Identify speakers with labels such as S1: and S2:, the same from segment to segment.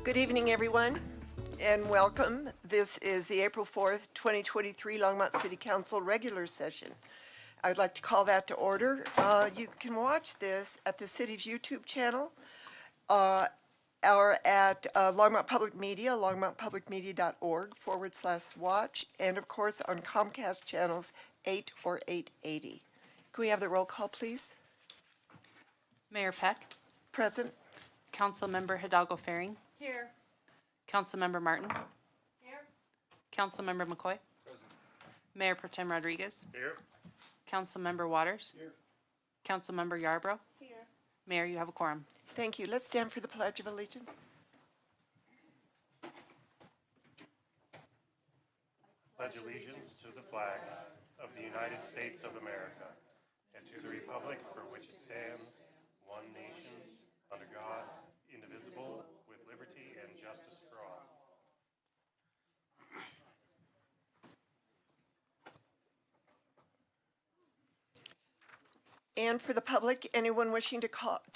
S1: Good evening, everyone, and welcome. This is the April 4th, 2023 Longmont City Council regular session. I'd like to call that to order. You can watch this at the city's YouTube channel or at Longmont Public Media, longmontpublicmedia.org/watch, and of course on Comcast channels 8 or 880. Can we have the roll call, please?
S2: Mayor Peck,
S1: Present.
S2: Councilmember Hidalgo Faring,
S1: Here.
S2: Councilmember Martin,
S1: Here.
S2: Councilmember McCoy, Mayor Pro Tem Rodriguez,
S3: Here.
S2: Councilmember Waters,
S3: Here.
S2: Councilmember Yarbrough.
S1: Here.
S2: Mayor, you have a quorum.
S1: Thank you. Let's stand for the Pledge of Allegiance.
S3: Pledge allegiance to the flag of the United States of America and to the republic for which it stands, one nation, under God, indivisible, with liberty and justice for all.
S1: And for the public, anyone wishing to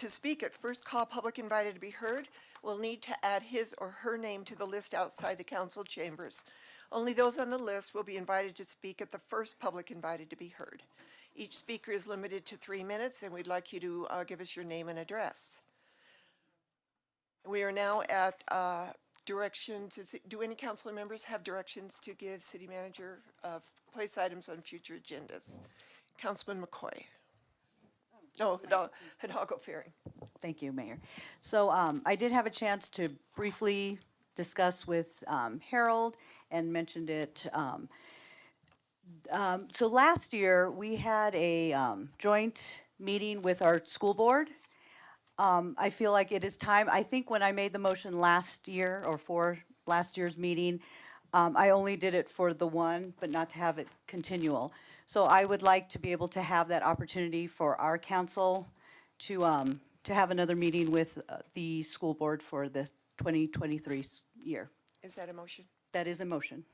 S1: speak at first call public invited to be heard will need to add his or her name to the list outside the council chambers. Only those on the list will be invited to speak at the first public invited to be heard. Each speaker is limited to 3 minutes, and we'd like you to give us your name and address. We are now at directions. Do any council members have directions to give city manager place items on future agendas? Councilman McCoy. No, Hidalgo Faring.
S4: Thank you, Mayor. So I did have a chance to briefly discuss with Harold and mentioned it. So last year, we had a joint meeting with our school board. I feel like it is time. I think when I made the motion last year or for last year's meeting, I only did it for the one, but not to have it continual. So I would like to be able to have that opportunity for our council to have another meeting with the school board for the 2023 year.
S1: Is that a motion?
S4: That is a motion.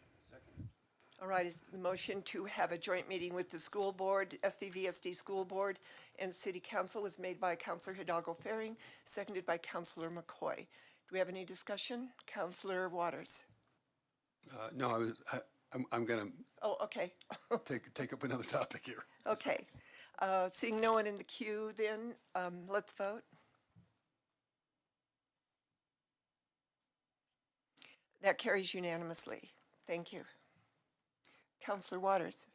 S1: All right, is the motion to have a joint meeting with the school board, SVVSD School Board, and City Council was made by Councilor Hidalgo Faring, seconded by Councilor McCoy. Do we have any discussion? Councilor Waters?
S5: No, I'm going
S1: Oh, okay,
S5: to take up another topic here.
S1: okay. Seeing no one in the queue, then let's vote. That carries unanimously. Thank you. Councilor Waters?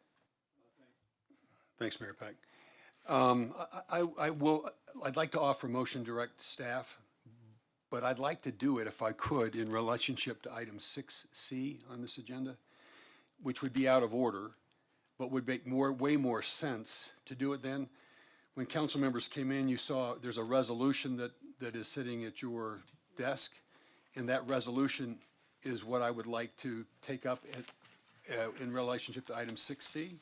S5: Thanks, Mayor Peck. I'd like to offer motion direct to staff, but I'd like to do it if I could in relationship to item 6C on this agenda, which would be out of order, but would make way more sense to do it then. When council members came in, you saw there's a resolution that is sitting at your desk, and that resolution is what I would like to take up in relationship to item 6C.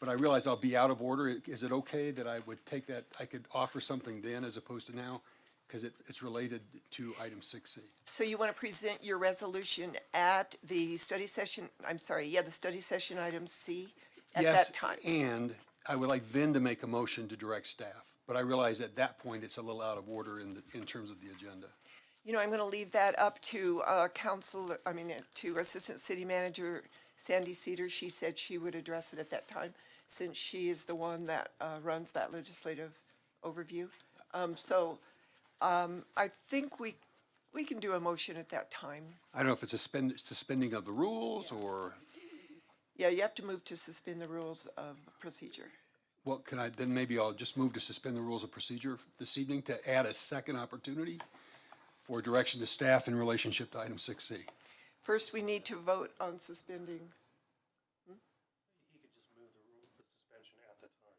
S5: But I realize I'll be out of order. Is it okay that I would take that, I could offer something then as opposed to now? Because it's related to item 6C.
S1: So you want to present your resolution at the study session, the study session item C at that time?
S5: Yes, and I would like then to make a motion to direct staff. But I realize at that point, it's a little out of order in terms of the agenda.
S1: You know, I'm going to leave that up to to Assistant City Manager Sandy Cedar. She said she would address it at that time, since she is the one that runs that legislative overview. I think we can do a motion at that time.
S5: I don't know if it's suspending of the rules or,
S1: Yeah, you have to move to suspend the rules of procedure.
S5: well, then maybe I'll just move to suspend the rules of procedure this evening to add a second opportunity for direction to staff in relationship to item 6C.
S1: First, we need to vote on suspending.
S3: He could just move the suspension at the time.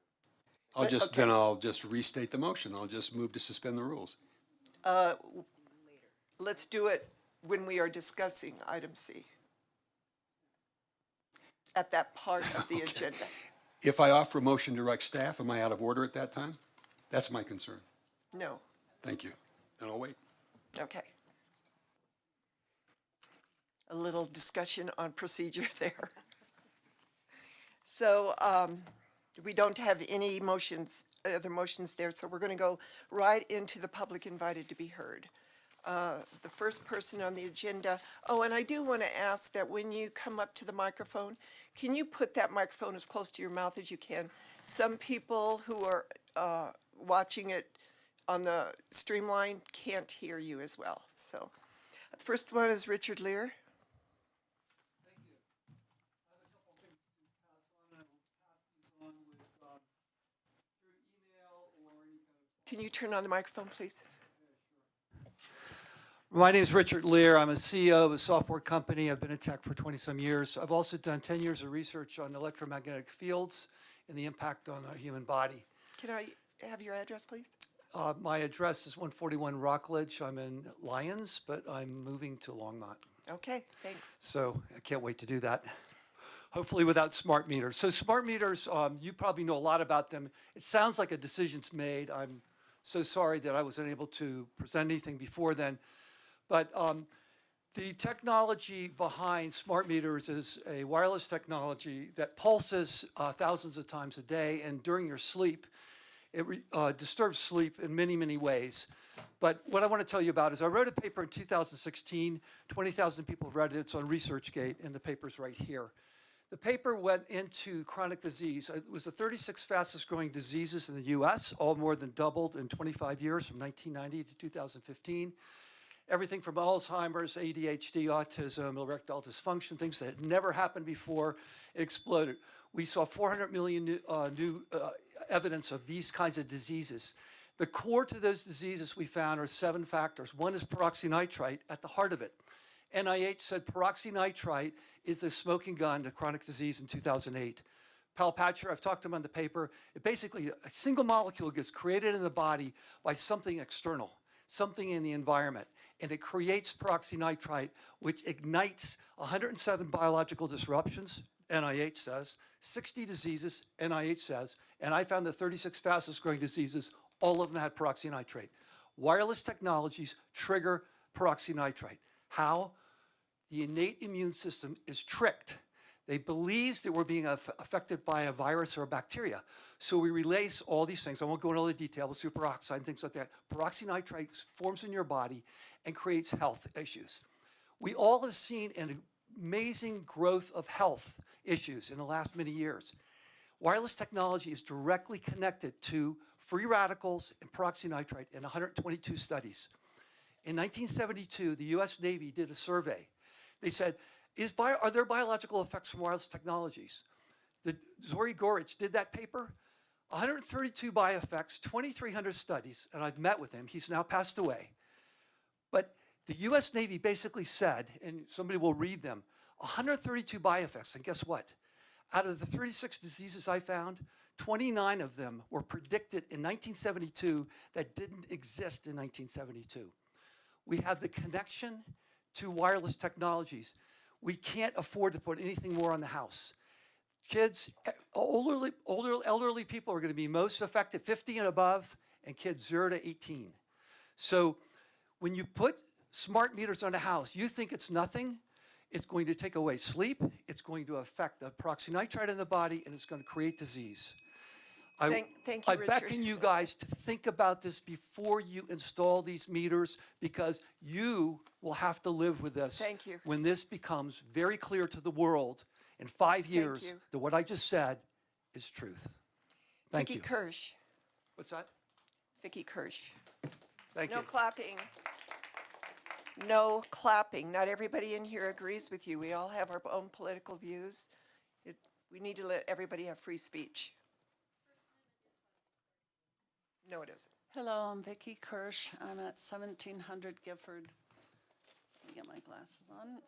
S1: Okay.
S5: I'll just restate the motion. I'll just move to suspend the rules.
S1: Let's do it when we are discussing item C. At that part of the agenda.
S5: If I offer a motion to direct staff, am I out of order at that time? That's my concern.
S1: No.
S5: Thank you. Then I'll wait.
S1: Okay. A little discussion on procedure there. So we don't have any other motions there, so we're going to go right into the public invited to be heard. the first person on the agenda. Oh, and I do want to ask that when you come up to the microphone, can you put that microphone as close to your mouth as you can? Some people who are watching it on the streamline can't hear you as well. So, the first one is Richard Lear. Can you turn on the microphone, please?
S6: My name is Richard Lear. I'm a CEO of a software company. I've been in tech for 20-some years. I've also done 10 years of research on electromagnetic fields and the impact on the human body.
S1: Can I have your address, please?
S6: My address is 141 Rockledge. I'm in Lyons, but I'm moving to Longmont.
S1: Okay, thanks.
S6: So I can't wait to do that. Hopefully without smart meters. So smart meters, you probably know a lot about them. It sounds like a decision's made. I'm so sorry that I wasn't able to present anything before then. But the technology behind smart meters is a wireless technology that pulses thousands of times a day, and during your sleep, it disturbs sleep in many, many ways. But what I want to tell you about is I wrote a paper in 2016. 20,000 people have read it. It's on ResearchGate, and the paper's right here. The paper went into chronic disease. It was the 36 fastest growing diseases in the US, all more than doubled in 25 years from 1990 to 2015. Everything from Alzheimer's, ADHD, autism, erectile dysfunction, things that had never happened before, it exploded. We saw 400 million new evidence of these kinds of diseases. The core to those diseases we found are 7 factors. One is peroxynitrite at the heart of it. NIH said peroxynitrite is the smoking gun to chronic disease in 2008. Palpatcher, I've talked to him on the paper, it basically, a single molecule gets created in the body by something external, something in the environment, and it creates peroxynitrite, which ignites 107 biological disruptions, NIH says, 60 diseases, NIH says, and I found the 36 fastest growing diseases, all of them had peroxynitrate. Wireless technologies trigger peroxynitrite. How? The innate immune system is tricked. They believe that we're being affected by a virus or a bacteria. So we release all these things. I won't go into all the detail, but superoxide and things like that. Peroxynitrite forms in your body and creates health issues. We all have seen an amazing growth of health issues in the last many years. Wireless technology is directly connected to free radicals and peroxynitrite in 122 studies. In 1972, the US Navy did a survey. They said, are there biological effects from wireless technologies? Zori Gorich did that paper. 132 bioeffects, 2,300 studies, and I've met with him. He's now passed away. But the US Navy basically said, and somebody will read them, 132 bioeffects, and guess what? Out of the 36 diseases I found, 29 of them were predicted in 1972 that didn't exist in 1972. We have the connection to wireless technologies. We can't afford to put anything more on the house. Kids, elderly people are going to be most affected, 50 and above, and kids 0 to 18. So when you put smart meters on a house, you think it's nothing. It's going to take away sleep. It's going to affect the peroxynitrite in the body, and it's going to create disease.
S1: Thank you,
S6: I
S1: Richard.
S6: beckon you guys to think about this before you install these meters, because you will have to live with this.
S1: Thank you.
S6: When this becomes very clear to the world in 5 years
S1: you.
S6: that what I just said is truth. Thank
S1: Vicki
S6: you.
S1: Kirsch.
S6: What's that?
S1: Vicki Kirsch.
S6: Thank
S1: No
S6: you.
S1: clapping. No clapping. Not everybody in here agrees with you. We all have our own political views. We need to let everybody have free speech. No, it isn't.
S7: Hello, I'm Vicki Kirsch. I'm at 1700 Gifford. Let me get my glasses on.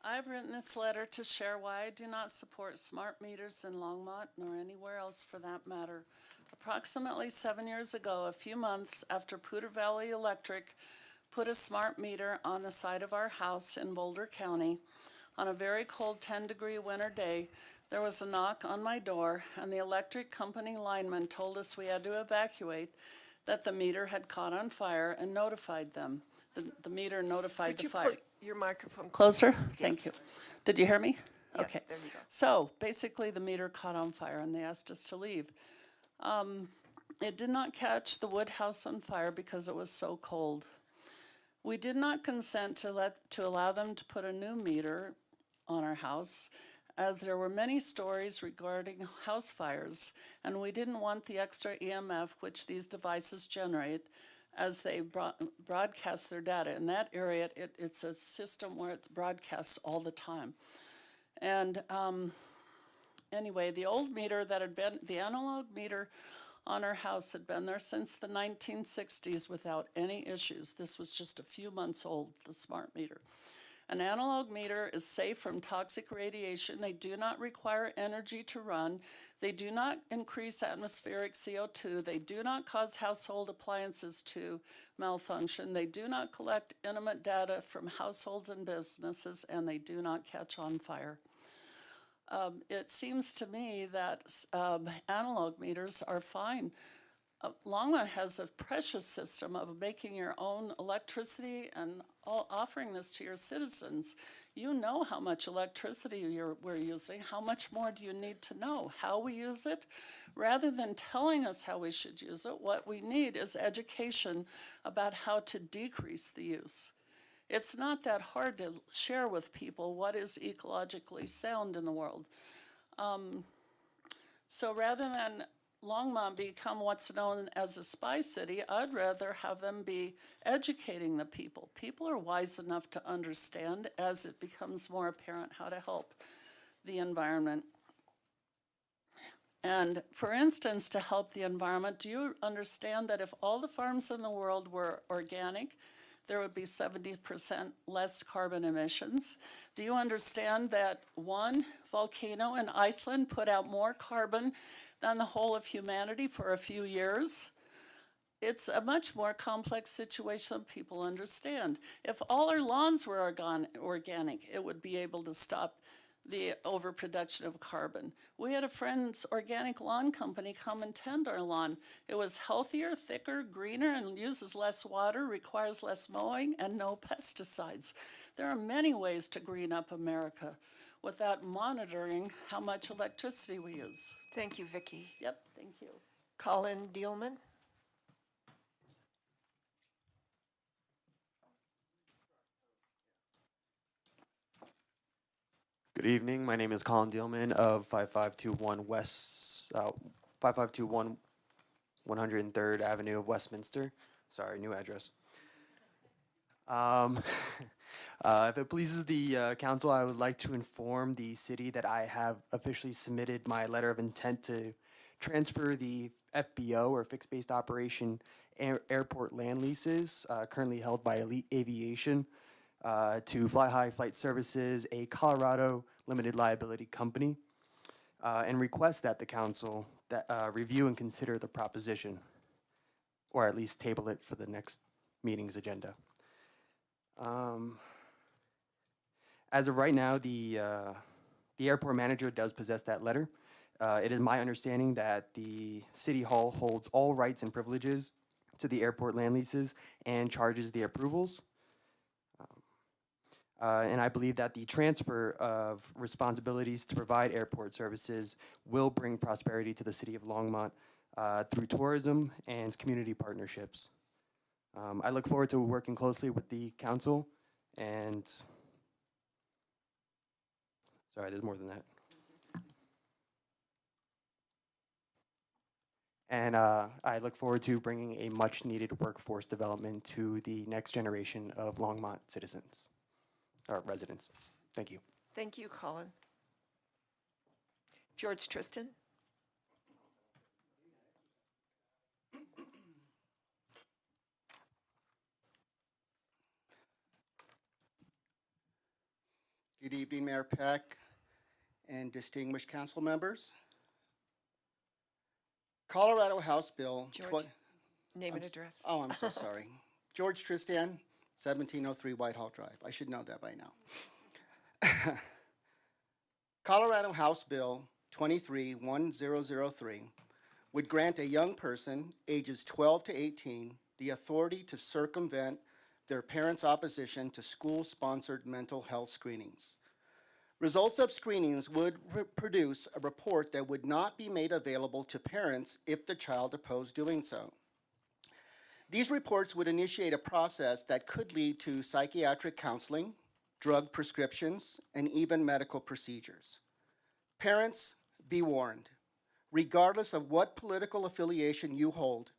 S7: I've written this letter to share why I do not support smart meters in Longmont, nor anywhere else for that matter. Approximately 7 years ago, a few months after Poudre Valley Electric put a smart meter on the side of our house in Boulder County, on a very cold 10-degree winter day, there was a knock on my door, and the electric company lineman told us we had to evacuate, that the meter had caught on fire, and notified them. The meter notified
S1: Could
S7: the
S1: you
S7: fire.
S1: put your microphone
S7: Closer? Thank
S1: Yes.
S7: you. Did you hear me?
S1: Yes,
S7: Okay.
S1: there you go.
S7: So basically, the meter caught on fire, and they asked us to leave. It did not catch the wood house on fire because it was so cold. We did not consent to allow them to put a new meter on our house, as there were many stories regarding house fires, and we didn't want the extra EMF which these devices generate as they broadcast their data. In that area, it's a system where it broadcasts all the time. And anyway, the old meter that had been, the analog meter on our house had been there since the 1960s without any issues. This was just a few months old, the smart meter. An analog meter is safe from toxic radiation. They do not require energy to run. They do not increase atmospheric CO2. They do not cause household appliances to malfunction. They do not collect intimate data from households and businesses, and they do not catch on fire. It seems to me that analog meters are fine. Longmont has a precious system of making your own electricity and offering this to your citizens. You know how much electricity we're using. How much more do you need to know? How we use it? Rather than telling us how we should use it, what we need is education about how to decrease the use. It's not that hard to share with people what is ecologically sound in the world. So rather than Longmont become what's known as a spy city, I'd rather have them be educating the people. People are wise enough to understand as it becomes more apparent how to help the environment. And for instance, to help the environment, do you understand that if all the farms in the world were organic, there would be 70% less carbon emissions? Do you understand that one volcano in Iceland put out more carbon than the whole of humanity for a few years? It's a much more complex situation than people understand. If all our lawns were organic, it would be able to stop the overproduction of carbon. We had a friend's organic lawn company come and tend our lawn. It was healthier, thicker, greener, and uses less water, requires less mowing, and no pesticides. There are many ways to green up America without monitoring how much electricity we use.
S1: Thank you, Vicki.
S7: Yep, thank you.
S1: Colin Dealman?
S8: Good evening. My name is Colin Dealman of 5521 5521 103rd Avenue of Westminster. Sorry, new address. If it pleases the council, I would like to inform the city that I have officially submitted my letter of intent to transfer the FBO, or fixed based operation airport land leases currently held by Elite Aviation to Fly High Flight Services, a Colorado limited liability company, and request that the council review and consider the proposition, or at least table it for the next meeting's agenda. As of right now, the airport manager does possess that letter. It is my understanding that the City Hall holds all rights and privileges to the airport land leases and charges the approvals. And I believe that the transfer of responsibilities to provide airport services will bring prosperity to the city of Longmont through tourism and community partnerships. I look forward to working closely with the council, and sorry, there's more than that. And I look forward to bringing a much-needed workforce development to the next generation of Longmont citizens, or residents. Thank you.
S1: Thank you, Colin. George Tristan?
S9: Good evening, Mayor Peck and distinguished council members. Colorado House Bill.
S1: George, name and address.
S9: Oh, I'm so sorry. George Tristan, 1703 Whitehall Drive. I should know that by now. Colorado House Bill 23-1003 would grant a young person, ages 12 to 18, the authority to circumvent their parents' opposition to school-sponsored mental health screenings. Results of screenings would produce a report that would not be made available to parents if the child opposed doing so. These reports would initiate a process that could lead to psychiatric counseling, drug prescriptions, and even medical procedures. Parents, be warned. Regardless of what political affiliation you hold,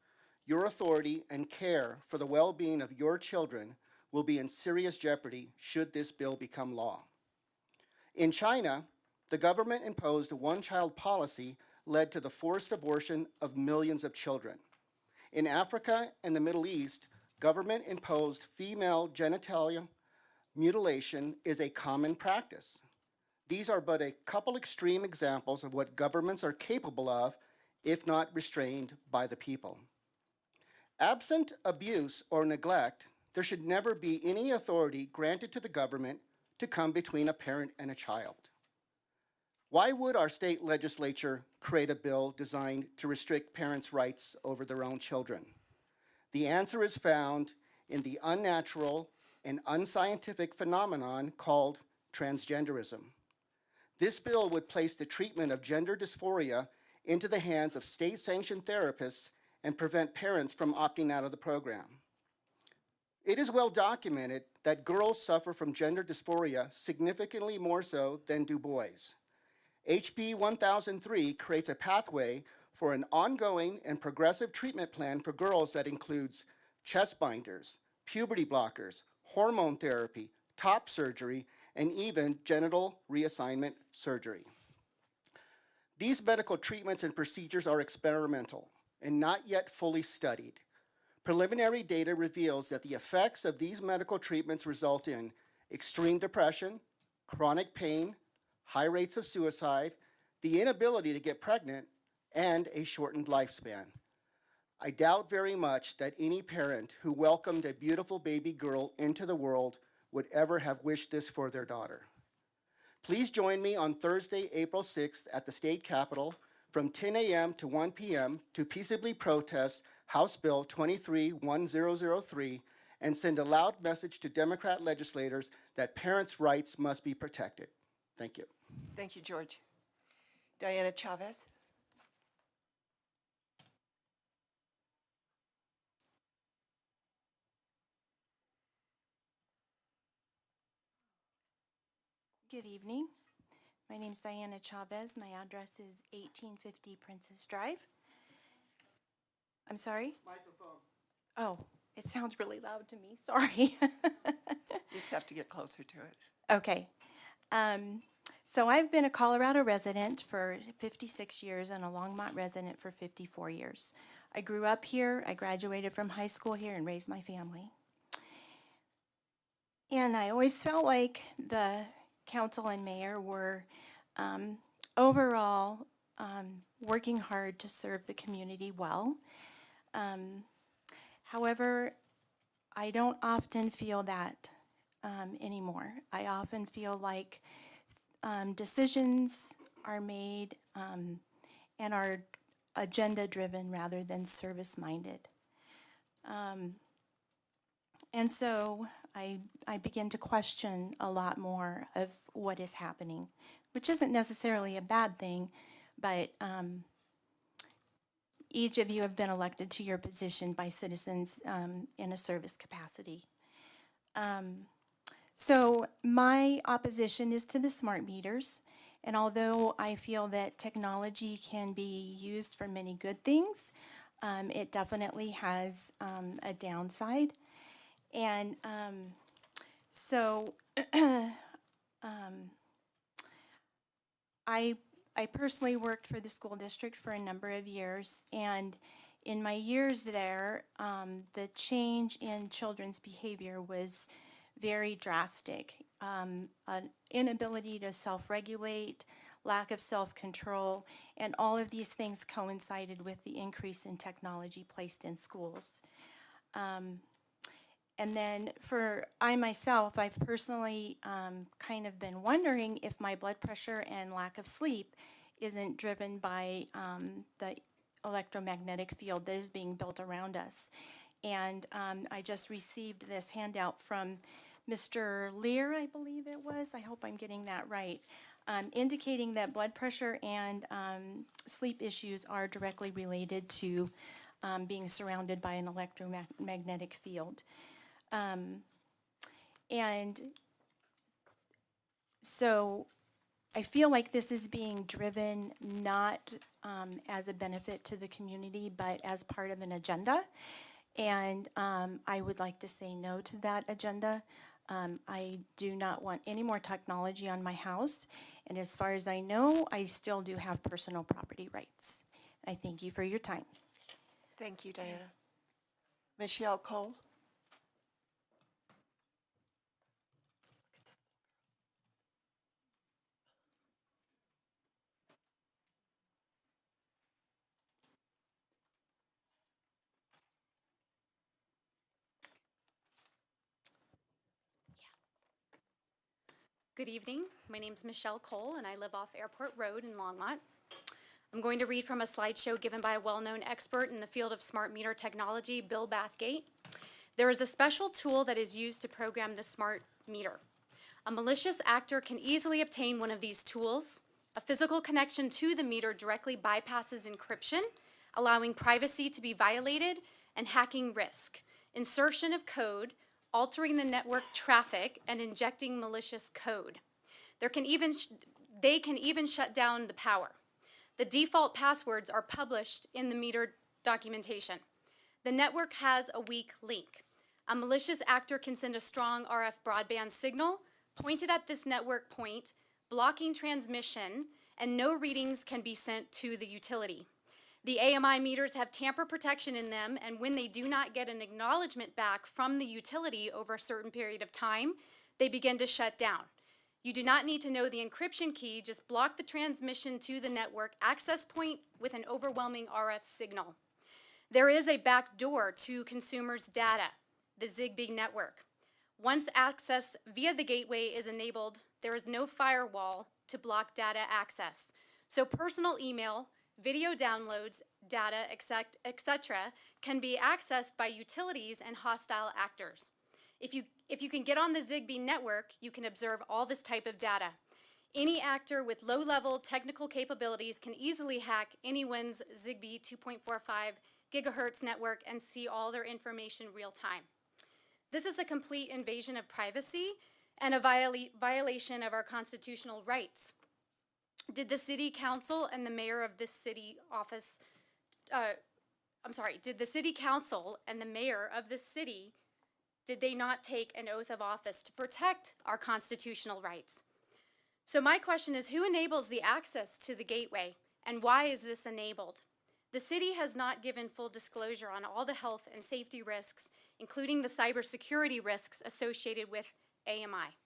S9: your authority and care for the well-being of your children will be in serious jeopardy should this bill become law. In China, the government-imposed one-child policy led to the forced abortion of millions of children. In Africa and the Middle East, government-imposed female genitalia mutilation is a common practice. These are but a couple extreme examples of what governments are capable of if not restrained by the people. Absent abuse or neglect, there should never be any authority granted to the government to come between a parent and a child. Why would our state legislature create a bill designed to restrict parents' rights over their own children? The answer is found in the unnatural and unscientific phenomenon called transgenderism. This bill would place the treatment of gender dysphoria into the hands of state-sanctioned therapists and prevent parents from opting out of the program. It is well documented that girls suffer from gender dysphoria significantly more so than do boys. HB 1003 creates a pathway for an ongoing and progressive treatment plan for girls that includes chest binders, puberty blockers, hormone therapy, top surgery, and even genital reassignment surgery. These medical treatments and procedures are experimental and not yet fully studied. Preliminary data reveals that the effects of these medical treatments result in extreme depression, chronic pain, high rates of suicide, the inability to get pregnant, and a shortened lifespan. I doubt very much that any parent who welcomed a beautiful baby girl into the world would ever have wished this for their daughter. Please join me on Thursday, April 6th at the State Capitol from 10 a.m. to 1 p.m. to peaceably protest House Bill 23-1003 and send a loud message to Democrat legislators that parents' rights must be protected. Thank you.
S1: Thank you, George. Diana Chavez.
S10: Good evening. My name is Diana Chavez. My address is 1850 Princess Drive. I'm sorry?
S9: Microphone.
S10: Oh, it sounds really loud to me. Sorry.
S1: You just have to get closer to it.
S10: Okay. So I've been a Colorado resident for 56 years and a Longmont resident for 54 years. I grew up here. I graduated from high school here and raised my family. And I always felt like the council and mayor were overall working hard to serve the community well. However, I don't often feel that anymore. I often feel like decisions are made and are agenda-driven rather than service-minded. And so I begin to question a lot more of what is happening, which isn't necessarily a bad thing, but each of you have been elected to your position by citizens in a service capacity. So my opposition is to the smart meters, and although I feel that technology can be used for many good things, it definitely has a downside. And so I personally worked for the school district for a number of years, and in my years there, the change in children's behavior was very drastic. An inability to self-regulate, lack of self-control, and all of these things coincided with the increase in technology placed in schools. And then I myself, I've personally kind of been wondering if my blood pressure and lack of sleep isn't driven by the electromagnetic field that is being built around us. And I just received this handout from Mr. Lear, I believe it was. I hope I'm getting that right. Indicating that blood pressure and sleep issues are directly related to being surrounded by an electromagnetic field. And so I feel like this is being driven not as a benefit to the community, but as part of an agenda. And I would like to say no to that agenda. I do not want any more technology on my house. And as far as I know, I still do have personal property rights. I thank you for your time.
S1: Thank you, Diana. Michelle Cole?
S11: Good evening. My name is Michelle Cole, and I live off Airport Road in Longmont. I'm going to read from a slideshow given by a well-known expert in the field of smart meter technology, Bill Bathgate. There is a special tool that is used to program the smart meter. A malicious actor can easily obtain one of these tools. A physical connection to the meter directly bypasses encryption, allowing privacy to be violated and hacking risk. Insertion of code, altering the network traffic, and injecting malicious code. They can even shut down the power. The default passwords are published in the meter documentation. The network has a weak link. A malicious actor can send a strong RF broadband signal pointed at this network point, blocking transmission, and no readings can be sent to the utility. The AMI meters have tamper protection in them, and when they do not get an acknowledgement back from the utility over a certain period of time, they begin to shut down. You do not need to know the encryption key, just block the transmission to the network access point with an overwhelming RF signal. There is a back door to consumers' data, the Zigbee network. Once access via the gateway is enabled, there is no firewall to block data access. So personal email, video downloads, data, etc., can be accessed by utilities and hostile actors. If you can get on the Zigbee network, you can observe all this type of data. Any actor with low-level technical capabilities can easily hack anyone's Zigbee 2.45 gigahertz network and see all their information real time. This is a complete invasion of privacy and a violation of our constitutional rights. Did the city council and the mayor of this city office, did the city council and the mayor of this city, did they not take an oath of office to protect our constitutional rights? So my question is, who enables the access to the gateway, and why is this enabled? The city has not given full disclosure on all the health and safety risks, including the cybersecurity risks associated with AMI.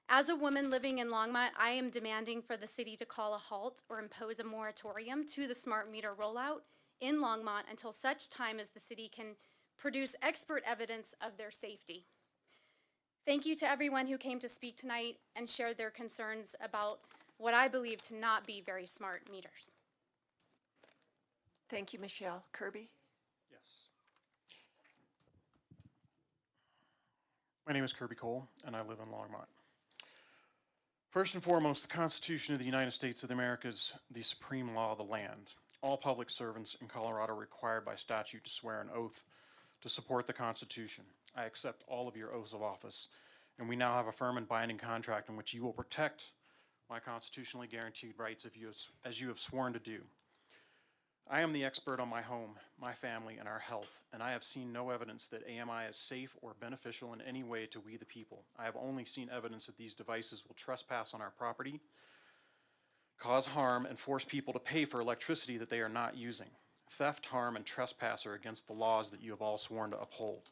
S11: As a woman living in Longmont, I am demanding for the city to call a halt or impose a moratorium to the smart meter rollout in Longmont until such time as the city can produce expert evidence of their safety. Thank you to everyone who came to speak tonight and shared their concerns about what I believe to not be very smart meters.
S1: Thank you, Michelle. Kirby?
S3: Yes. My name is Kirby Cole, and I live in Longmont. First and foremost, the Constitution of the United States of America is the supreme law of the land. All public servants in Colorado are required by statute to swear an oath to support the Constitution. I accept all of your oaths of office, and we now have a firm and binding contract in which you will protect my constitutionally guaranteed rights as you have sworn to do. I am the expert on my home, my family, and our health, and I have seen no evidence that AMI is safe or beneficial in any way to we the people. I have only seen evidence that these devices will trespass on our property, cause harm, and force people to pay for electricity that they are not using. Theft, harm, and trespass are against the laws that you have all sworn to uphold.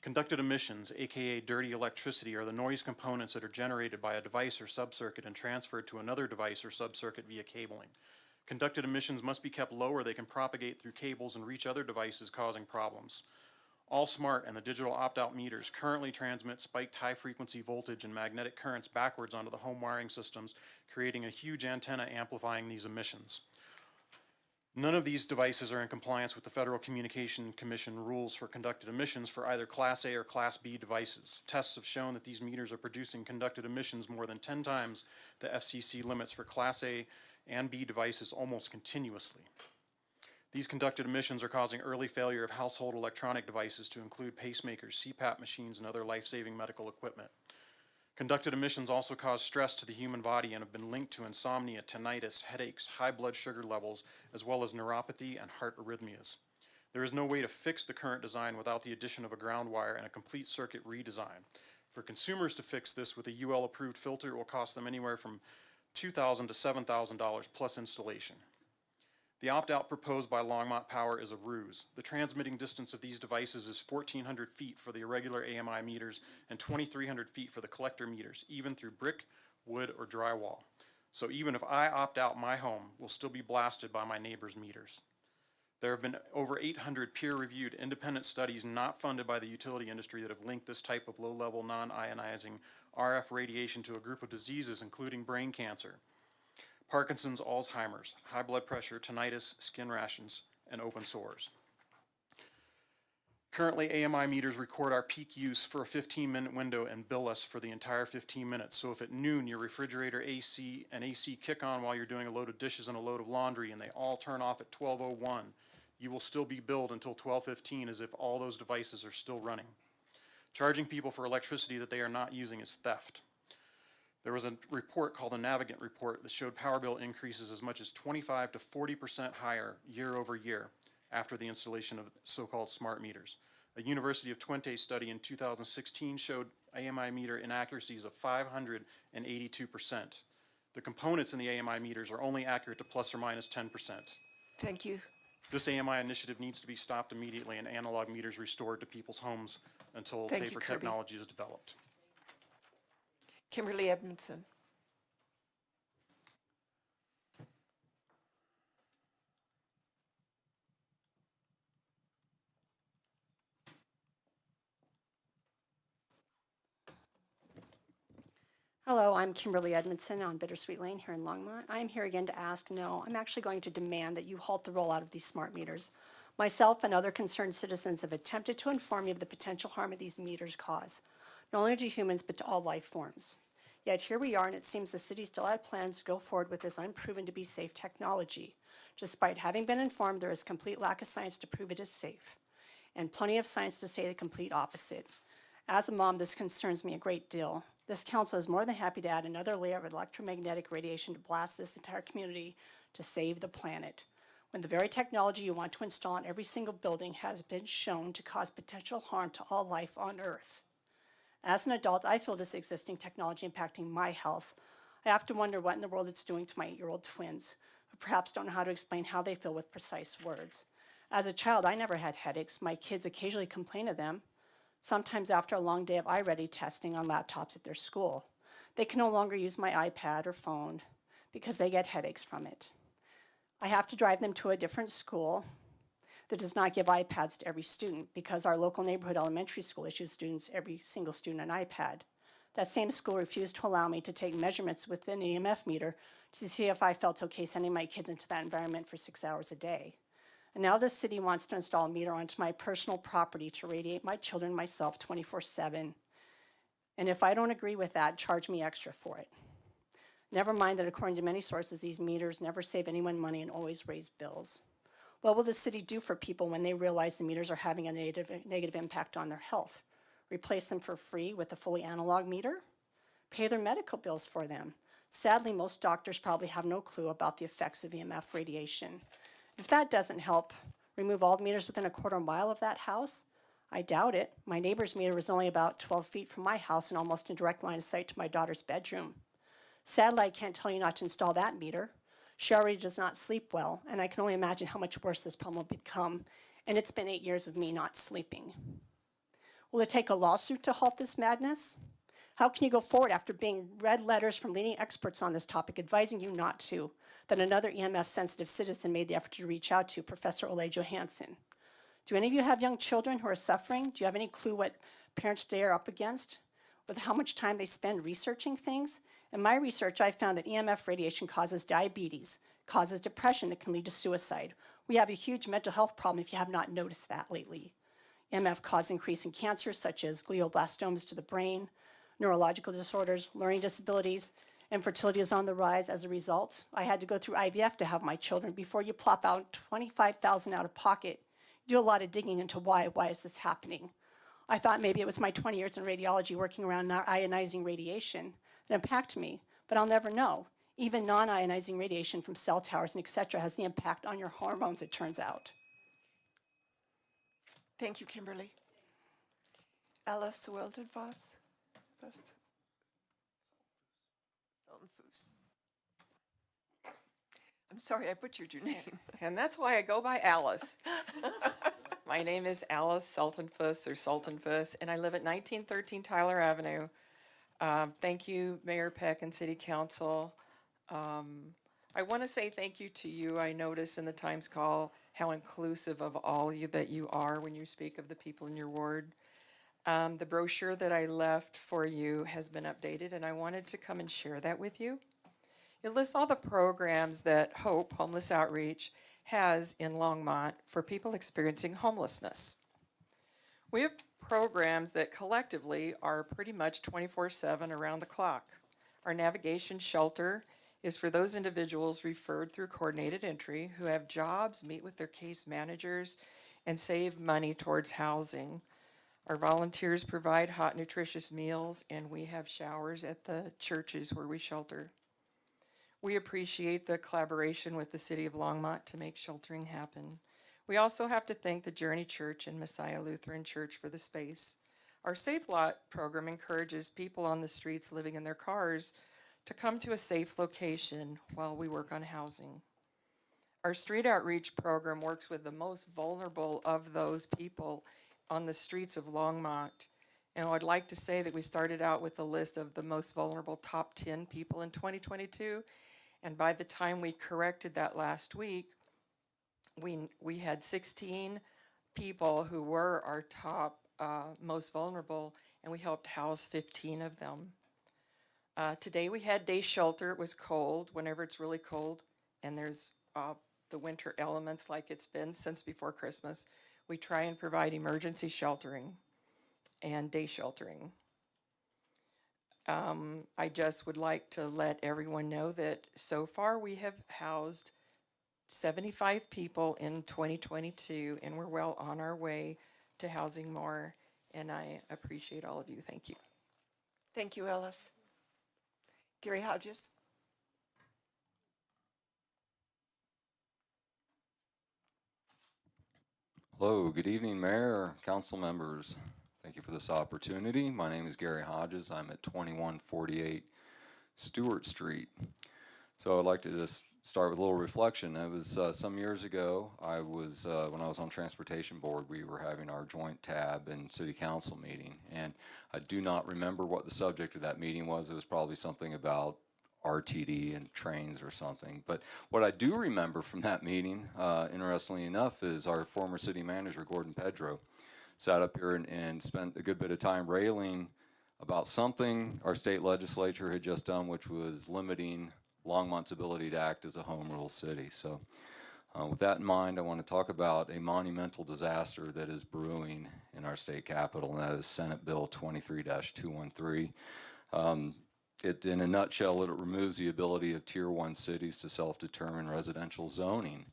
S3: Conducted emissions, aka dirty electricity, are the noise components that are generated by a device or subcircuit and transferred to another device or subcircuit via cabling. Conducted emissions must be kept low or they can propagate through cables and reach other devices, causing problems. All smart and the digital opt-out meters currently transmit spiked high-frequency voltage and magnetic currents backwards onto the home wiring systems, creating a huge antenna amplifying these emissions. None of these devices are in compliance with the Federal Communications Commission rules for conducted emissions for either Class A or Class B devices. Tests have shown that these meters are producing conducted emissions more than 10 times the FCC limits for Class A and B devices almost continuously.
S12: These conducted emissions are causing early failure of household electronic devices to include pacemakers, CPAP machines, and other life-saving medical equipment. Conducted emissions also cause stress to the human body and have been linked to insomnia, tinnitus, headaches, high blood sugar levels, as well as neuropathy and heart arrhythmias. There is no way to fix the current design without the addition of a ground wire and a complete circuit redesign. For consumers to fix this with a UL-approved filter, it will cost them anywhere from $2,000 to $7,000 plus installation. The opt-out proposed by Longmont Power is a ruse. The transmitting distance of these devices is 1,400 feet for the irregular AMI meters and 2,300 feet for the collector meters, even through brick, wood, or drywall. So even if I opt out, my home will still be blasted by my neighbor's meters. There have been over 800 peer-reviewed independent studies not funded by the utility industry that have linked this type of low-level non-ionizing RF radiation to a group of diseases including brain cancer, Parkinson's, Alzheimer's, high blood pressure, tinnitus, skin rashes, and open sores. Currently, AMI meters record our peak use for a 15-minute window and bill us for the entire 15 minutes. So if at noon your refrigerator AC and AC kick on while you're doing a load of dishes and a load of laundry and they all turn off at 12:01, you will still be billed until 12:15 as if all those devices are still running. Charging people for electricity that they are not using is theft. There was a report called the Navigant Report that showed power bill increases as much as 25 to 40% higher year over year after the installation of so-called smart meters. A University of Twente study in 2016 showed AMI meter inaccuracies of 582%. The components in the AMI meters are only accurate to plus or minus 10%.
S1: Thank you.
S12: This AMI initiative needs to be stopped immediately and analog meters restored to people's homes until
S1: Thank you,
S12: safer
S1: Kirby.
S12: technology is developed.
S1: Kimberly Edmondson.
S13: Hello, I'm Kimberly Edmondson on Bittersweet Lane here in Longmont. I'm here again to ask, no, I'm actually going to demand that you halt the rollout of these smart meters. Myself and other concerned citizens have attempted to inform you of the potential harm that these meters cause, not only to humans, but to all life forms. Yet here we are, and it seems the city still had plans to go forward with this unproven to be safe technology. Despite having been informed, there is complete lack of science to prove it is safe, and plenty of science to say the complete opposite. As a mom, this concerns me a great deal. This council is more than happy to add another layer of electromagnetic radiation to blast this entire community to save the planet, when the very technology you want to install in every single building has been shown to cause potential harm to all life on Earth. As an adult, I feel this existing technology impacting my health. I have to wonder what in the world it's doing to my 8-year-old twins, who perhaps don't know how to explain how they feel with precise words. As a child, I never had headaches. My kids occasionally complain of them, sometimes after a long day of iReady testing on laptops at their school. They can no longer use my iPad or phone because they get headaches from it. I have to drive them to a different school that does not give iPads to every student because our local neighborhood elementary school issues every single student an iPad. That same school refused to allow me to take measurements with an EMF meter to see if I felt okay sending my kids into that environment for 6 hours a day. And now the city wants to install a meter onto my personal property to radiate my children and myself 24/7. And if I don't agree with that, charge me extra for it. Never mind that according to many sources, these meters never save anyone money and always raise bills. What will the city do for people when they realize the meters are having a negative impact on their health? Replace them for free with a fully analog meter? Pay their medical bills for them? Sadly, most doctors probably have no clue about the effects of EMF radiation. If that doesn't help, remove all the meters within a quarter mile of that house? I doubt it. My neighbor's meter was only about 12 feet from my house and almost in direct line of sight to my daughter's bedroom. Sadly, I can't tell you not to install that meter. She already does not sleep well, and I can only imagine how much worse this problem will become, and it's been 8 years of me not sleeping. Will it take a lawsuit to halt this madness? How can you go forward after being read letters from leading experts on this topic advising you not to, that another EMF-sensitive citizen made the effort to reach out to, Professor Ole Johansson? Do any of you have young children who are suffering? Do you have any clue what parents today are up against? With how much time they spend researching things? In my research, I found that EMF radiation causes diabetes, causes depression that can lead to suicide. We have a huge mental health problem if you have not noticed that lately. EMF causes increase in cancers such as glioblastomas to the brain, neurological disorders, learning disabilities, Infertility is on the rise as a result. I had to go through IVF to have my children. Before you plop out $25,000 out of pocket, you do a lot of digging into why is this happening. I thought maybe it was my 20 years in radiology working around ionizing radiation that impacted me, but I'll never know. Even non-ionizing radiation from cell towers and et cetera has the impact on your hormones, it turns out.
S1: Thank you, Kimberly. Alice Weltenfoss. I'm sorry, I butchered your name.
S14: And that's why I go by Alice. My name is Alice Sultanfuss or Sultanfuss, and I live at 1913 Tyler Avenue. Thank you, Mayor Peck and City Council. I want to say thank you to you. I notice in the Times Call how inclusive of all you that you are when you speak of the people in your ward. The brochure that I left for you has been updated, and I wanted to come and share that with you. It lists all the programs that HOPE, Homeless Outreach, has in Longmont for people experiencing homelessness. We have programs that collectively are pretty much 24/7 around the clock. Our navigation shelter is for those individuals referred through coordinated entry who have jobs, meet with their case managers, and save money towards housing. Our volunteers provide hot, nutritious meals, and we have showers at the churches where we shelter. We appreciate the collaboration with the City of Longmont to make sheltering happen. We also have to thank the Journey Church and Messiah Lutheran Church for the space. Our Safe Lot program encourages people on the streets living in their cars to come to a safe location while we work on housing. Our Street Outreach program works with the most vulnerable of those people on the streets of Longmont. And I'd like to say that we started out with a list of the most vulnerable top 10 people in 2022. And by the time we corrected that last week, we had 16 people who were our top most vulnerable, and we helped house 15 of them. Today we had day shelter. It was cold, whenever it's really cold, and there's the winter elements like it's been since before Christmas. We try and provide emergency sheltering and day sheltering. I just would like to let everyone know that so far we have housed 75 people in 2022, and we're well on our way to housing more, and I appreciate all of you. Thank you.
S1: Thank you, Alice. Gary Hodges.
S15: Hello, good evening, Mayor, council members. Thank you for this opportunity. My name is Gary Hodges. I'm at 2148 Stewart Street. So I'd like to just start with a little reflection. It was some years ago, when I was on Transportation Board, we were having our joint tab and city council meeting. And I do not remember what the subject of that meeting was. It was probably something about RTD and trains or something. But what I do remember from that meeting, interestingly enough, is our former city manager, Gordon Pedro, sat up here and spent a good bit of time railing about something our state legislature had just done, which was limiting Longmont's ability to act as a home rule city. So with that in mind, I want to talk about a monumental disaster that is brewing in our state capitol, and that is Senate Bill 23-213. In a nutshell, it removes the ability of Tier 1 cities to self-determine residential zoning.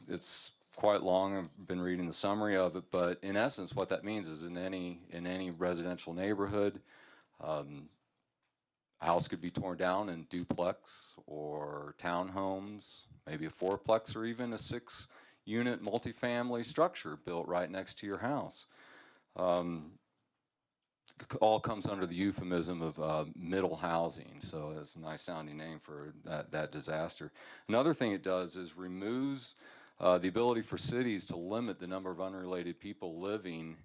S15: It's quite long. I've been reading the summary of it, but in essence, what that means is in any residential neighborhood, a house could be torn down in duplex or townhomes, maybe a fourplex or even a 6-unit multifamily structure built right next to your house. All comes under the euphemism of middle housing, so it's a nice sounding name for that disaster. Another thing it does is removes the ability for cities to limit the number of unrelated people living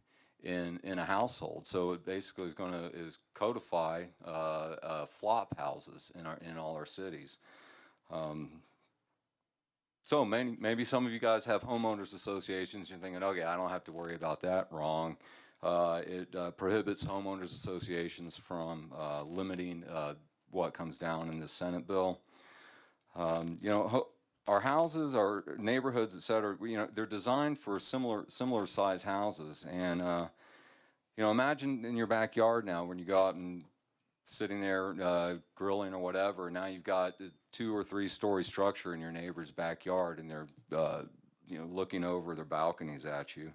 S15: in a household. So it basically is codify flop houses in all our cities. So maybe some of you guys have homeowners associations. You're thinking, okay, I don't have to worry about that. Wrong. It prohibits homeowners associations from limiting what comes down in the Senate bill. Our houses, our neighborhoods, et cetera, they're designed for similar size houses. And, imagine in your backyard now when you go out and sitting there grilling or whatever. Now you've got a 2 or 3 story structure in your neighbor's backyard, and they're looking over their balconies at you.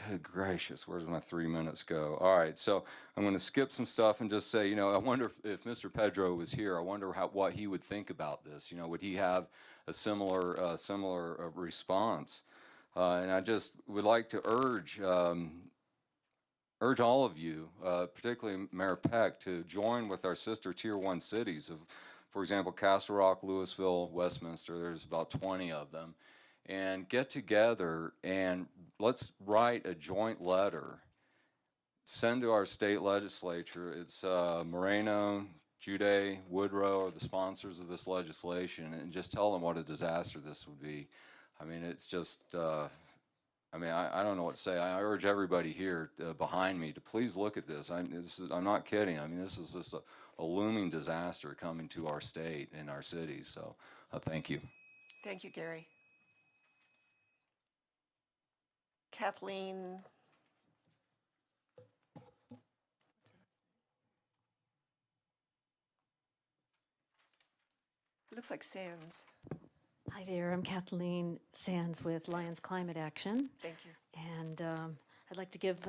S15: Good gracious, where's my 3 minutes go? All right, so I'm going to skip some stuff and just say, I wonder if Mr. Pedro was here, I wonder what he would think about this. Would he have a similar response? And I just would like to urge all of you, particularly Mayor Peck, to join with our sister Tier 1 cities of, for example, Castle Rock, Louisville, Westminster. There's about 20 of them. And get together and let's write a joint letter, send to our state legislature. It's Moreno, Jude, Woodrow are the sponsors of this legislation, and just tell them what a disaster this would be. I mean, it's just, I don't know what to say. I urge everybody here behind me to please look at this. I'm not kidding. I mean, this is just a looming disaster coming to our state and our cities. So thank you.
S1: Thank you, Gary. Kathleen. It looks like Sands.
S16: Hi there, I'm Kathleen Sands with Lions Climate Action.
S1: Thank you.
S16: And I'd like to give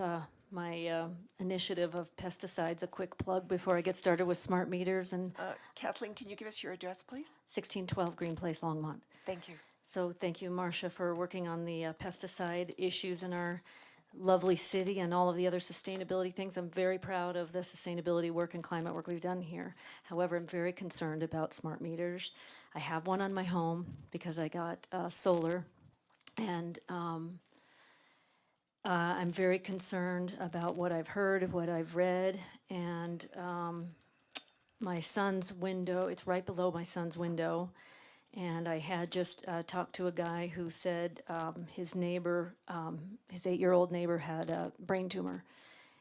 S16: my initiative of pesticides a quick plug before I get started with smart meters and
S1: Kathleen, can you give us your address, please?
S16: 1612 Green Place, Longmont.
S1: Thank you.
S16: So thank you, Marcia, for working on the pesticide issues in our lovely city and all of the other sustainability things. I'm very proud of the sustainability work and climate work we've done here. However, I'm very concerned about smart meters. I have one on my home because I got solar, and I'm very concerned about what I've heard, what I've read, and my son's window, it's right below my son's window. And I had just talked to a guy who said his neighbor, his 8-year-old neighbor had a brain tumor.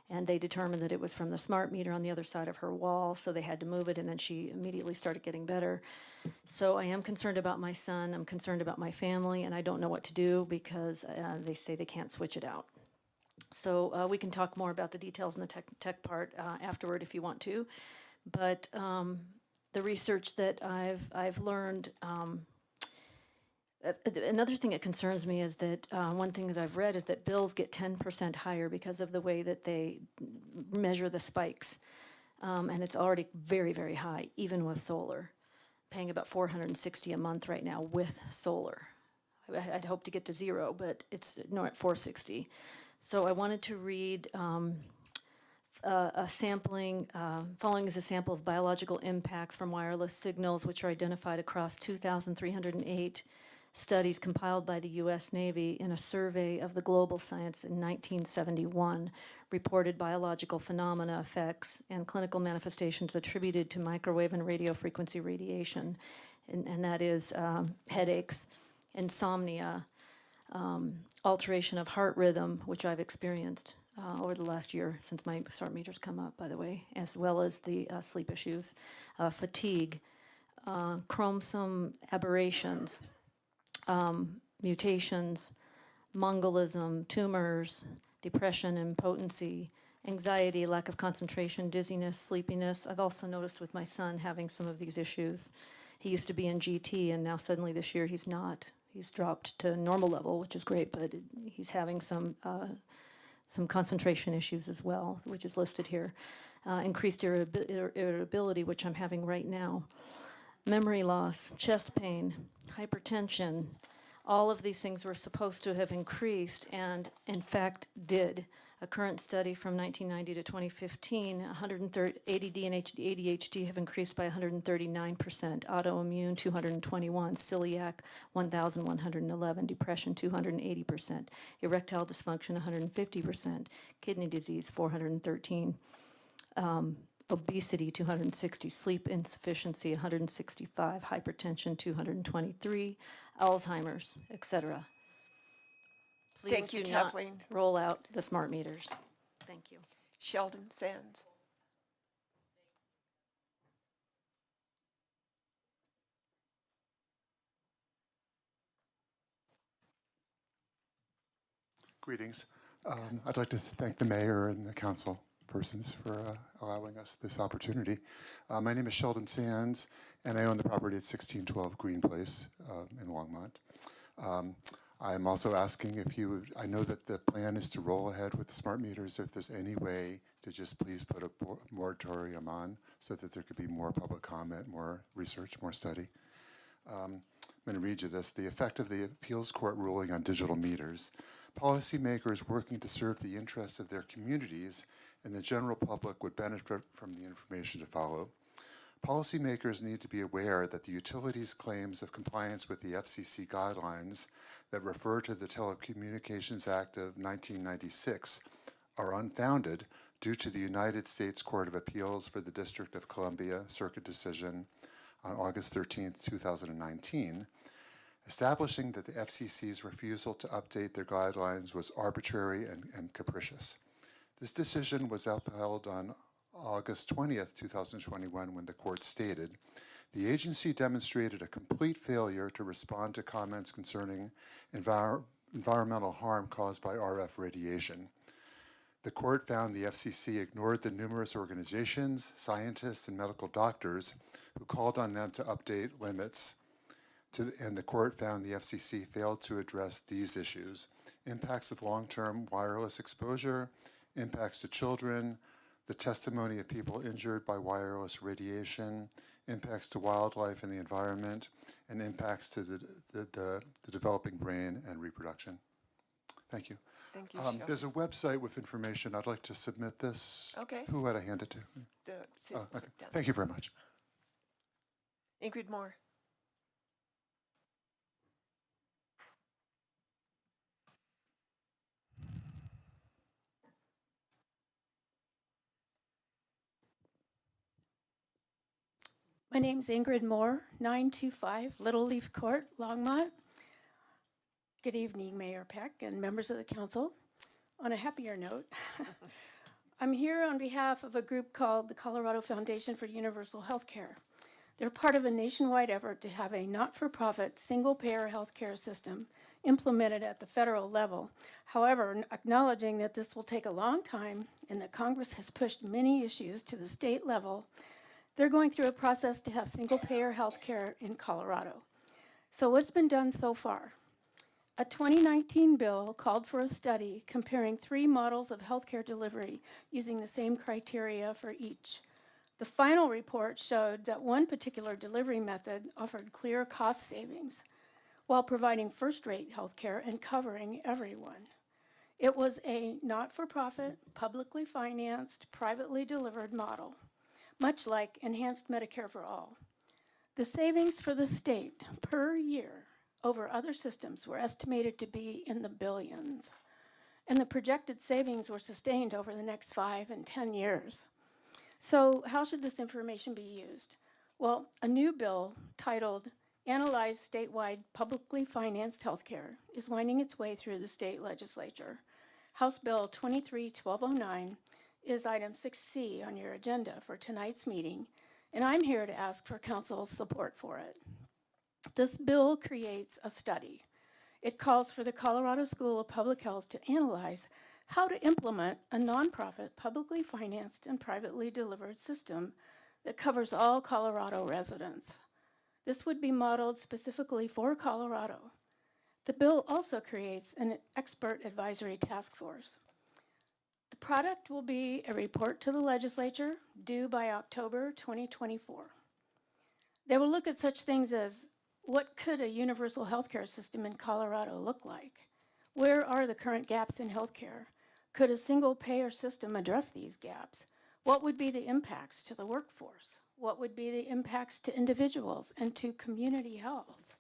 S16: And they determined that it was from the smart meter on the other side of her wall, so they had to move it, and then she immediately started getting better. So I am concerned about my son, I'm concerned about my family, and I don't know what to do because they say they can't switch it out. So we can talk more about the details in the tech part afterward if you want to. But the research that I've learned, another thing that concerns me is that one thing that I've read is that bills get 10% higher because of the way that they measure the spikes. And it's already very, very high, even with solar. Paying about $460 a month right now with solar. I'd hope to get to zero, but it's at $460. So I wanted to read a sampling, following is a sample of biological impacts from wireless signals, which are identified across 2,308 studies compiled by the U.S. Navy in a survey of the global science in 1971, reported biological phenomena, effects, and clinical manifestations attributed to microwave and radio frequency radiation, and that is headaches, insomnia, alteration of heart rhythm, which I've experienced over the last year since my smart meters come up, by the way, as well as the sleep issues, fatigue, chromosome aberrations, mutations, mongolism, tumors, depression, impotency, anxiety, lack of concentration, dizziness, sleepiness. I've also noticed with my son having some of these issues. He used to be in GT, and now suddenly this year he's not. He's dropped to normal level, which is great, but he's having some concentration issues as well, which is listed here. Increased irritability, which I'm having right now. Memory loss, chest pain, hypertension. All of these things were supposed to have increased and, in fact, did. A current study from 1990 to 2015, ADD and ADHD have increased by 139%, autoimmune 221, celiac 1,111, depression 280%, erectile dysfunction 150%, kidney disease 413, obesity 260, sleep insufficiency 165, hypertension 223, Alzheimer's, etc. Please
S1: Thank you,
S16: do not
S1: Kathleen.
S16: roll out the smart meters. Thank you.
S1: Sheldon Sands.
S17: Greetings. I'd like to thank the mayor and the council persons for allowing us this opportunity. My name is Sheldon Sands, and I own the property at 1612 Green Place in Longmont. I'm also asking if you would, I know that the plan is to roll ahead with the smart meters, if there's any way to just please put a moratorium on so that there could be more public comment, more research, more study. I'm going to read you this. The effect of the appeals court ruling on digital meters. Policymakers working to serve the interests of their communities and the general public would benefit from the information to follow. Policymakers need to be aware that the utilities' claims of compliance with the FCC guidelines that refer to the Telecommunications Act of 1996 are unfounded due to the United States Court of Appeals for the District of Columbia Circuit decision on August 13, 2019, establishing that the FCC's refusal to update their guidelines was arbitrary and capricious. This decision was upheld on August 20th, 2021, when the court stated, the agency demonstrated a complete failure to respond to comments concerning environmental harm caused by RF radiation. The court found the FCC ignored the numerous organizations, scientists, and medical doctors who called on them to update limits, and the court found the FCC failed to address these issues: impacts of long-term wireless exposure, impacts to children, the testimony of people injured by wireless radiation, impacts to wildlife and the environment, and impacts to the developing brain and reproduction. Thank you.
S1: Thank you, Sheldon.
S17: There's a website with information. I'd like to submit this.
S1: Okay.
S17: Who would I hand it to?
S1: The city
S17: Oh, okay.
S1: clerk.
S17: Thank you very much.
S1: Ingrid Moore.
S18: My name's Ingrid Moore, 925 Little Leaf Court, Longmont. Good evening, Mayor Peck and members of the council. On a happier note, I'm here on behalf of a group called the Colorado Foundation for Universal Healthcare. They're part of a nationwide effort to have a not-for-profit, single-payer healthcare system implemented at the federal level. However, acknowledging that this will take a long time and that Congress has pushed many issues to the state level, they're going through a process to have single-payer health care in Colorado. So what's been done so far? A 2019 bill called for a study comparing 3 models of healthcare delivery using the same criteria for each. The final report showed that one particular delivery method offered clear cost savings while providing first-rate health care and covering everyone. It was a not-for-profit, publicly financed, privately delivered model, much like enhanced Medicare for all. The savings for the state per year over other systems were estimated to be in the billions, and the projected savings were sustained over the next 5 and 10 years. So how should this information be used? Well, a new bill titled Analyze Statewide Publicly Financed Healthcare is winding its way through the state legislature. House Bill 23-1209 is item 6C on your agenda for tonight's meeting, and I'm here to ask for council's support for it. This bill creates a study. It calls for the Colorado School of Public Health to analyze how to implement a nonprofit, publicly financed and privately delivered system that covers all Colorado residents. This would be modeled specifically for Colorado. The bill also creates an expert advisory task force. The product will be a report to the legislature due by October 2024. They will look at such things as what could a universal healthcare system in Colorado look like? Where are the current gaps in healthcare? Could a single payer system address these gaps? What would be the impacts to the workforce? What would be the impacts to individuals and to community health?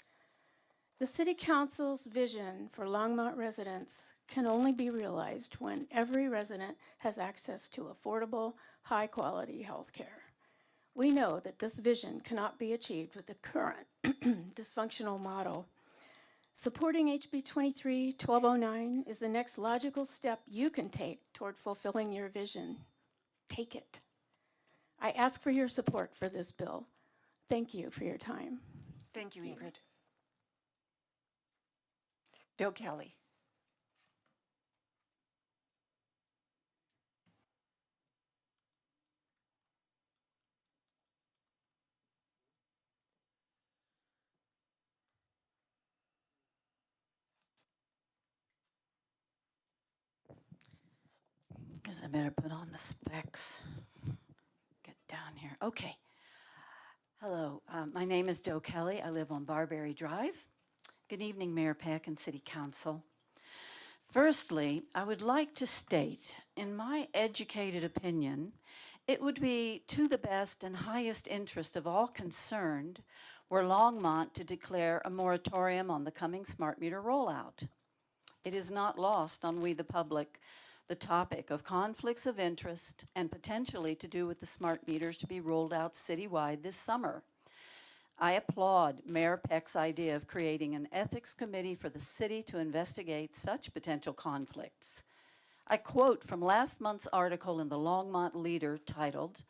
S18: The City Council's vision for Longmont residents can only be realized when every resident has access to affordable, high-quality health care. We know that this vision cannot be achieved with the current dysfunctional model. Supporting HB 23-1209 is the next logical step you can take toward fulfilling your vision. Take it. I ask for your support for this bill. Thank you for your time.
S1: Thank you, Ingrid. Bill Kelly.
S19: guess I better put on the specs. Get down here. Okay. Hello, my name is Doe Kelly. I live on Barberry Drive. Good evening, Mayor Peck and City Council. Firstly, I would like to state, in my educated opinion, it would be to the best and highest interest of all concerned were Longmont to declare a moratorium on the coming smart meter rollout. It is not lost on we the public the topic of conflicts of interest and potentially to do with the smart meters to be rolled out citywide this summer. I applaud Mayor Peck's idea of creating an ethics committee for the city to investigate such potential conflicts. I quote from last month's article in the Longmont Leader titled,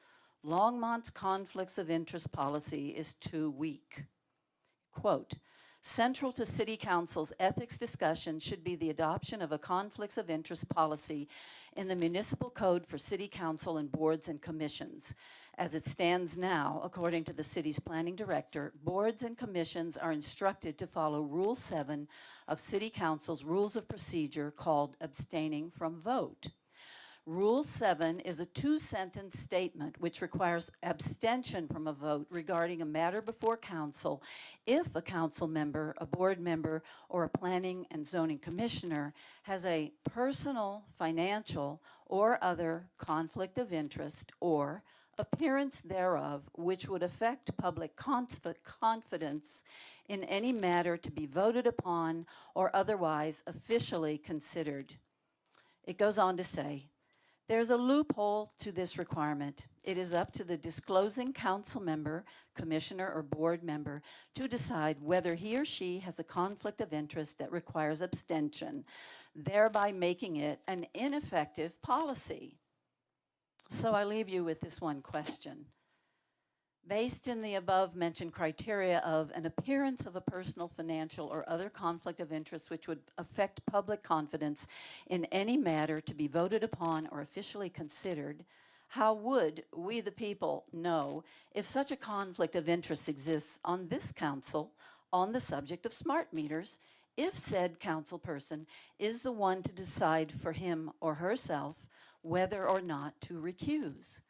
S19: "Longmont's Conflicts of Interest Policy is Too Weak." Quote, "Central to City Council's ethics discussion should be the adoption of a conflicts of interest policy in the municipal code for City Council and boards and commissions. As it stands now, according to the city's planning director, boards and commissions are instructed to follow Rule 7 of City Council's Rules of Procedure called abstaining from vote. Rule 7 is a two-sentence statement which requires abstention from a vote regarding a matter before council if a council member, a board member, or a planning and zoning commissioner has a personal, financial, or other conflict of interest or appearance thereof which would affect public confidence in any matter to be voted upon or otherwise officially considered." It goes on to say, "There's a loophole to this requirement. It is up to the disclosing council member, commissioner, or board member to decide whether he or she has a conflict of interest that requires abstention, thereby making it an ineffective policy." So I leave you with this one question. Based in the above-mentioned criteria of an appearance of a personal, financial, or other conflict of interest which would affect public confidence in any matter to be voted upon or officially considered, how would we the people know if such a conflict of interest exists on this council on the subject of smart meters if said council person is the one to decide for him or herself whether or not to recuse?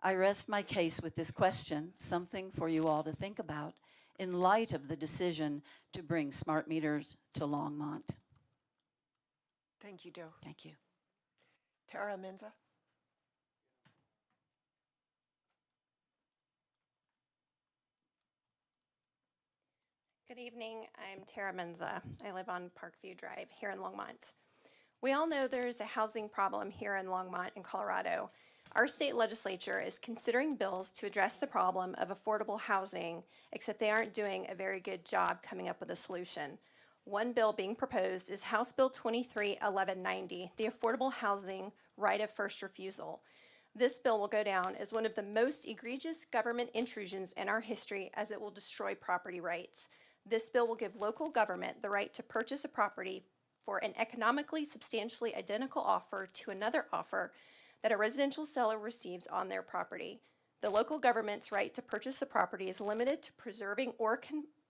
S19: I rest my case with this question, something for you all to think about in light of the decision to bring smart meters to Longmont.
S1: Thank you, Doe.
S19: Thank you.
S1: Tara Menza.
S20: Good evening, I'm Tara Menza. I live on Parkview Drive here in Longmont. We all know there is a housing problem here in Longmont in Colorado. Our state legislature is considering bills to address the problem of affordable housing, except they aren't doing a very good job coming up with a solution. One bill being proposed is House Bill 23-1190, the Affordable Housing Right of First Refusal. This bill will go down as one of the most egregious government intrusions in our history, as it will destroy property rights. This bill will give local government the right to purchase a property for an economically substantially identical offer to another offer that a residential seller receives on their property. The local government's right to purchase the property is limited to preserving or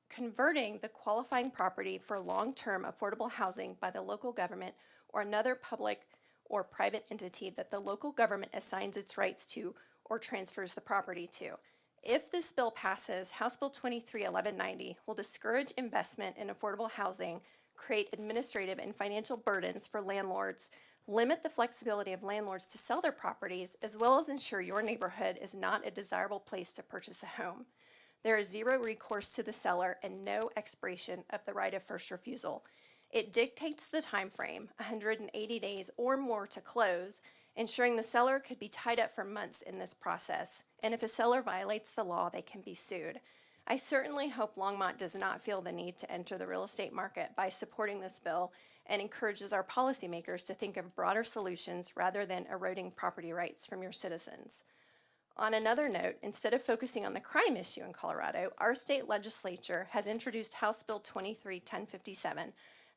S20: converting the qualifying property for long-term affordable housing by the local government or another public or private entity that the local government assigns its rights to or transfers the property to. If this bill passes, House Bill 23-1190 will discourage investment in affordable housing, create administrative and financial burdens for landlords, limit the flexibility of landlords to sell their properties, as well as ensure your neighborhood is not a desirable place to purchase a home. There is zero recourse to the seller and no expiration of the right of first refusal. It dictates the time frame, 180 days or more to close, ensuring the seller could be tied up for months in this process. And if a seller violates the law, they can be sued. I certainly hope Longmont does not feel the need to enter the real estate market by supporting this bill and encourages our policymakers to think of broader solutions rather than eroding property rights from your citizens. On another note, instead of focusing on the crime issue in Colorado, our state legislature has introduced House Bill 23-1057,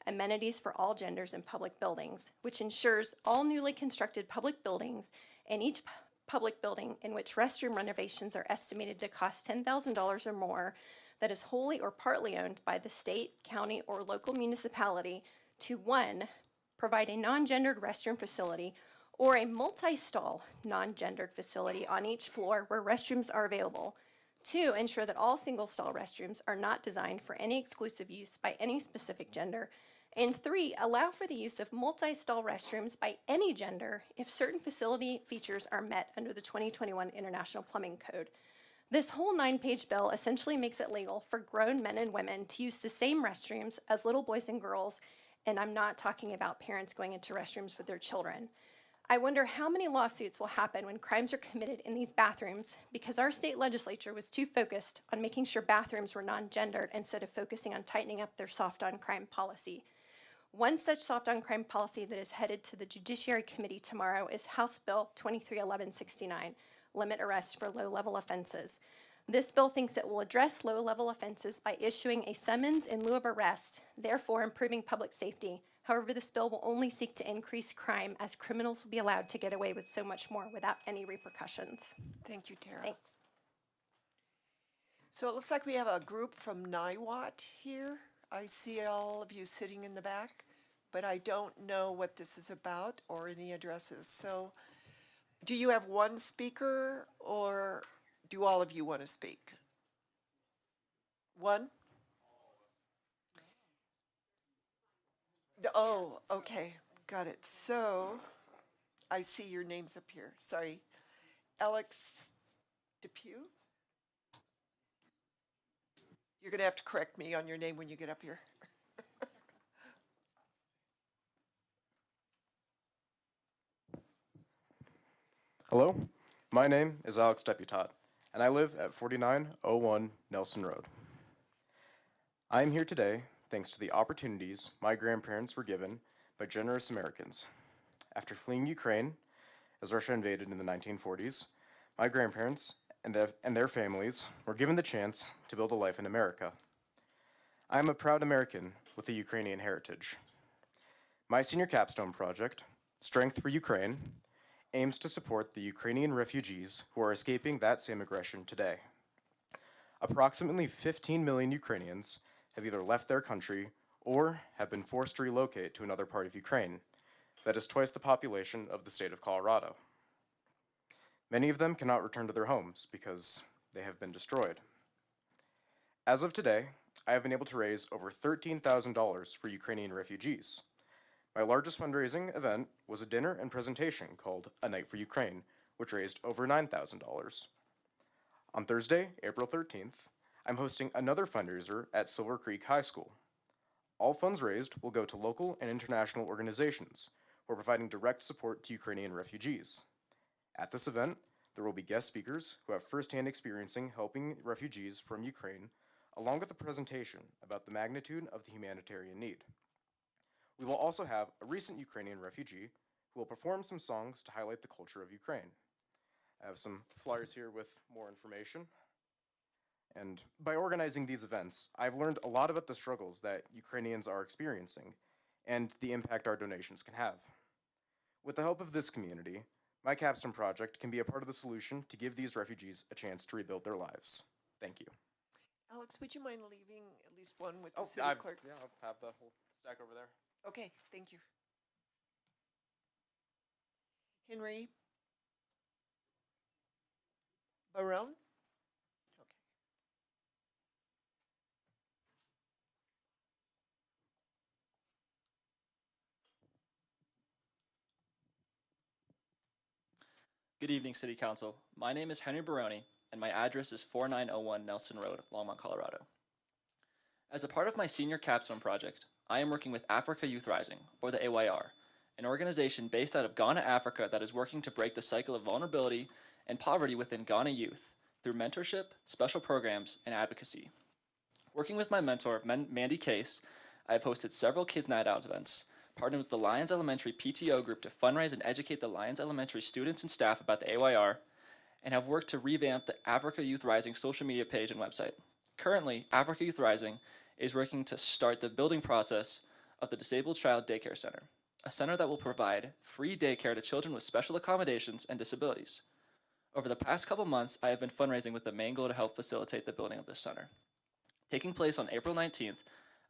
S20: Amenities for All Genders in Public Buildings, which ensures all newly constructed public buildings and each public building in which restroom renovations are estimated to cost $10,000 or more that is wholly or partly owned by the state, county, or local municipality to 1, provide a non-gendered restroom facility, or a multi-stall, non-gendered facility on each floor where restrooms are available. 2, ensure that all single-stall restrooms are not designed for any exclusive use by any specific gender. And 3, allow for the use of multi-stall restrooms by any gender if certain facility features are met under the 2021 International Plumbing Code. This whole 9-page bill essentially makes it legal for grown men and women to use the same restrooms as little boys and girls, and I'm not talking about parents going into restrooms with their children. I wonder how many lawsuits will happen when crimes are committed in these bathrooms because our state legislature was too focused on making sure bathrooms were non-gendered instead of focusing on tightening up their soft on crime policy. One such soft on crime policy that is headed to the Judiciary Committee tomorrow is House Bill 231169, Limit Arrests for Low-Level Offenses. This bill thinks it will address low-level offenses by issuing a summons in lieu of arrest, therefore improving public safety. However, this bill will only seek to increase crime as criminals will be allowed to get away with so much more without any repercussions.
S1: Thank you, Tara.
S20: Thanks.
S1: So it looks like we have a group from NIWAT here. I see all of you sitting in the back, but I don't know what this is about or any addresses. So do you have one speaker or do all of you want to speak? One? Oh, okay, got it. So I see your names up here. Sorry. Alex Depew? You're going to have to correct me on your name when you get up here.
S21: Hello, my name is Alex Deputat, and I live at 4901 Nelson Road. I am here today thanks to the opportunities my grandparents were given by generous Americans. After fleeing Ukraine, as Russia invaded in the 1940s, my grandparents and their families were given the chance to build a life in America. I am a proud American with a Ukrainian heritage. My senior capstone project, Strength for Ukraine, aims to support the Ukrainian refugees who are escaping that same aggression today. Approximately 15 million Ukrainians have either left their country or have been forced to relocate to another part of Ukraine. That is twice the population of the state of Colorado. Many of them cannot return to their homes because they have been destroyed. As of today, I have been able to raise over $13,000 for Ukrainian refugees. My largest fundraising event was a dinner and presentation called A Night for Ukraine, which raised over $9,000. On Thursday, April 13th, I'm hosting another fundraiser at Silver Creek High School. All funds raised will go to local and international organizations who are providing direct support to Ukrainian refugees. At this event, there will be guest speakers who have firsthand experience helping refugees from Ukraine, along with a presentation about the magnitude of the humanitarian need. We will also have a recent Ukrainian refugee who will perform some songs to highlight the culture of Ukraine. I have some flyers here with more information. And by organizing these events, I've learned a lot about the struggles that Ukrainians are experiencing and the impact our donations can have. With the help of this community, my capstone project can be a part of the solution to give these refugees a chance to rebuild their lives. Thank you.
S1: Alex, would you mind leaving at least one with the city clerk?
S21: Yeah, I'll have the whole stack over there.
S1: Okay, thank you. Henry Barone?
S22: Good evening, City Council. My name is Henry Baroni, and my address is 4901 Nelson Road, Longmont, Colorado. As a part of my senior capstone project, I am working with Africa Youth Rising, or the AYR, an organization based out of Ghana, Africa that is working to break the cycle of vulnerability and poverty within Ghana youth through mentorship, special programs, and advocacy. Working with my mentor, Mandy Case, I have hosted several Kids Night Out events, partnered with the Lyons Elementary PTO group to fundraise and educate the Lyons Elementary students and staff about the AYR, and have worked to revamp the Africa Youth Rising social media page and website. Currently, Africa Youth Rising is working to start the building process of the Disabled Child Daycare Center, a center that will provide free daycare to children with special accommodations and disabilities. Over the past couple months, I have been fundraising with the main goal to help facilitate the building of this center. Taking place on April 19th,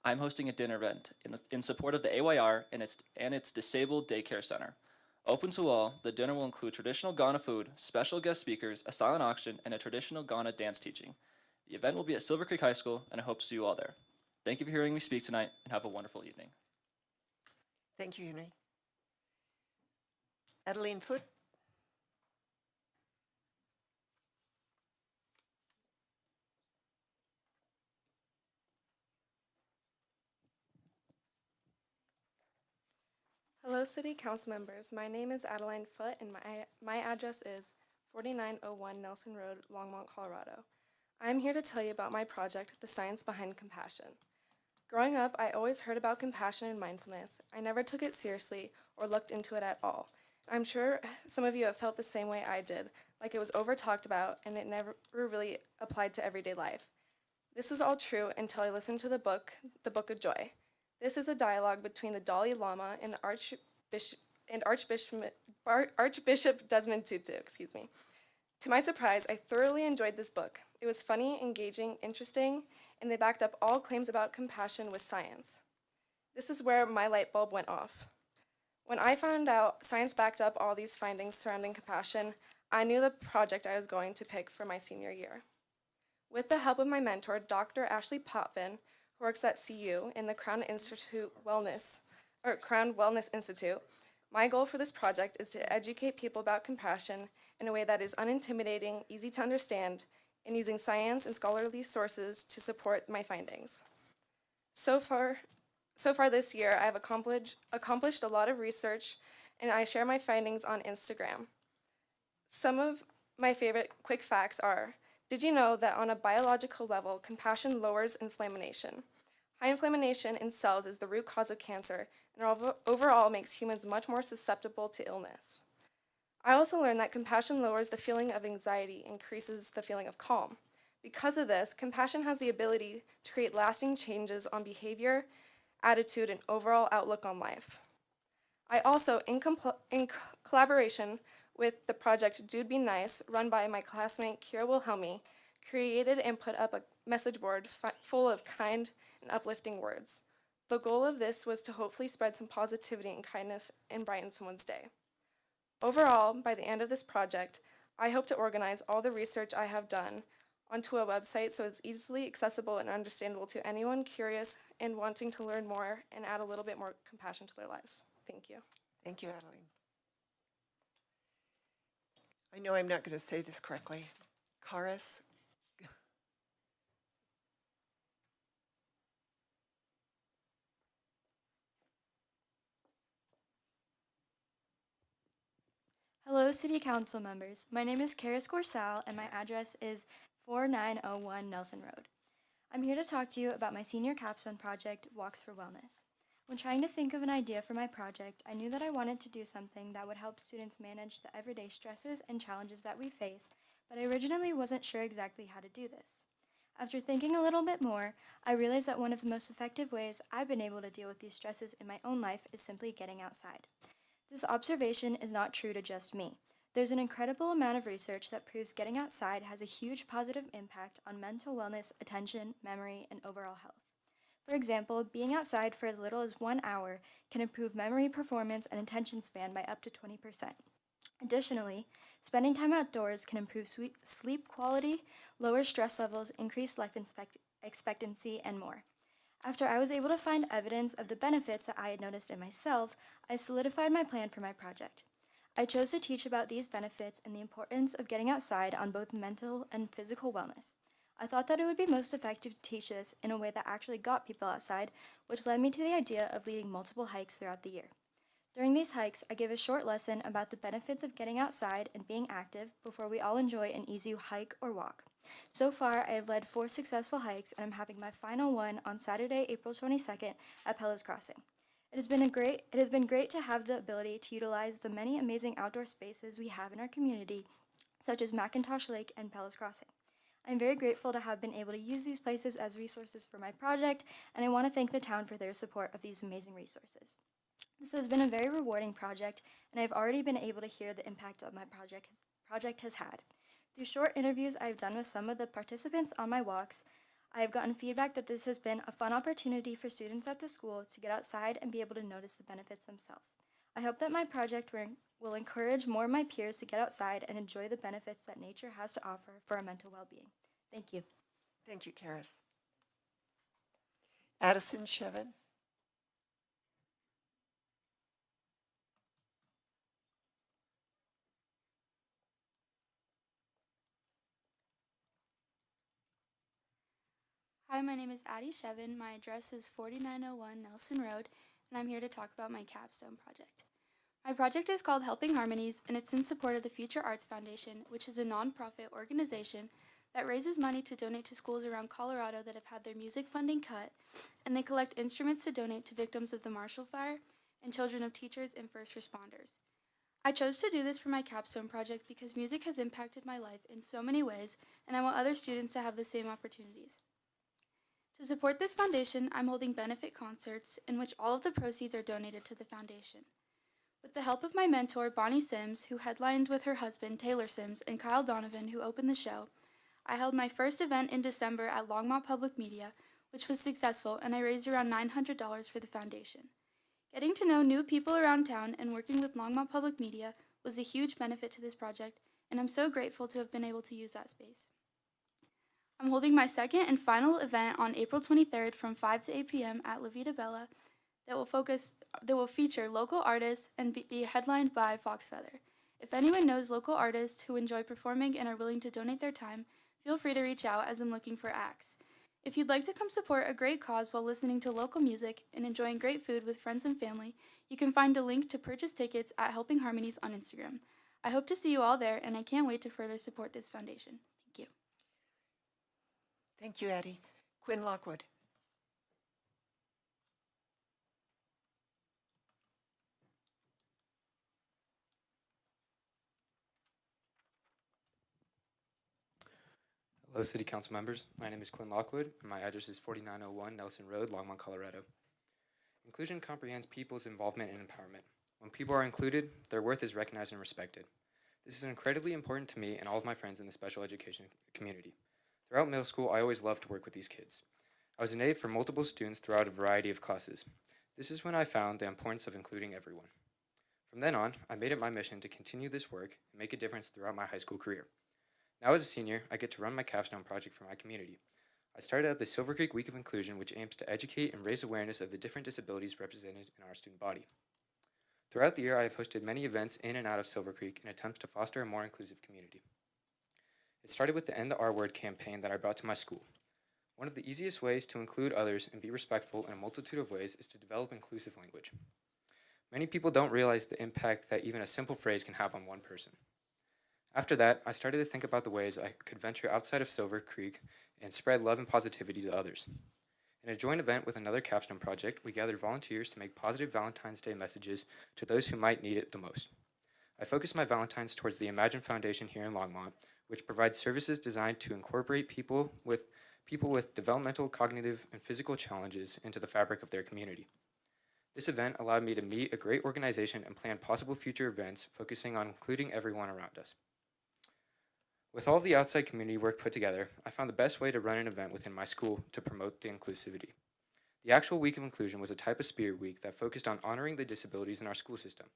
S22: I'm hosting a dinner event in support of the AYR and its Disabled Daycare Center. Open to all, the dinner will include traditional Ghana food, special guest speakers, a silent auction, and a traditional Ghana dance teaching. The event will be at Silver Creek High School, and I hope to see you all there. Thank you for hearing me speak tonight, and have a wonderful evening.
S1: Thank you, Henry. Adeline Foote.
S2: Hello, City Council members. My name is Adeline Foote, and my address is 4901 Nelson Road, Longmont, Colorado. I am here to tell you about my project, The Science Behind Compassion. Growing up, I always heard about compassion and mindfulness. I never took it seriously or looked into it at all. I'm sure some of you have felt the same way I did, like it was over-talked about and it never really applied to everyday life. This was all true until I listened to the Book of Joy. This is a dialogue between the Dalai Lama and the Archbishop Desmond Tutu. To my surprise, I thoroughly enjoyed this book. It was funny, engaging, interesting, and they backed up all claims about compassion with science. This is where my light bulb went off. When I found out science backed up all these findings surrounding compassion, I knew the project I was going to pick for my senior year. With the help of my mentor, Dr. Ashley Potvin, who works at CU in the Crown Wellness Institute, my goal for this project is to educate people about compassion in a way that is unintimidating, easy to understand, and using science and scholarly sources to support my findings. So far this year, I have accomplished a lot of research, and I share my findings on Instagram. Some of my favorite quick facts are: did you know that on a biological level, compassion lowers inflammation? High inflammation in cells is the root cause of cancer, and overall makes humans much more susceptible to illness. I also learned that compassion lowers the feeling of anxiety, increases the feeling of calm. Because of this, compassion has the ability to create lasting changes on behavior, attitude, and overall outlook on life. I also, in collaboration with the project Dude Be Nice, run by my classmate Kira Wilhelmi, created and put up a message board full of kind and uplifting words. The goal of this was to hopefully spread some positivity and kindness and brighten someone's day. Overall, by the end of this project, I hope to organize all the research I have done onto a website so it's easily accessible and understandable to anyone curious and wanting to learn more and add a little bit more compassion to their lives. Thank you.
S1: Thank you, Adeline. I know I'm not going to say this correctly. Karis?
S4: Hello, City Council members. My name is Karis Corsal, and my address is 4901 Nelson Road. I'm here to talk to you about my senior capstone project, Walks for Wellness. When trying to think of an idea for my project, I knew that I wanted to do something that would help students manage the everyday stresses and challenges that we face, but I originally wasn't sure exactly how to do this. After thinking a little bit more, I realized that one of the most effective ways I've been able to deal with these stresses in my own life is simply getting outside. This observation is not true to just me. There's an incredible amount of research that proves getting outside has a huge positive impact on mental wellness, attention, memory, and overall health. For example, being outside for as little as 1 hour can improve memory performance and attention span by up to 20%. Additionally, spending time outdoors can improve sleep quality, lower stress levels, increase life expectancy, and more. After I was able to find evidence of the benefits that I had noticed in myself, I solidified my plan for my project. I chose to teach about these benefits and the importance of getting outside on both mental and physical wellness. I thought that it would be most effective to teach this in a way that actually got people outside, which led me to the idea of leading multiple hikes throughout the year. During these hikes, I give a short lesson about the benefits of getting outside and being active before we all enjoy an easy hike or walk. So far, I have led 4 successful hikes, and I'm having my final one on Saturday, April 22nd at Pella's Crossing. It has been great to have the ability to utilize the many amazing outdoor spaces we have in our community, such as McIntosh Lake and Pella's Crossing. I'm very grateful to have been able to use these places as resources for my project, and I want to thank the town for their support of these amazing resources. This has been a very rewarding project, and I've already been able to hear the impact that my project has had. Through short interviews I've done with some of the participants on my walks, I have gotten feedback that this has been a fun opportunity for students at the school to get outside and be able to notice the benefits themselves. I hope that my project will encourage more of my peers to get outside and enjoy the benefits that nature has to offer for our mental well-being. Thank you.
S1: Thank you, Karis. Addison Shevin.
S5: Hi, my name is Addie Shevin. My address is 4901 Nelson Road, and I'm here to talk about my capstone project. My project is called Helping Harmonies, and it's in support of the Future Arts Foundation, which is a nonprofit organization that raises money to donate to schools around Colorado that have had their music funding cut, and they collect instruments to donate to victims of the Marshall Fire and children of teachers and first responders. I chose to do this for my capstone project because music has impacted my life in so many ways, and I want other students to have the same opportunities. To support this foundation, I'm holding benefit concerts in which all of the proceeds are donated to the foundation. With the help of my mentor, Bonnie Sims, who headlined with her husband, Taylor Sims, and Kyle Donovan, who opened the show, I held my first event in December at Longmont Public Media, which was successful, and I raised around $900 for the foundation. Getting to know new people around town and working with Longmont Public Media was a huge benefit to this project, and I'm so grateful to have been able to use that space. I'm holding my second and final event on April 23rd from 5 to 8 p.m. at La Vita Bella that will feature local artists and be headlined by Fox Feather. If anyone knows local artists who enjoy performing and are willing to donate their time, feel free to reach out as I'm looking for acts. If you'd like to come support a great cause while listening to local music and enjoying great food with friends and family, you can find a link to purchase tickets at Helping Harmonies on Instagram. I hope to see you all there, and I can't wait to further support this foundation. Thank you.
S1: Thank you, Addie. Quinn Lockwood.
S6: Hello, City Council members. My name is Quinn Lockwood, and my address is 4901 Nelson Road, Longmont, Colorado. Inclusion comprehends people's involvement and empowerment. When people are included, their worth is recognized and respected. This is incredibly important to me and all of my friends in the special education community. Throughout middle school, I always loved to work with these kids. I was an aide for multiple students throughout a variety of classes. This is when I found the importance of including everyone. From then on, I made it my mission to continue this work and make a difference throughout my high school career. Now as a senior, I get to run my capstone project for my community. I started at the Silver Creek Week of Inclusion, which aims to educate and raise awareness of the different disabilities represented in our student body. Throughout the year, I have hosted many events in and out of Silver Creek in attempts to foster a more inclusive community. It started with the End the R Word campaign that I brought to my school. One of the easiest ways to include others and be respectful in a multitude of ways is to develop inclusive language. Many people don't realize the impact that even a simple phrase can have on one person. After that, I started to think about the ways I could venture outside of Silver Creek and spread love and positivity to others. In a joint event with another capstone project, we gathered volunteers to make positive Valentine's Day messages to those who might need it the most. I focused my Valentines towards the Imagine Foundation here in Longmont, which provides services designed to incorporate people with developmental, cognitive, and physical challenges into the fabric of their community. This event allowed me to meet a great organization and plan possible future events focusing on including everyone around us. With all of the outside community work put together, I found the best way to run an event within my school to promote the inclusivity. The actual Week of Inclusion was a type of spirit week that focused on honoring the disabilities in our school system.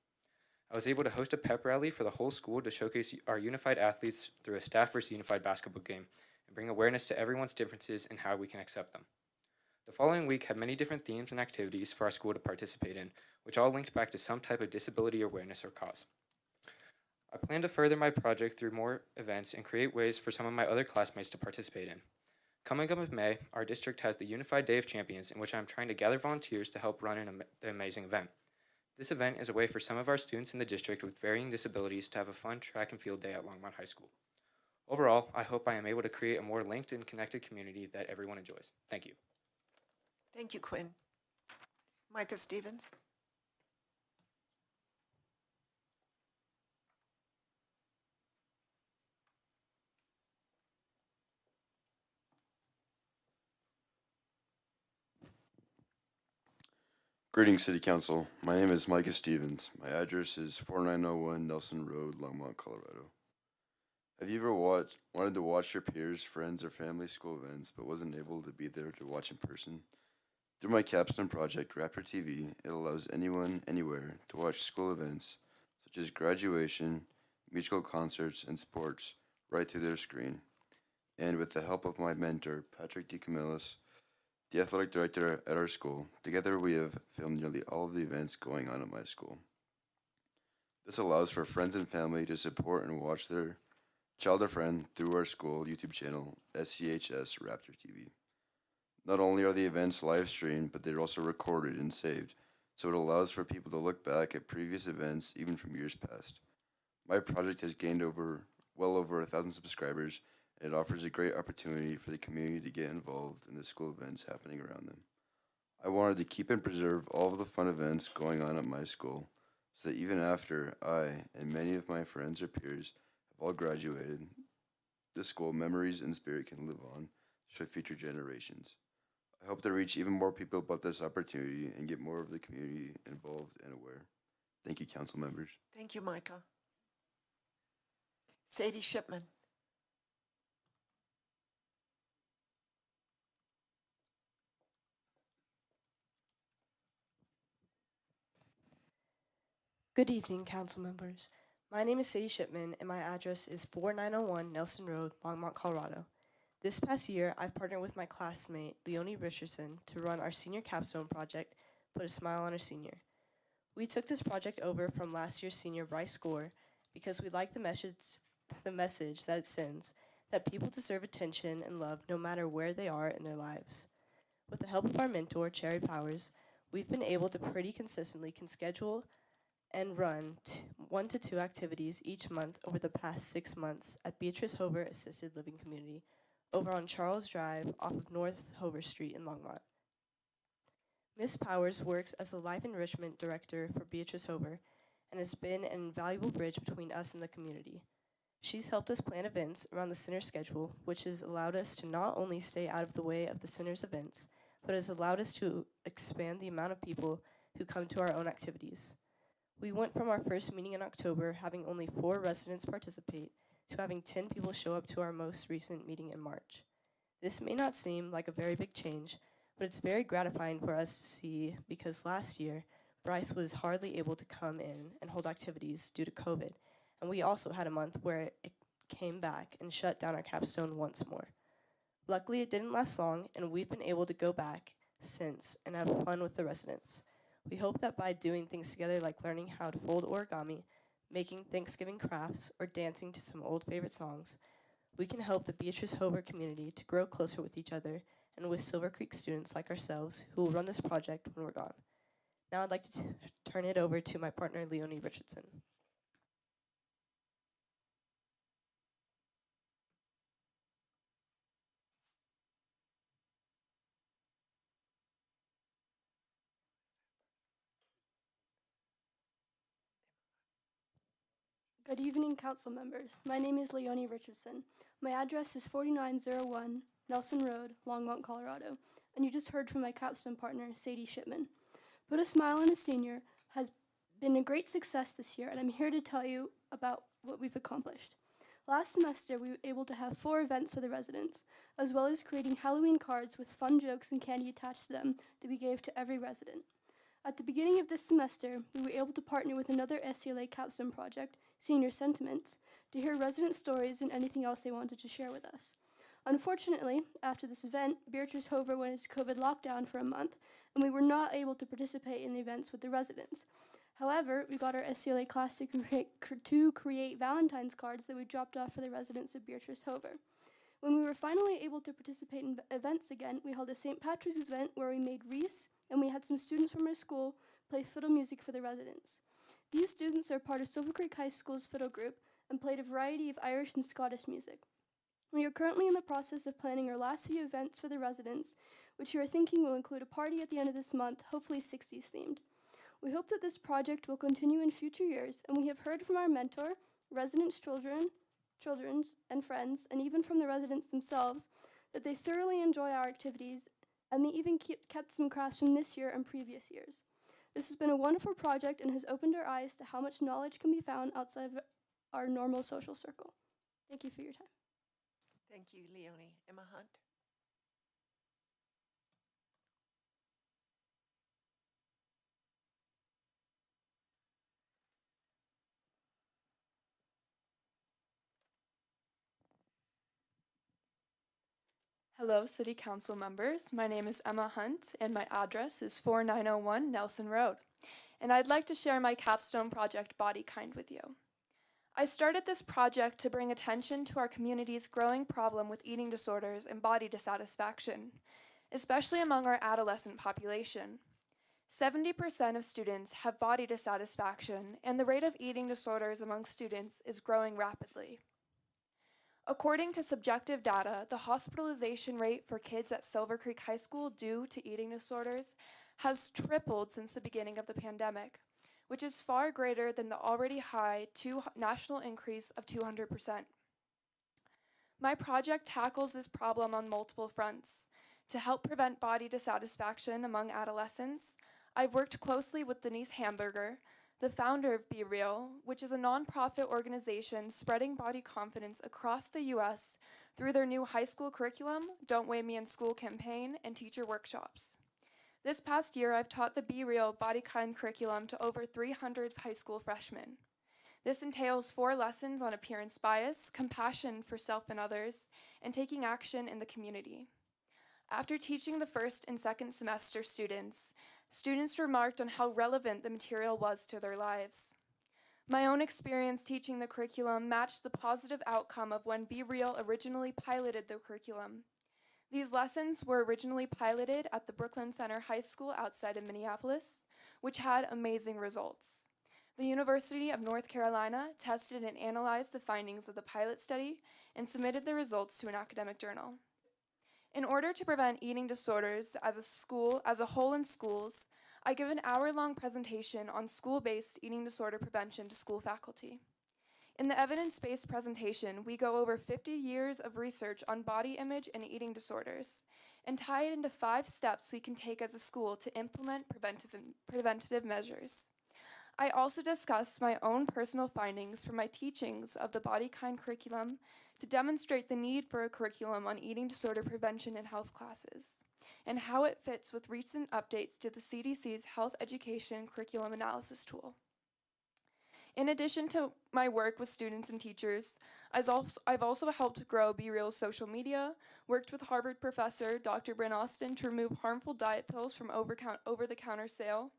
S6: I was able to host a pep rally for the whole school to showcase our unified athletes through a staff versus unified basketball game and bring awareness to everyone's differences and how we can accept them. The following week had many different themes and activities for our school to participate in, which all linked back to some type of disability awareness or cause. I plan to further my project through more events and create ways for some of my other classmates to participate in. Coming up in May, our district has the Unified Day of Champions, in which I am trying to gather volunteers to help run an amazing event. This event is a way for some of our students in the district with varying disabilities to have a fun track and field day at Longmont High School. Overall, I hope I am able to create a more linked and connected community that everyone enjoys. Thank you.
S1: Thank you, Quinn. Micah Stevens.
S23: Greetings, City Council. My name is Micah Stevens. My address is 4901 Nelson Road, Longmont, Colorado. Have you ever wanted to watch your peers, friends, or family school events, but wasn't able to be there to watch in person? Through my capstone project, Raptor TV, it allows anyone, anywhere, to watch school events such as graduation, musical concerts, and sports right through their screen. And with the help of my mentor, Patrick DeCamillis, the athletic director at our school, together we have filmed nearly all of the events going on at my school. This allows for friends and family to support and watch their child or friend through our school YouTube channel, SCHS Raptor TV. Not only are the events live streamed, but they're also recorded and saved, so it allows for people to look back at previous events even from years past. My project has gained well over 1,000 subscribers, and it offers a great opportunity for the community to get involved in the school events happening around them. I wanted to keep and preserve all of the fun events going on at my school, so that even after I and many of my friends or peers have all graduated, the school memories and spirit can live on for future generations. I hope to reach even more people about this opportunity and get more of the community involved and aware. Thank you, council members.
S1: Thank you, Micah. Sadie Shipman.
S7: Good evening, council members. My name is Sadie Shipman, and my address is 4901 Nelson Road, Longmont, Colorado. This past year, I've partnered with my classmate, Leonie Richardson, to run our senior capstone project, Put a Smile on a Senior. We took this project over from last year's senior Bryce Gore because we like the message that it sends, that people deserve attention and love no matter where they are in their lives. With the help of our mentor, Cherry Powers, we've been able to pretty consistently schedule and run 1 to 2 activities each month over the past 6 months at Beatrice Hover Assisted Living Community over on Charles Drive off of North Hover Street in Longmont. Ms. Powers works as a life enrichment director for Beatrice Hover and has been an invaluable bridge between us and the community. She's helped us plan events around the center's schedule, which has allowed us to not only stay out of the way of the center's events, but has allowed us to expand the amount of people who come to our own activities. We went from our first meeting in October having only 4 residents participate to having 10 people show up to our most recent meeting in March. This may not seem like a very big change, but it's very gratifying for us to see because last year, Bryce was hardly able to come in and hold activities due to COVID, and we also had a month where it came back and shut down our capstone once more. Luckily, it didn't last long, and we've been able to go back since and have fun with the residents. We hope that by doing things together like learning how to fold origami, making Thanksgiving crafts, or dancing to some old favorite songs, we can help the Beatrice Hover community to grow closer with each other and with Silver Creek students like ourselves who will run this project when we're gone. Now I'd like to turn it over to my partner, Leonie Richardson.
S8: Good evening, council members. My name is Leonie Richardson. My address is 4901 Nelson Road, Longmont, Colorado, and you just heard from my capstone partner, Sadie Shipman. Put a Smile on a Senior has been a great success this year, and I'm here to tell you about what we've accomplished. Last semester, we were able to have 4 events for the residents, as well as creating Halloween cards with fun jokes and candy attached to them that we gave to every resident. At the beginning of this semester, we were able to partner with another SCLA capstone project, Senior Sentiments, to hear resident stories and anything else they wanted to share with us. Unfortunately, after this event, Beatrice Hover went into COVID lockdown for a month, and we were not able to participate in the events with the residents. However, we got our SCLA class to create Valentine's cards that we dropped off for the residents of Beatrice Hover. When we were finally able to participate in events again, we held a St. Patrick's event where we made wreaths, and we had some students from our school play fiddle music for the residents. These students are part of Silver Creek High School's fiddle group and played a variety of Irish and Scottish music. We are currently in the process of planning our last few events for the residents, which we are thinking will include a party at the end of this month, hopefully 60s themed. We hope that this project will continue in future years, and we have heard from our mentor, residents' children's and friends, and even from the residents themselves, that they thoroughly enjoy our activities, and they even kept some crafts from this year and previous years. This has been a wonderful project and has opened our eyes to how much knowledge can be found outside of our normal social circle. Thank you for your time.
S1: Thank you, Leonie. Emma Hunt.
S9: Hello, City Council members. My name is Emma Hunt, and my address is 4901 Nelson Road. And I'd like to share my capstone project, Body Kind, with you. I started this project to bring attention to our community's growing problem with eating disorders and body dissatisfaction, especially among our adolescent population. 70% of students have body dissatisfaction, and the rate of eating disorders among students is growing rapidly. According to subjective data, the hospitalization rate for kids at Silver Creek High School due to eating disorders has tripled since the beginning of the pandemic, which is far greater than the already high national increase of 200%. My project tackles this problem on multiple fronts. To help prevent body dissatisfaction among adolescents, I've worked closely with Denise Hamburger, the founder of Be Real, which is a nonprofit organization spreading body confidence across the U.S. through their new high school curriculum, Don't Weigh Me in School campaign, and teacher workshops. This past year, I've taught the Be Real Body Kind curriculum to over 300 high school freshmen. This entails 4 lessons on appearance bias, compassion for self and others, and taking action in the community. After teaching the first and second semester students remarked on how relevant the material was to their lives. My own experience teaching the curriculum matched the positive outcome of when Be Real originally piloted the curriculum. These lessons were originally piloted at the Brooklyn Center High School outside of Minneapolis, which had amazing results. The University of North Carolina tested and analyzed the findings of the pilot study and submitted the results to an academic journal. In order to prevent eating disorders as a whole in schools, I give an hour-long presentation on school-based eating disorder prevention to school faculty. In the evidence-based presentation, we go over 50 years of research on body image and eating disorders, and tie it into 5 steps we can take as a school to implement preventative measures. I also discuss my own personal findings from my teachings of the Body Kind curriculum to demonstrate the need for a curriculum on eating disorder prevention in health classes, and how it fits with recent updates to the CDC's Health Education Curriculum Analysis tool. In addition to my work with students and teachers, I've also helped grow Be Real's social media, worked with Harvard professor Dr. Bryn Austin to remove harmful diet pills from over-the-counter sale,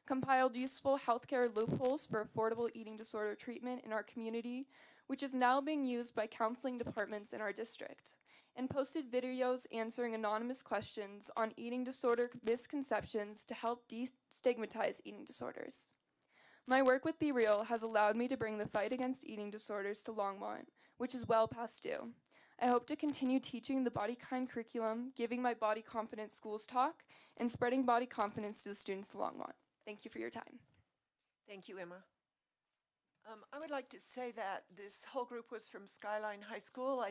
S9: compiled useful healthcare loopholes for affordable eating disorder treatment in our community, which is now being used by counseling departments in our district, and posted videos answering anonymous questions on eating disorder misconceptions to help destigmatize eating disorders. My work with Be Real has allowed me to bring the fight against eating disorders to Longmont, which is well past due. I hope to continue teaching the Body Kind curriculum, giving my Body Confidence Schools talk, and spreading body confidence to the students of Longmont. Thank you for your time.
S1: Thank you, Emma. I would like to say that this whole group was from Skyline High School,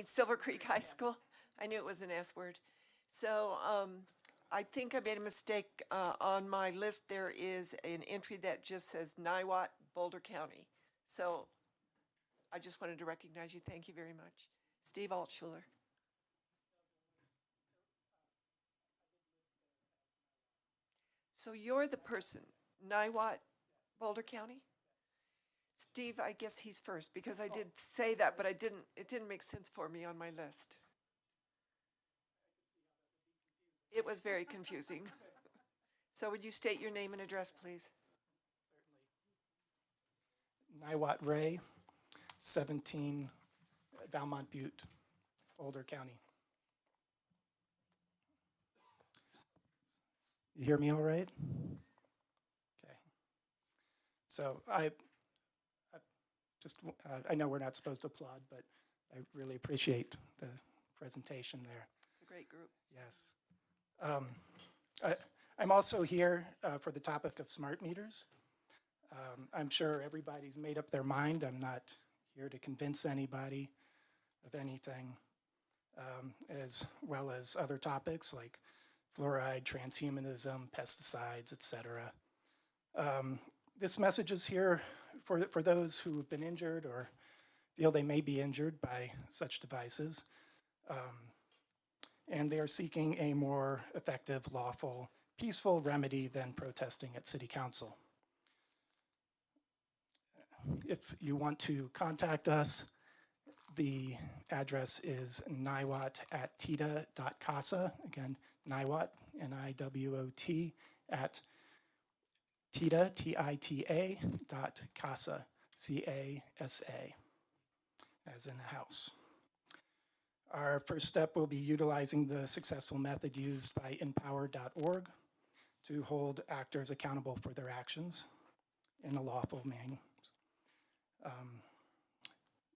S1: Silver Creek High School. I knew it was an S word. So I think I made a mistake on my list. There is an entry that just says Niwot, Boulder County. So I just wanted to recognize you. Thank you very much. Steve Altschuler. So you're the person, Niwot, Boulder County? Steve, I guess he's first because I did say that, but it didn't make sense for me on my list. It was very confusing. So would you state your name and address, please?
S10: Niwot Ray, 17 Valmont Butte, Boulder County. You hear me all right? Okay. So I know we're not supposed to applaud, but I really appreciate the presentation there.
S1: It's a great group.
S10: Yes. I'm also here for the topic of smart meters. I'm sure everybody's made up their mind. I'm not here to convince anybody of anything, as well as other topics like fluoride, transhumanism, pesticides, etc. This message is here for those who have been injured or feel they may be injured by such devices, and they are seeking a more effective, lawful, peaceful remedy than protesting at City Council. If you want to contact us, The address is niwot@tita.casa. Again, niwot, Niwot, at tita, T-I-T-A, .casa, C-A-S-A, as in a house. Our first step will be utilizing the successful method used by empower.org to hold actors accountable for their actions in a lawful manner.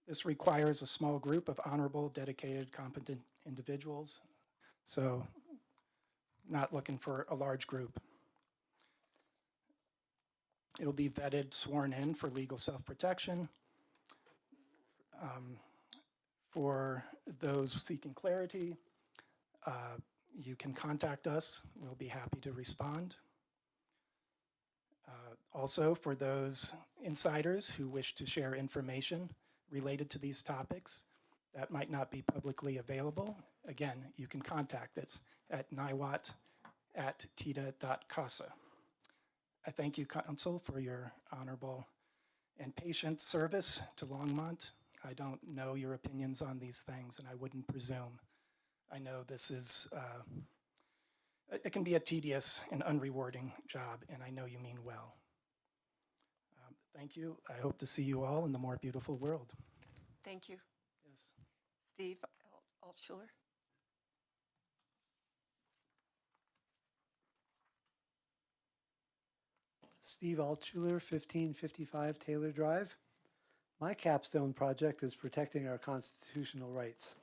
S10: This requires a small group of honorable, dedicated, competent individuals, so not looking for a large group. It'll be vetted, sworn in for legal self-protection. For those seeking clarity, you can contact us. We'll be happy to respond. Also, for those insiders who wish to share information related to these topics that might not be publicly available, again, you can contact us at niwot@tita.casa. I thank you, Council, for your honorable and patient service to Longmont. I don't know your opinions on these things, and I wouldn't presume. I know this is, it can be a tedious and unrewarding job, and I know you mean well. Thank you. I hope to see you all in the more beautiful world.
S1: Thank you.
S10: Yes.
S1: Steve Altschuler.
S3: Steve Altschuler, 1555 Taylor Drive. My capstone project is protecting our constitutional rights.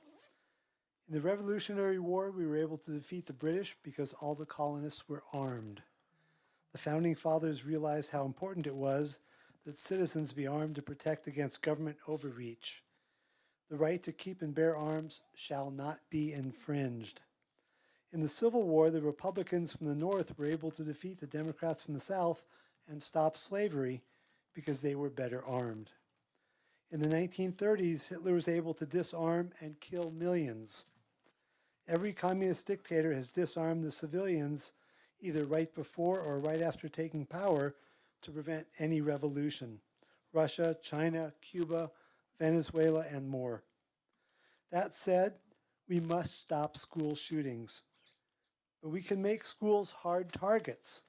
S3: In the Revolutionary War, we were able to defeat the British because all the colonists were armed. The Founding Fathers realized how important it was that citizens be armed to protect against government overreach. The right to keep and bear arms shall not be infringed. In the Civil War, the Republicans from the North were able to defeat the Democrats from the South and stop slavery because they were better armed. In the 1930s, Hitler was able to disarm and kill millions. Every communist dictator has disarmed the civilians either right before or right after taking power to prevent any revolution. Russia, China, Cuba, Venezuela, and more. That said, we must stop school shootings. But we can make schools hard targets.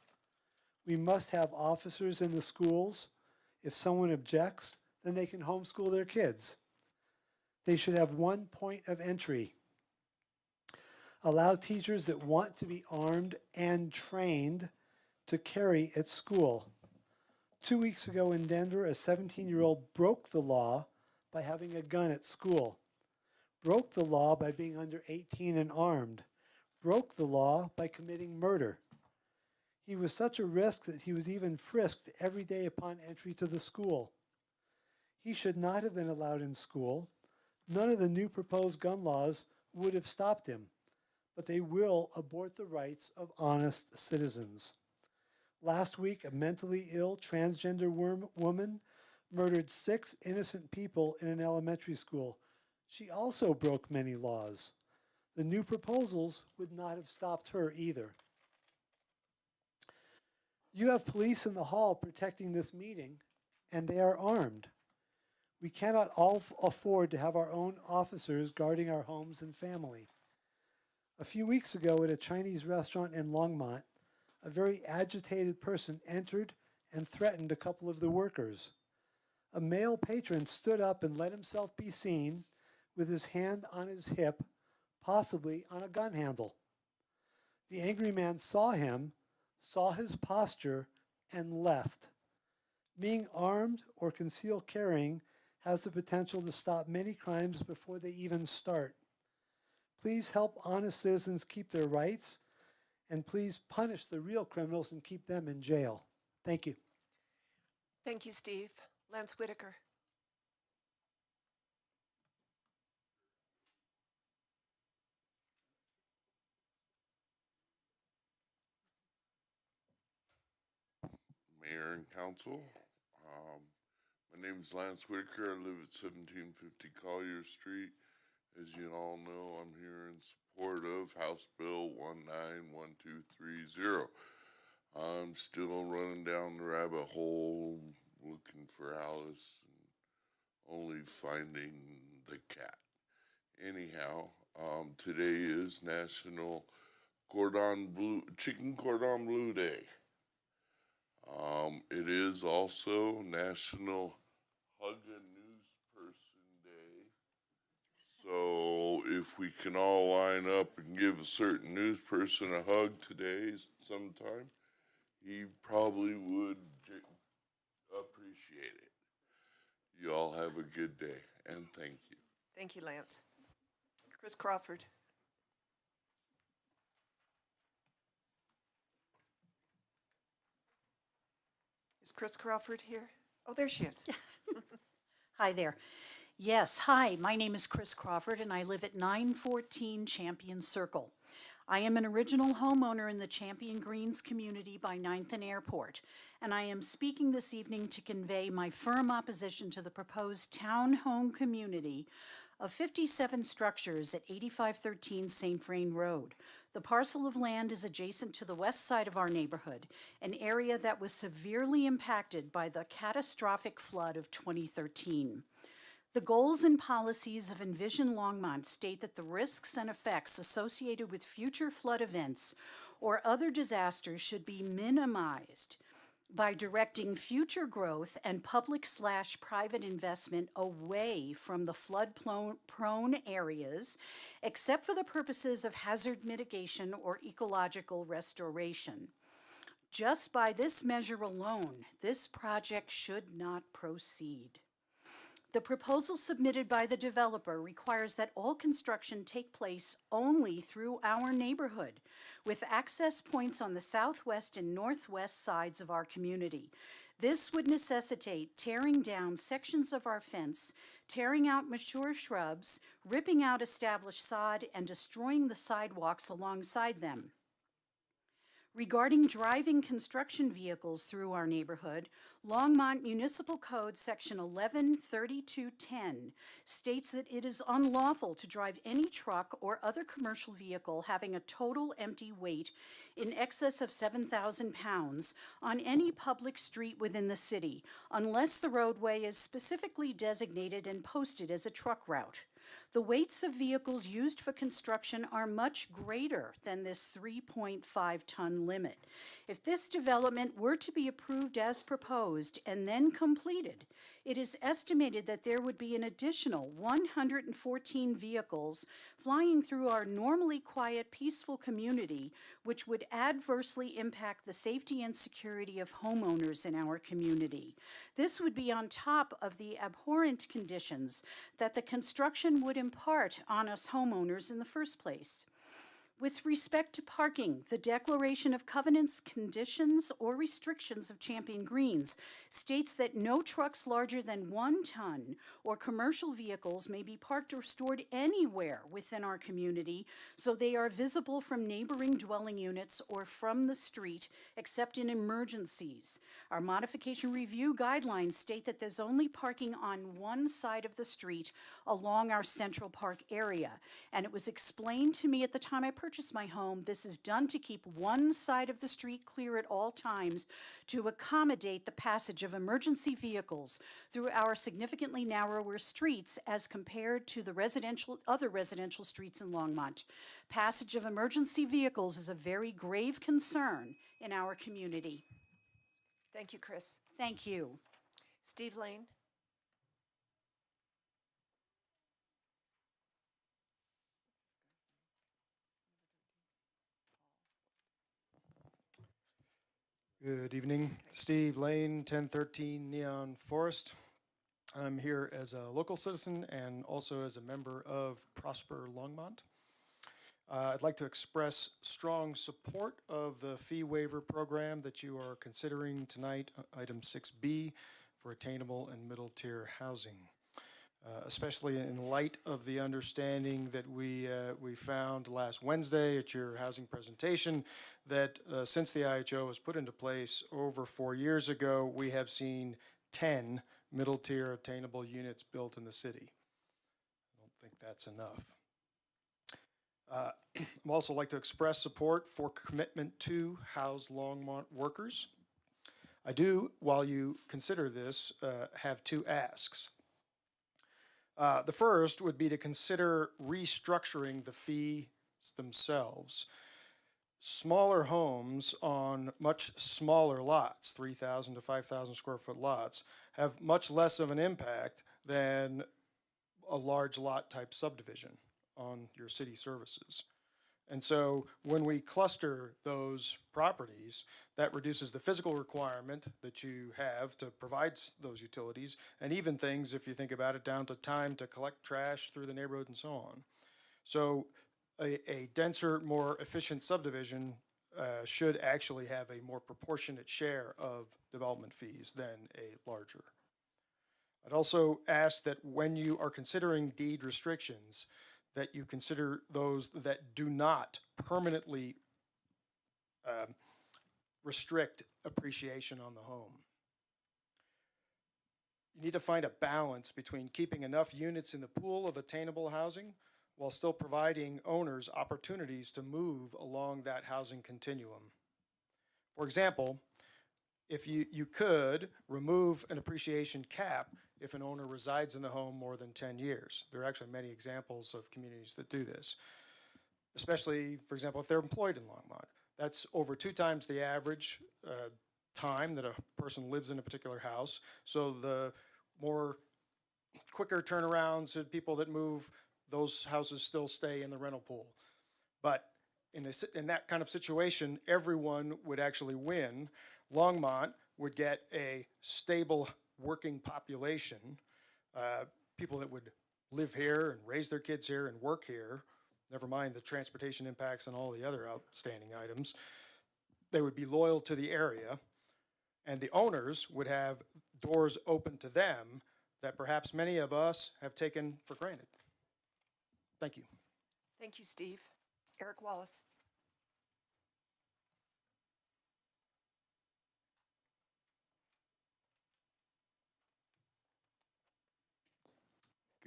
S3: We must have officers in the schools. If someone objects, then they can homeschool their kids. They should have one point of entry. Allow teachers that want to be armed and trained to carry at school. 2 weeks ago in Denver, a 17-year-old broke the law by having a gun at school. Broke the law by being under 18 and armed. Broke the law by committing murder. He was such a risk that he was even frisked every day upon entry to the school. He should not have been allowed in school. None of the new proposed gun laws would have stopped him, but they will abort the rights of honest citizens. Last week, a mentally ill transgender woman murdered 6 innocent people in an elementary school. She also broke many laws. The new proposals would not have stopped her either. You have police in the hall protecting this meeting, and they are armed. We cannot all afford to have our own officers guarding our homes and family. A few weeks ago at a Chinese restaurant in Longmont, a very agitated person entered and threatened a couple of the workers. A male patron stood up and let himself be seen with his hand on his hip, possibly on a gun handle. The angry man saw him, saw his posture, and left. Being armed or concealed carrying has the potential to stop many crimes before they even start. Please help honest citizens keep their rights, and please punish the real criminals and keep them in jail. Thank you.
S1: Thank you, Steve. Lance Whitaker.
S11: Mayor and Council, my name is Lance Whitaker. I live at 1750 Collier Street. As you all know, I'm here in support of House Bill 191230. I'm still running down the rabbit hole looking for Alice and only finding the cat. Anyhow, today is National Chicken Cordon Bleu Day. It is also National Hug a News Person Day. So if we can all line up and give a certain news person a hug today sometime, he probably would appreciate it. You all have a good day, and thank you.
S1: Thank you, Lance. Chris Crawford. Is Chris Crawford here? Oh, there she is.
S12: Hi there. Yes, hi, my name is Chris Crawford and I live at 914 Champion Circle. I am an original homeowner in the Champion Greens community by 9th and Airport, and I am speaking this evening to convey my firm opposition to the proposed townhome community of 57 structures at 8513 St. Vrain Road. The parcel of land is adjacent to the west side of our neighborhood, an area that was severely impacted by the catastrophic flood of 2013. The goals and policies of Envision Longmont state that the risks and effects associated with future flood events or other disasters should be minimized by directing future growth and public/private investment away from the flood-prone areas, except for the purposes of hazard mitigation or ecological restoration. Just by this measure alone, this project should not proceed. The proposal submitted by the developer requires that all construction take place only through our neighborhood, with access points on the southwest and northwest sides of our community. This would necessitate tearing down sections of our fence, tearing out mature shrubs, ripping out established sod, and destroying the sidewalks alongside them. Regarding driving construction vehicles through our neighborhood, Longmont Municipal Code Section 113210 states that it is unlawful to drive any truck or other commercial vehicle having a total empty weight in excess of 7,000 pounds on any public street within the city, unless the roadway is specifically designated and posted as a truck route. The weights of vehicles used for construction are much greater than this 3.5-ton limit. If this development were to be approved as proposed and then completed, it is estimated that there would be an additional 114 vehicles flying through our normally quiet, peaceful community, which would adversely impact the safety and security of homeowners in our community. This would be on top of the abhorrent conditions that the construction would impart on us homeowners in the first place. With respect to parking, the Declaration of Covenants, Conditions, or Restrictions of Champion Greens states that no trucks larger than 1 ton or commercial vehicles may be parked or stored anywhere within our community, so they are visible from neighboring dwelling units or from the street, except in emergencies. Our modification review guidelines state that there's only parking on one side of the street along our Central Park area, and it was explained to me at the time I purchased my home, this is done to keep one side of the street clear at all times to accommodate the passage of emergency vehicles through our significantly narrower streets as compared to the other residential streets in Longmont. Passage of emergency vehicles is a very grave concern in our community.
S1: Thank you, Chris.
S12: Thank you.
S1: Steve Lane.
S13: Good evening, Steve Lane, 1013 Neon Forest. I'm here as a local citizen and also as a member of Prosper Longmont. I'd like to express strong support of the fee waiver program that you are considering tonight, item 6B, for attainable and middle tier housing. Especially in light of the understanding that we found last Wednesday at your housing presentation that since the IHO was put into place over 4 years ago, we have seen 10 middle tier attainable units built in the city. I don't think that's enough. I'd also like to express support for commitment to house Longmont workers. I do, while you consider this, have two asks. The first would be to consider restructuring the fees themselves. Smaller homes on much smaller lots, 3,000 to 5,000 square foot lots, have much less of an impact than a large lot type subdivision on your city services. And so when we cluster those properties, that reduces the physical requirement that you have to provide those utilities, and even things, if you think about it, down to time to collect trash through the neighborhood and so on. So a denser, more efficient subdivision should actually have a more proportionate share of development fees than a larger. I'd also ask that when you are considering deed restrictions, that you consider those that do not permanently restrict appreciation on the home. You need to find a balance between keeping enough units in the pool of attainable housing while still providing owners opportunities to move along that housing continuum. For example, if you could remove an appreciation cap if an owner resides in the home more than 10 years. There are actually many examples of communities that do this, especially, for example, if they're employed in Longmont. That's over 2 times the average time that a person lives in a particular house. So the more quicker turnarounds and people that move, those houses still stay in the rental pool. But in that kind of situation, everyone would actually win. Longmont would get a stable working population, people that would live here and raise their kids here and work here, never mind the transportation impacts and all the other outstanding items. They would be loyal to the area, and the owners would have doors open to them that perhaps many of us have taken for granted. Thank you.
S1: Thank you, Steve. Eric Wallace.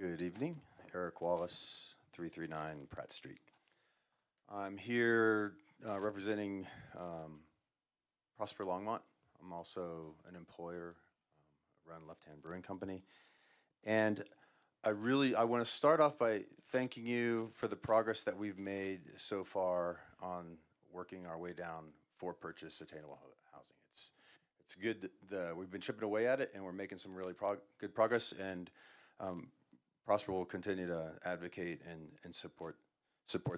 S14: Good evening, Eric Wallace, 339 Pratt Street. I'm here representing Prosper Longmont. I'm also an employer, run Left Hand Brewing Company. And I want to start off by thanking you for the progress that we've made so far on working our way down for purchase attainable housing. It's good that we've been chipping away at it, and we're making some really good progress, and Prosper will continue to advocate and support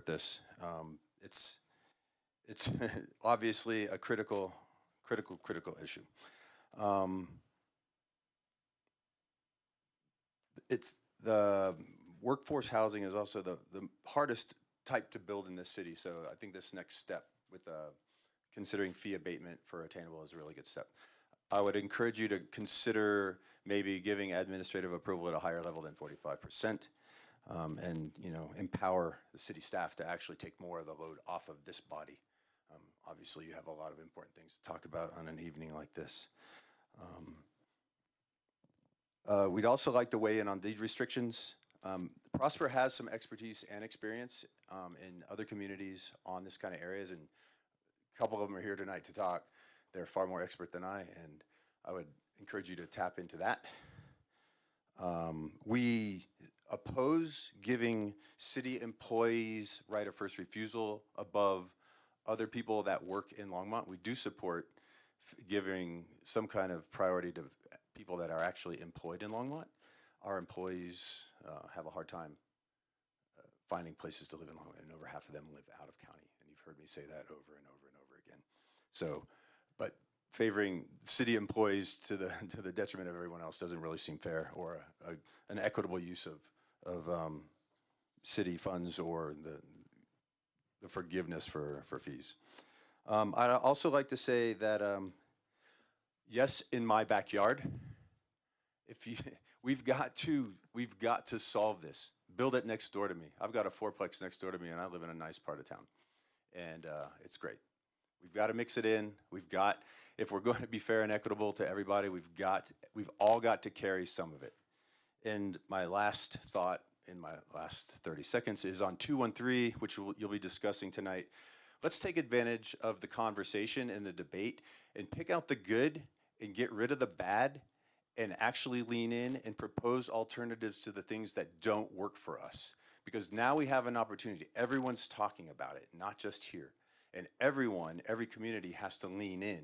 S14: this. It's obviously a critical issue. It's the workforce housing is also the hardest type to build in this city. So I think this next step with considering fee abatement for attainable is a really good step. I would encourage you to consider maybe giving administrative approval at a higher level than 45%, and empower the city staff to actually take more of the load off of this body. Obviously, you have a lot of important things to talk about on an evening like this. We'd also like to weigh in on deed restrictions. Prosper has some expertise and experience in other communities on this kind of areas, and a couple of them are here tonight to talk. They're far more expert than I, and I would encourage you to tap into that. We oppose giving city employees right of first refusal above other people that work in Longmont. We do support giving some kind of priority to people that are actually employed in Longmont. Our employees have a hard time finding places to live in Longmont, and over half of them live out of county, and you've heard me say that over and over and over again. So, but favoring city employees to the detriment of everyone else doesn't really seem fair, or an equitable use of city funds, or the forgiveness for fees. I'd also like to say that yes, in my backyard, we've got to solve this. Build it next door to me. I've got a fourplex next door to me, and I live in a nice part of town, and it's great. We've got to mix it in. If we're going to be fair and equitable to everybody, we've all got to carry some of it. And my last thought in my last 30 seconds is on 213, which you'll be discussing tonight. Let's take advantage of the conversation and the debate and pick out the good and get rid of the bad, and actually lean in and propose alternatives to the things that don't work for us. Because now we have an opportunity. Everyone's talking about it, not just here. And everyone, every community has to lean in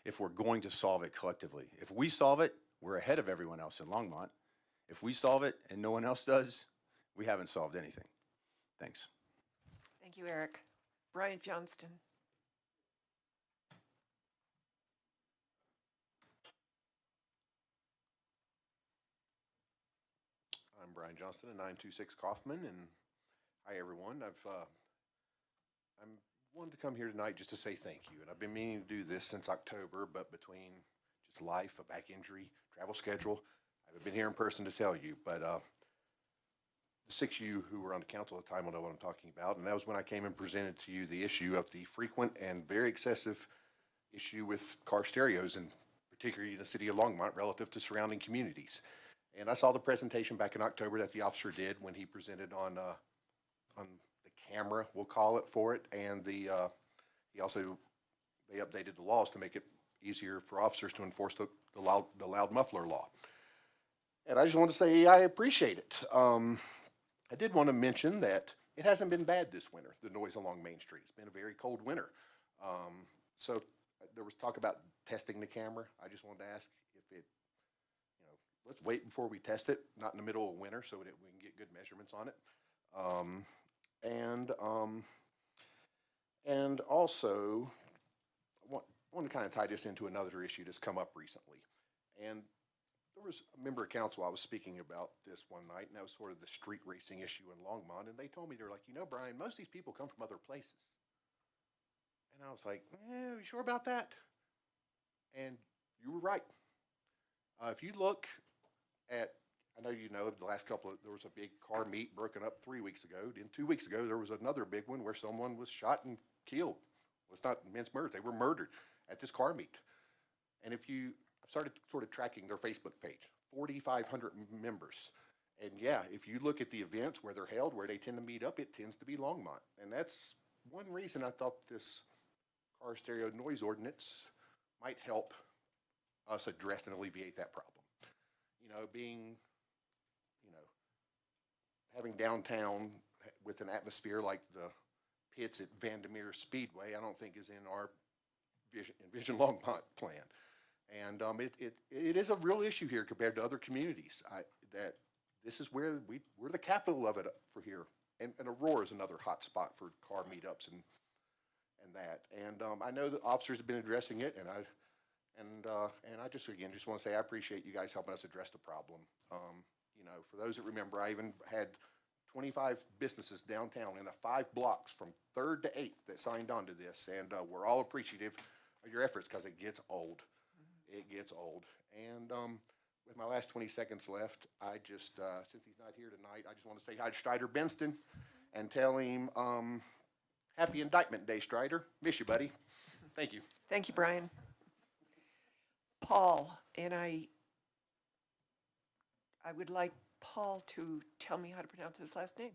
S14: if we're going to solve it collectively. If we solve it, we're ahead of everyone else in Longmont. If we solve it and no one else does, we haven't solved anything. Thanks.
S1: Thank you, Eric. Brian Johnston.
S15: I'm Brian Johnston at 926 Kaufman, and hi everyone. I'm wanted to come here tonight just to say thank you, and I've been meaning to do this since October, but between just life, a back injury, travel schedule, I haven't been here in person to tell you. But the 6 of you who were on the council at the time will know what I'm talking about, and that was when I came and presented to you the issue of the frequent and very excessive issue with car stereos, and particularly in the city of Longmont relative to surrounding communities. And I saw the presentation back in October that the officer did when he presented on the camera, we'll call it, for it, and they updated the laws to make it easier for officers to enforce the loud muffler law. And I just want to say I appreciate it. I did want to mention that it hasn't been bad this winter, the noise along Main Street. It's been a very cold winter. So there was talk about testing the camera. I just wanted to ask if it, let's wait before we test it, not in the middle of winter, so that we can get good measurements on it. And also, I want to kind of tie this into another issue that's come up recently. And there was a member of council I was speaking about this one night, and that was sort of the street racing issue in Longmont. And they told me, they're like, Brian, most of these people come from other places. And I was like, you sure about that? And you were right. If you look at, I know the last there was a big car meet broken up 3 weeks ago. Then 2 weeks ago, there was another big one where someone was shot and killed. Well, it's not men's murder. They were murdered at this car meet. And I've started sort of tracking their Facebook page, 4,500 members. And yeah, if you look at the events where they're held, where they tend to meet up, it tends to be Longmont. And that's one reason I thought this car stereo noise ordinance might help us address and alleviate that problem. Having downtown with an atmosphere like the pits at Vandermeer Speedway, I don't think is in our Vision Longmont plan. And it is a real issue here compared to other communities. That this is where we're the capital of it for here. And Aurora is another hot spot for car meetups and that. And I know the officers have been addressing it, and I just want to say I appreciate you guys helping us address the problem. For those that remember, I even had 25 businesses downtown in the 5 blocks from 3rd to 8th that signed on to this, and we're all appreciative of your efforts because it gets old. It gets old. And with my last 20 seconds left, I just, since he's not here tonight, I just want to say hi to Strider Benston and tell him happy Indictment Day, Strider. Miss you, buddy. Thank you.
S1: Thank you, Brian. Paul, and I would like Paul to tell me how to pronounce his last name.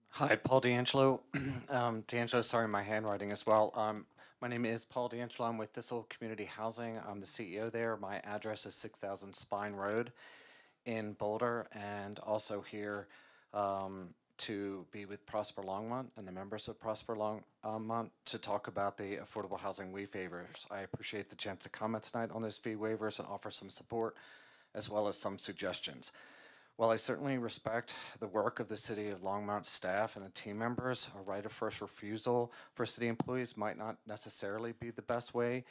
S16: Hi, Paul D'Angelo. D'Angelo, sorry, my handwriting as well. My name is Paul D'Angelo. I'm with Thistle Community Housing. I'm the CEO there. My address is 6000 Spine Road in Boulder, and also here to be with Prosper Longmont and the members of Prosper Longmont to talk about the affordable housing fee waivers. I appreciate the chance to comment tonight on those fee waivers and offer some support as well as some suggestions. While I certainly respect the work of the City of Longmont staff and the team members, a right of first refusal for city employees might not necessarily be the best way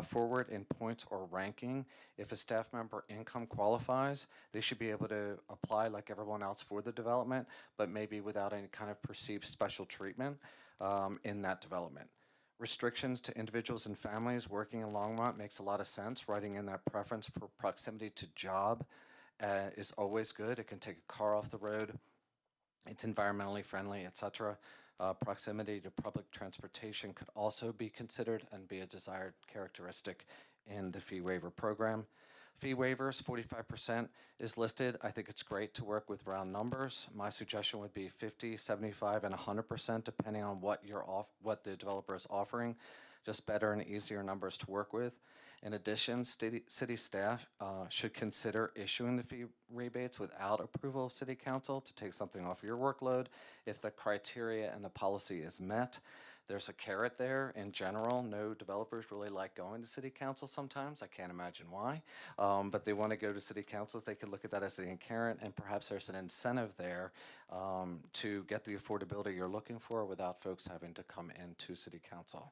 S16: forward in points or ranking. If a staff member income qualifies, they should be able to apply like everyone else for the development, but maybe without any kind of perceived special treatment in that development. Restrictions to individuals and families working in Longmont makes a lot of sense. Writing in that preference for proximity to job is always good. It can take a car off the road. It's environmentally friendly, etc. Proximity to public transportation could also be considered and be a desired characteristic in the fee waiver program. Fee waivers, 45% is listed. I think it's great to work with round numbers. My suggestion would be 50, 75, and 100%, depending on what what the developer is offering. Just better and easier numbers to work with. In addition, city staff should consider issuing the fee rebates without approval of City Council to take something off your workload if the criteria and the policy is met. There's a carrot there. In general, no developers really like going to City Council sometimes. I can't imagine why. But they want to go to City Councils. They could look at that as a carrot, and perhaps there's an incentive there to get the affordability you're looking for without folks having to come into City Council.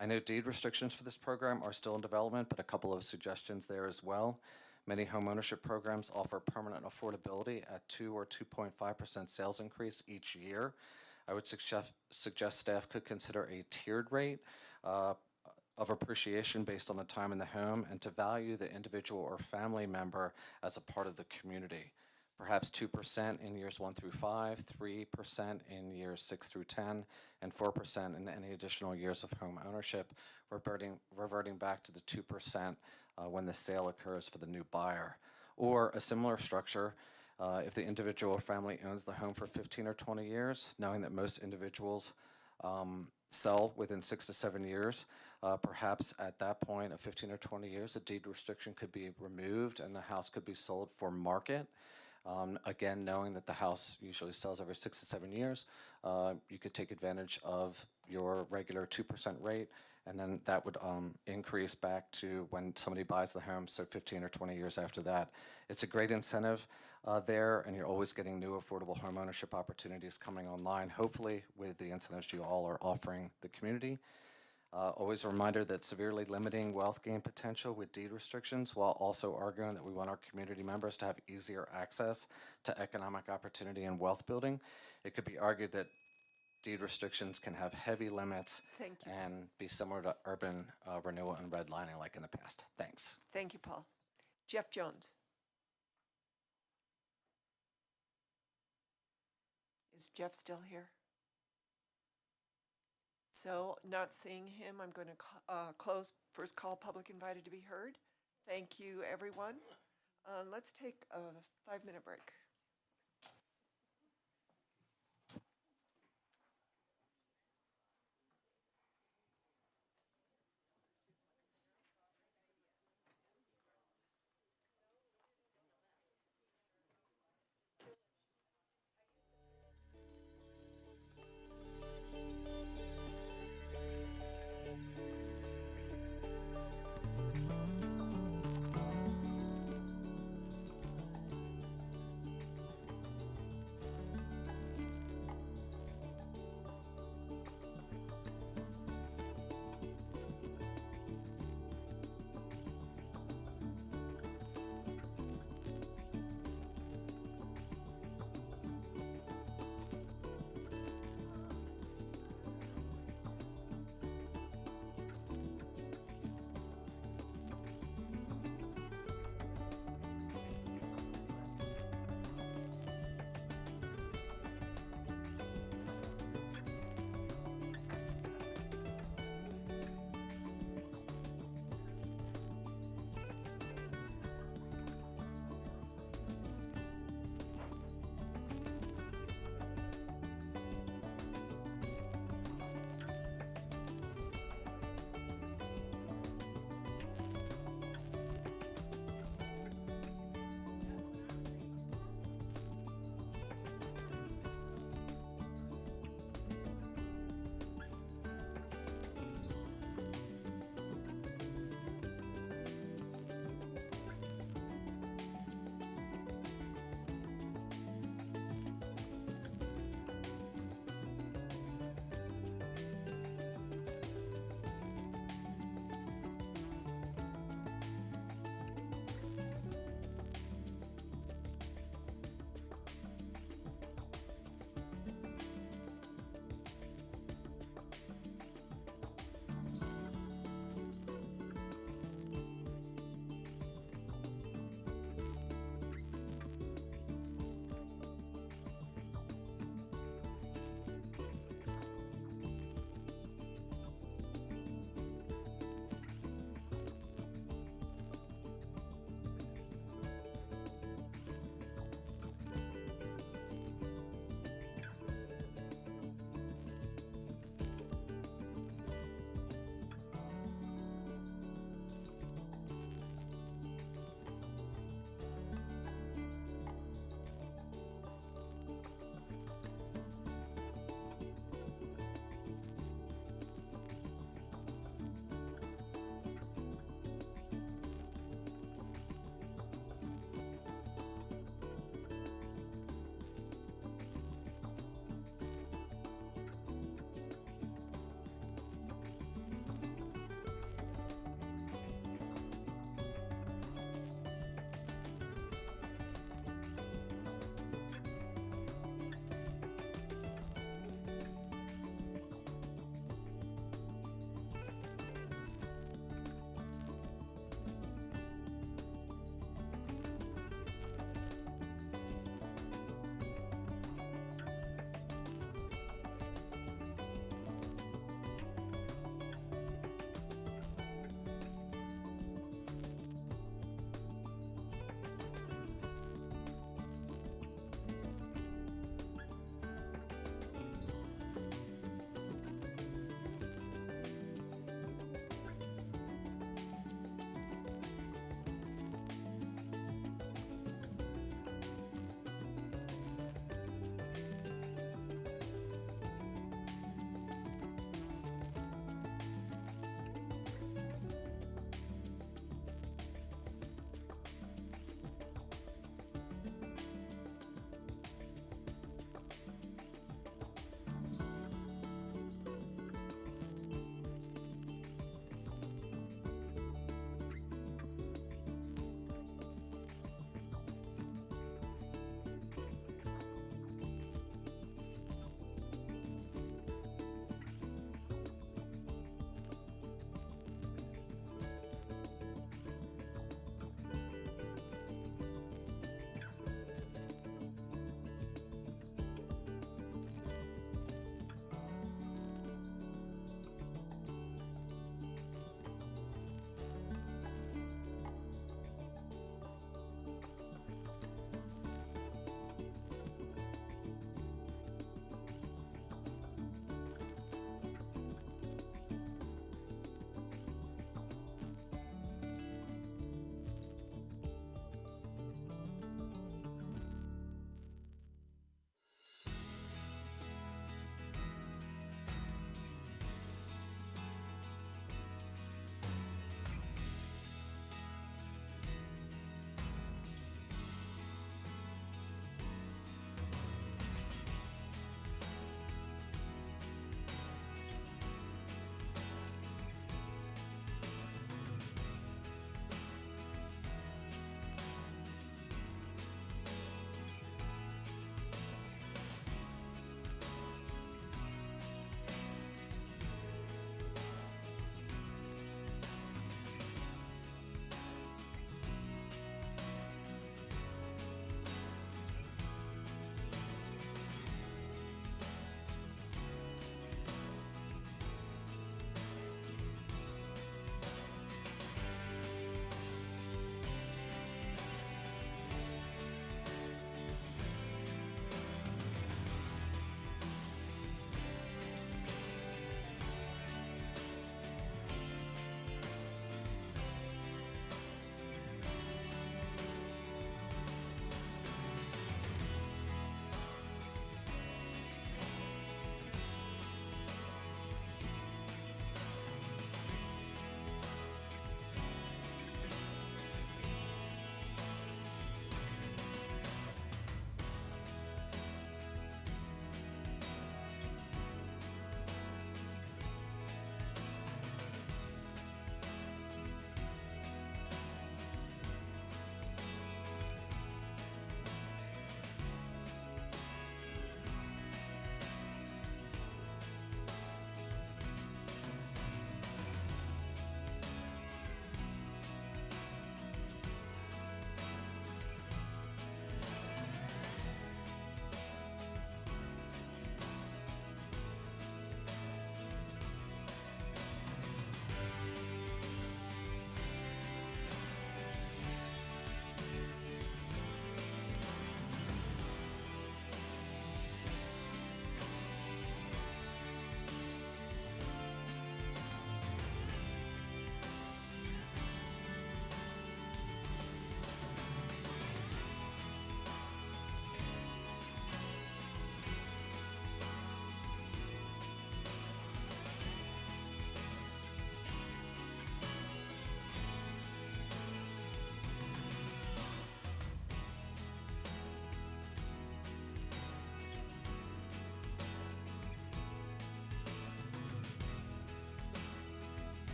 S16: I know deed restrictions for this program are still in development, but a couple of suggestions there as well. Many homeownership programs offer permanent affordability at 2 or 2.5% sales increase each year. I would suggest staff could consider a tiered rate of appreciation based on the time in the home and to value the individual or family member as a part of the community. Perhaps 2% in years 1 through 5, 3% in years 6 through 10, and 4% in any additional years of home ownership, reverting back to the 2% when the sale occurs for the new buyer. Or a similar structure, if the individual or family owns the home for 15 or 20 years, knowing that most individuals sell within 6 to 7 years, perhaps at that point of 15 or 20 years, a deed restriction could be removed and the house could be sold for market. Again, knowing that the house usually sells every 6 to 7 years, you could take advantage of your regular 2% rate, and then that would increase back to when somebody buys the home, so 15 or 20 years after that. It's a great incentive there, and you're always getting new affordable home ownership opportunities coming online, hopefully with the incentives you all are offering the community. Always a reminder that severely limiting wealth gain potential with deed restrictions while also arguing that we want our community members to have easier access to economic opportunity and wealth building. It could be argued that deed restrictions can have heavy limits and be similar to urban renewal and redlining like in the past. Thanks.
S1: Thank you, Paul. Jeff Jones. Is Jeff still here? So, not seeing him, I'm going to close first call public invited to be heard. Thank you, everyone. Let's take a 5-minute break.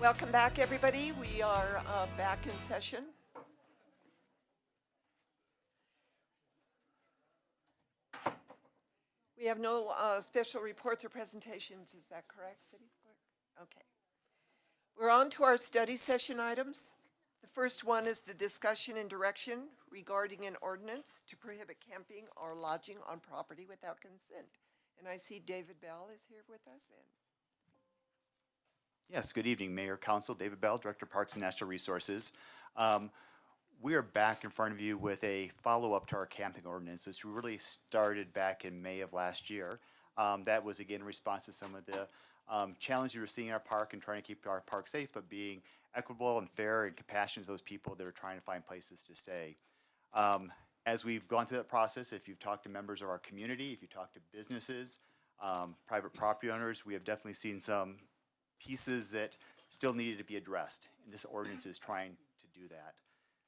S1: Welcome back, everybody. We are back in session. We have no special reports or presentations. Is that correct, City Clerk? Okay. We're on to our study session items. The first one is the discussion and direction regarding an ordinance to prohibit camping or lodging on property without consent. And I see David Bell is here with us. And
S17: Yes, good evening, Mayor, Council. David Bell, Director of Parks and Natural Resources. We are back in front of you with a follow-up to our camping ordinance, which we really started back in May of last year. That was, again, in response to some of the challenges we were seeing in our park and trying to keep our park safe, but being equitable and fair and compassionate to those people that are trying to find places to stay. As we've gone through that process, if you've talked to members of our community, if you talk to businesses, private property owners, we have definitely seen some pieces that still needed to be addressed, and this ordinance is trying to do that.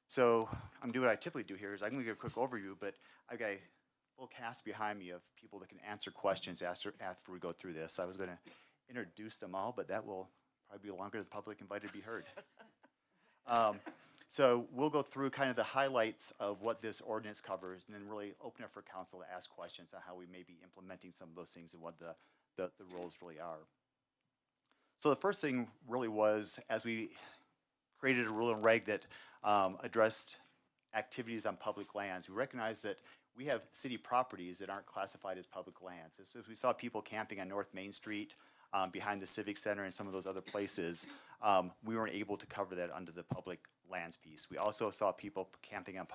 S17: So I'm doing what I typically do here is I'm going to give a quick overview, but I've got a full cast behind me of people that can answer questions after we go through this. I was going to introduce them all, but that will probably be longer than public invited to be heard. So we'll go through kind of the highlights of what this ordinance covers and then really open it for council to ask questions on how we may be implementing some of those things and what the roles really are. So the first thing really was, as we created a rule and reg that addressed activities on public lands, we recognized that we have city properties that aren't classified as public lands. So if we saw people camping on North Main Street, behind the Civic Center and some of those other places, we weren't able to cover that under the public lands piece. We also saw people camping on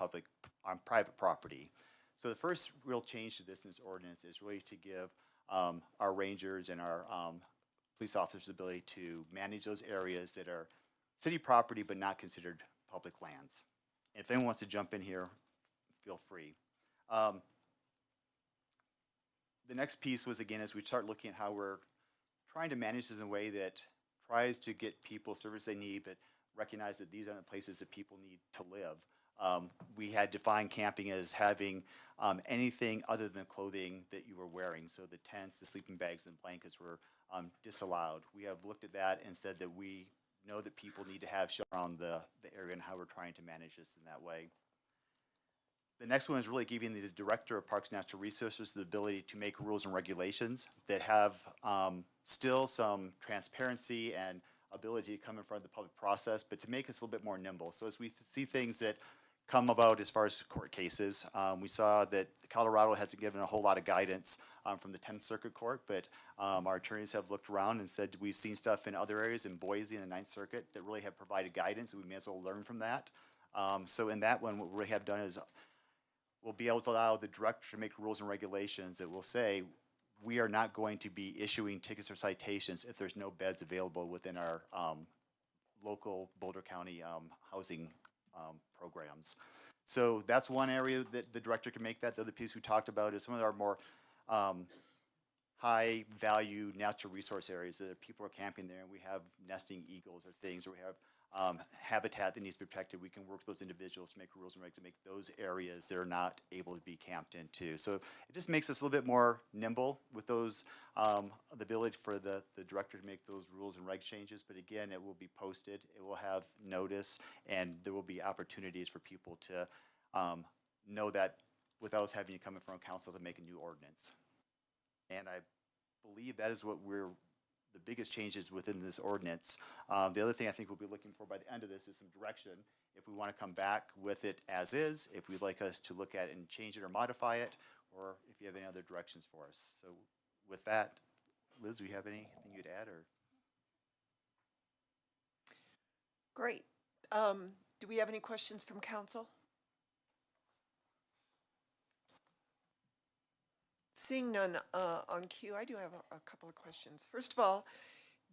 S17: private property. So the first real change to this in this ordinance is really to give our rangers and our police officers the ability to manage those areas that are city property but not considered public lands. And if anyone wants to jump in here, feel free. The next piece was, again, as we start looking at how we're trying to manage this in a way that tries to get people service they need, but recognize that these are the places that people need to live. We had defined camping as having anything other than clothing that you were wearing. So the tents, the sleeping bags, and blankets were disallowed. We have looked at that and said that we know that people need to have shelter around the area and how we're trying to manage this in that way. The next one is really giving the Director of Parks and Natural Resources the ability to make rules and regulations that have still some transparency and ability to come in front of the public process, but to make us a little bit more nimble. So as we see things that come about as far as court cases, we saw that Colorado hasn't given a whole lot of guidance from the 10th Circuit Court, but our attorneys have looked around and said we've seen stuff in other areas in Boise and the 9th Circuit that really have provided guidance, and we may as well learn from that. So in that one, what we really have done is we'll be able to allow the director to make rules and regulations that will say we are not going to be issuing tickets or citations if there's no beds available within our local Boulder County housing programs. So that's one area that the director can make that. The other piece we talked about is some of our more high value natural resource areas that people are camping there and we have nesting eagles or things, or we have habitat that needs to be protected. We can work with those individuals to make rules and regs to make those areas that are not able to be camped into. So it just makes us a little bit more nimble with those, the ability for the director to make those rules and reg changes. But again, it will be posted, it will have notice, and there will be opportunities for people to know that without us having to come in front of council to make a new ordinance. And I believe that is what the biggest changes within this ordinance. The other thing I think we'll be looking for by the end of this is some direction. If we want to come back with it as is, if we'd like us to look at it and change it or modify it, or if you have any other directions for us. So with that, Liz, do you have anything you'd add? Or
S1: great. Do we have any questions from council? Seeing none on cue, I do have a couple of questions. First of all,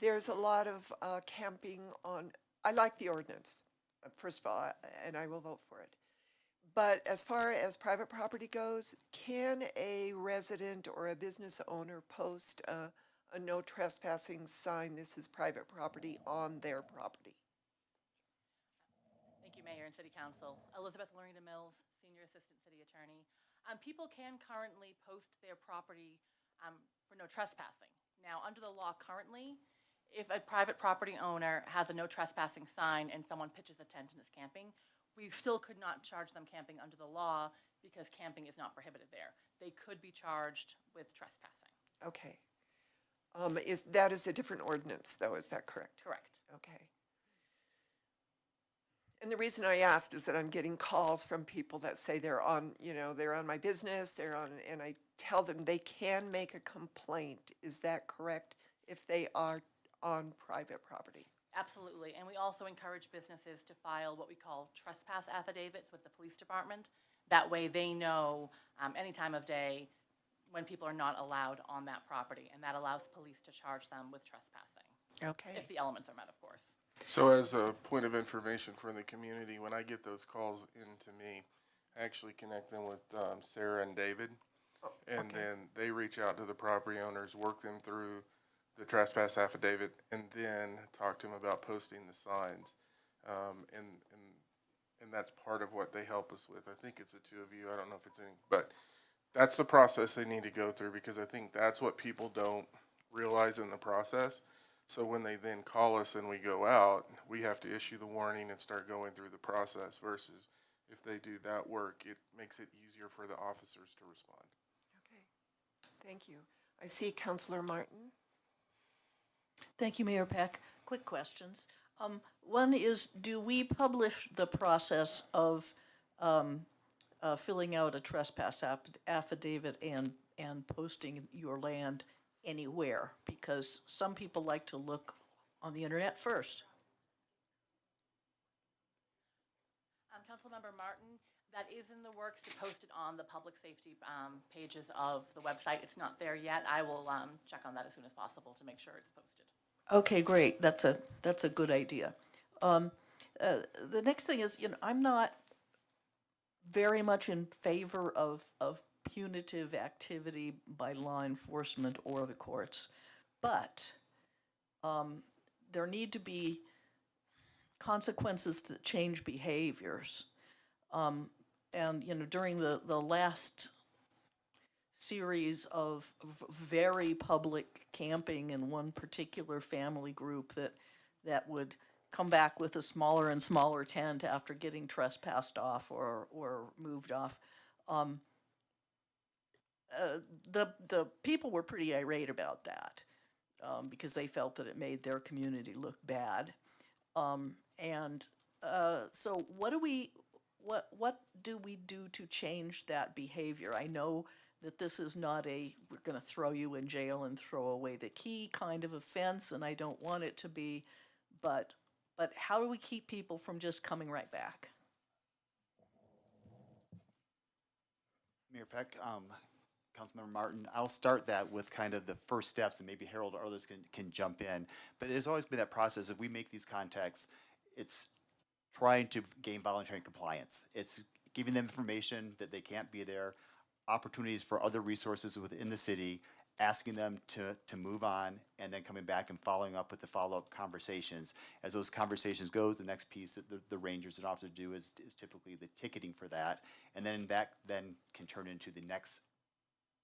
S1: there's a lot of camping on, I like the ordinance, first of all, and I will vote for it. But as far as private property goes, can a resident or a business owner post a no trespassing sign, this is private property, on their property?
S18: Thank you, Mayor and City Council. Elizabeth Lorena Mills, Senior Assistant City Attorney. People can currently post their property for no trespassing. Now, under the law currently, if a private property owner has a no trespassing sign and someone pitches a tent and is camping, we still could not charge them camping under the law because camping is not prohibited there. They could be charged with trespassing.
S1: Okay. That is a different ordinance, though, is that correct?
S18: Correct.
S1: Okay. And the reason I asked is that I'm getting calls from people that say they're on, they're on my business, and I tell them they can make a complaint. Is that correct? If they are on private property?
S18: Absolutely, and we also encourage businesses to file what we call trespass affidavits with the police department. That way they know any time of day when people are not allowed on that property, and that allows police to charge them with trespassing.
S1: Okay.
S18: If the elements are met, of course.
S19: So as a point of information for the community, when I get those calls into me, I actually connect them with Sarah and David. And then they reach out to the property owners, work them through the trespass affidavit, and then talk to them about posting the signs. And that's part of what they help us with. I think it's the two of you. I don't know if it's any, but that's the process they need to go through, because I think that's what people don't realize in the process. So when they then call us and we go out, we have to issue the warning and start going through the process, versus if they do that work, it makes it easier for the officers to respond.
S1: Okay. Thank you. I see Councilor Martin.
S20: Thank you, Mayor Peck. Quick questions. One is, do we publish the process of filling out a trespass affidavit and posting your land anywhere? Because some people like to look on the internet first.
S18: Councilmember Martin, that is in the works to post it on the public safety pages of the website. It's not there yet. I will check on that as soon as possible to make sure it's posted.
S20: Okay, great. That's a good idea. The next thing is, I'm not very much in favor of punitive activity by law enforcement or the courts, but there need to be consequences that change behaviors. And during the last series of very public camping in one particular family group that would come back with a smaller and smaller tent after getting trespassed off or moved off, the people were pretty irate about that because they felt that it made their community look bad. So what do we do to change that behavior? I know that this is not we're going to throw you in jail and throw away the key kind of offense, and I don't want it to be, but how do we keep people from just coming right back?
S17: Mayor Peck, Councilmember Martin, I'll start that with kind of the first steps, and maybe Harold or others can jump in. But it has always been that process. If we make these contacts, it's trying to gain voluntary compliance. It's giving them information that they can't be there, opportunities for other resources within the city, asking them to move on, and then coming back and following up with the follow-up conversations. As those conversations goes, the next piece that the rangers and officers do is typically the ticketing for that, and then that then can turn into the next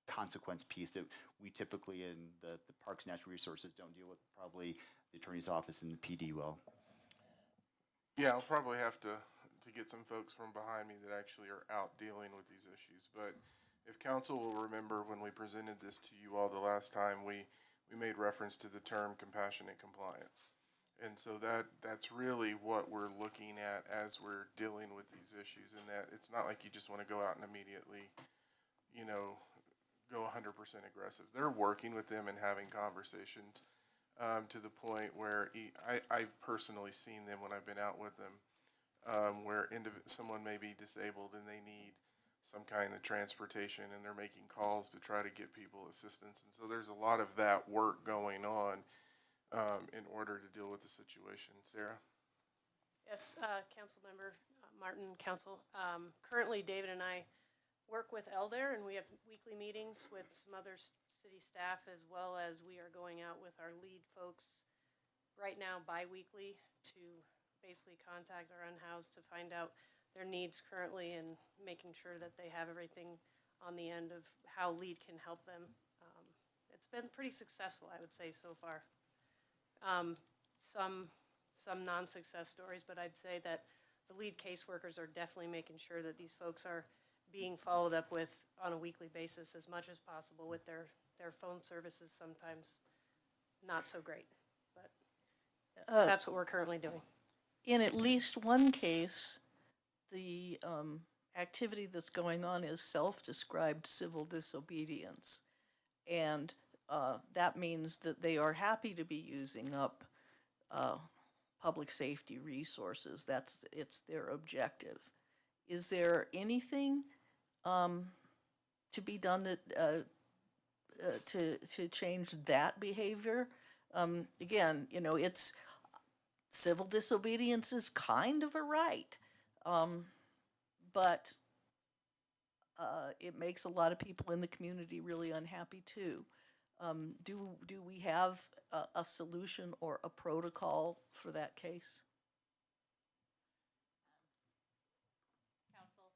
S17: consequence piece that we typically in the Parks and Natural Resources don't deal with. Probably the Attorney's Office and the PD will.
S19: Yeah, I'll probably have to get some folks from behind me that actually are out dealing with these issues. But if council will remember, when we presented this to you all the last time, we made reference to the term compassionate compliance. And so that's really what we're looking at as we're dealing with these issues, and that it's not like you just want to go out and immediately, go 100% aggressive. They're working with them and having conversations to the point where I've personally seen them when I've been out with them, where someone may be disabled and they need some kind of transportation, and they're making calls to try to get people assistance. And so there's a lot of that work going on in order to deal with the situation. Sarah?
S21: Yes, Councilmember Martin, Council. Currently, David and I work with Elder, and we have weekly meetings with some other city staff, as well as we are going out with our lead folks right now bi-weekly to basically contact our unhoused to find out their needs currently and making sure that they have everything on the end of how LEAD can help them. It's been pretty successful, I would say, so far. Some non-success stories, but I'd say that the lead caseworkers are definitely making sure that these folks are being followed up with on a weekly basis as much as possible with their phone services, sometimes not so great, but that's what we're currently doing.
S20: In at least one case, the activity that's going on is self-described civil disobedience. And that means that they are happy to be using up public safety resources. It's their objective. Is there anything to be done that to change that behavior? Again, you know, it's civil disobedience is kind of a right, but it makes a lot of people in the community really unhappy too. Do we have a solution or a protocol for that case?
S18: Council,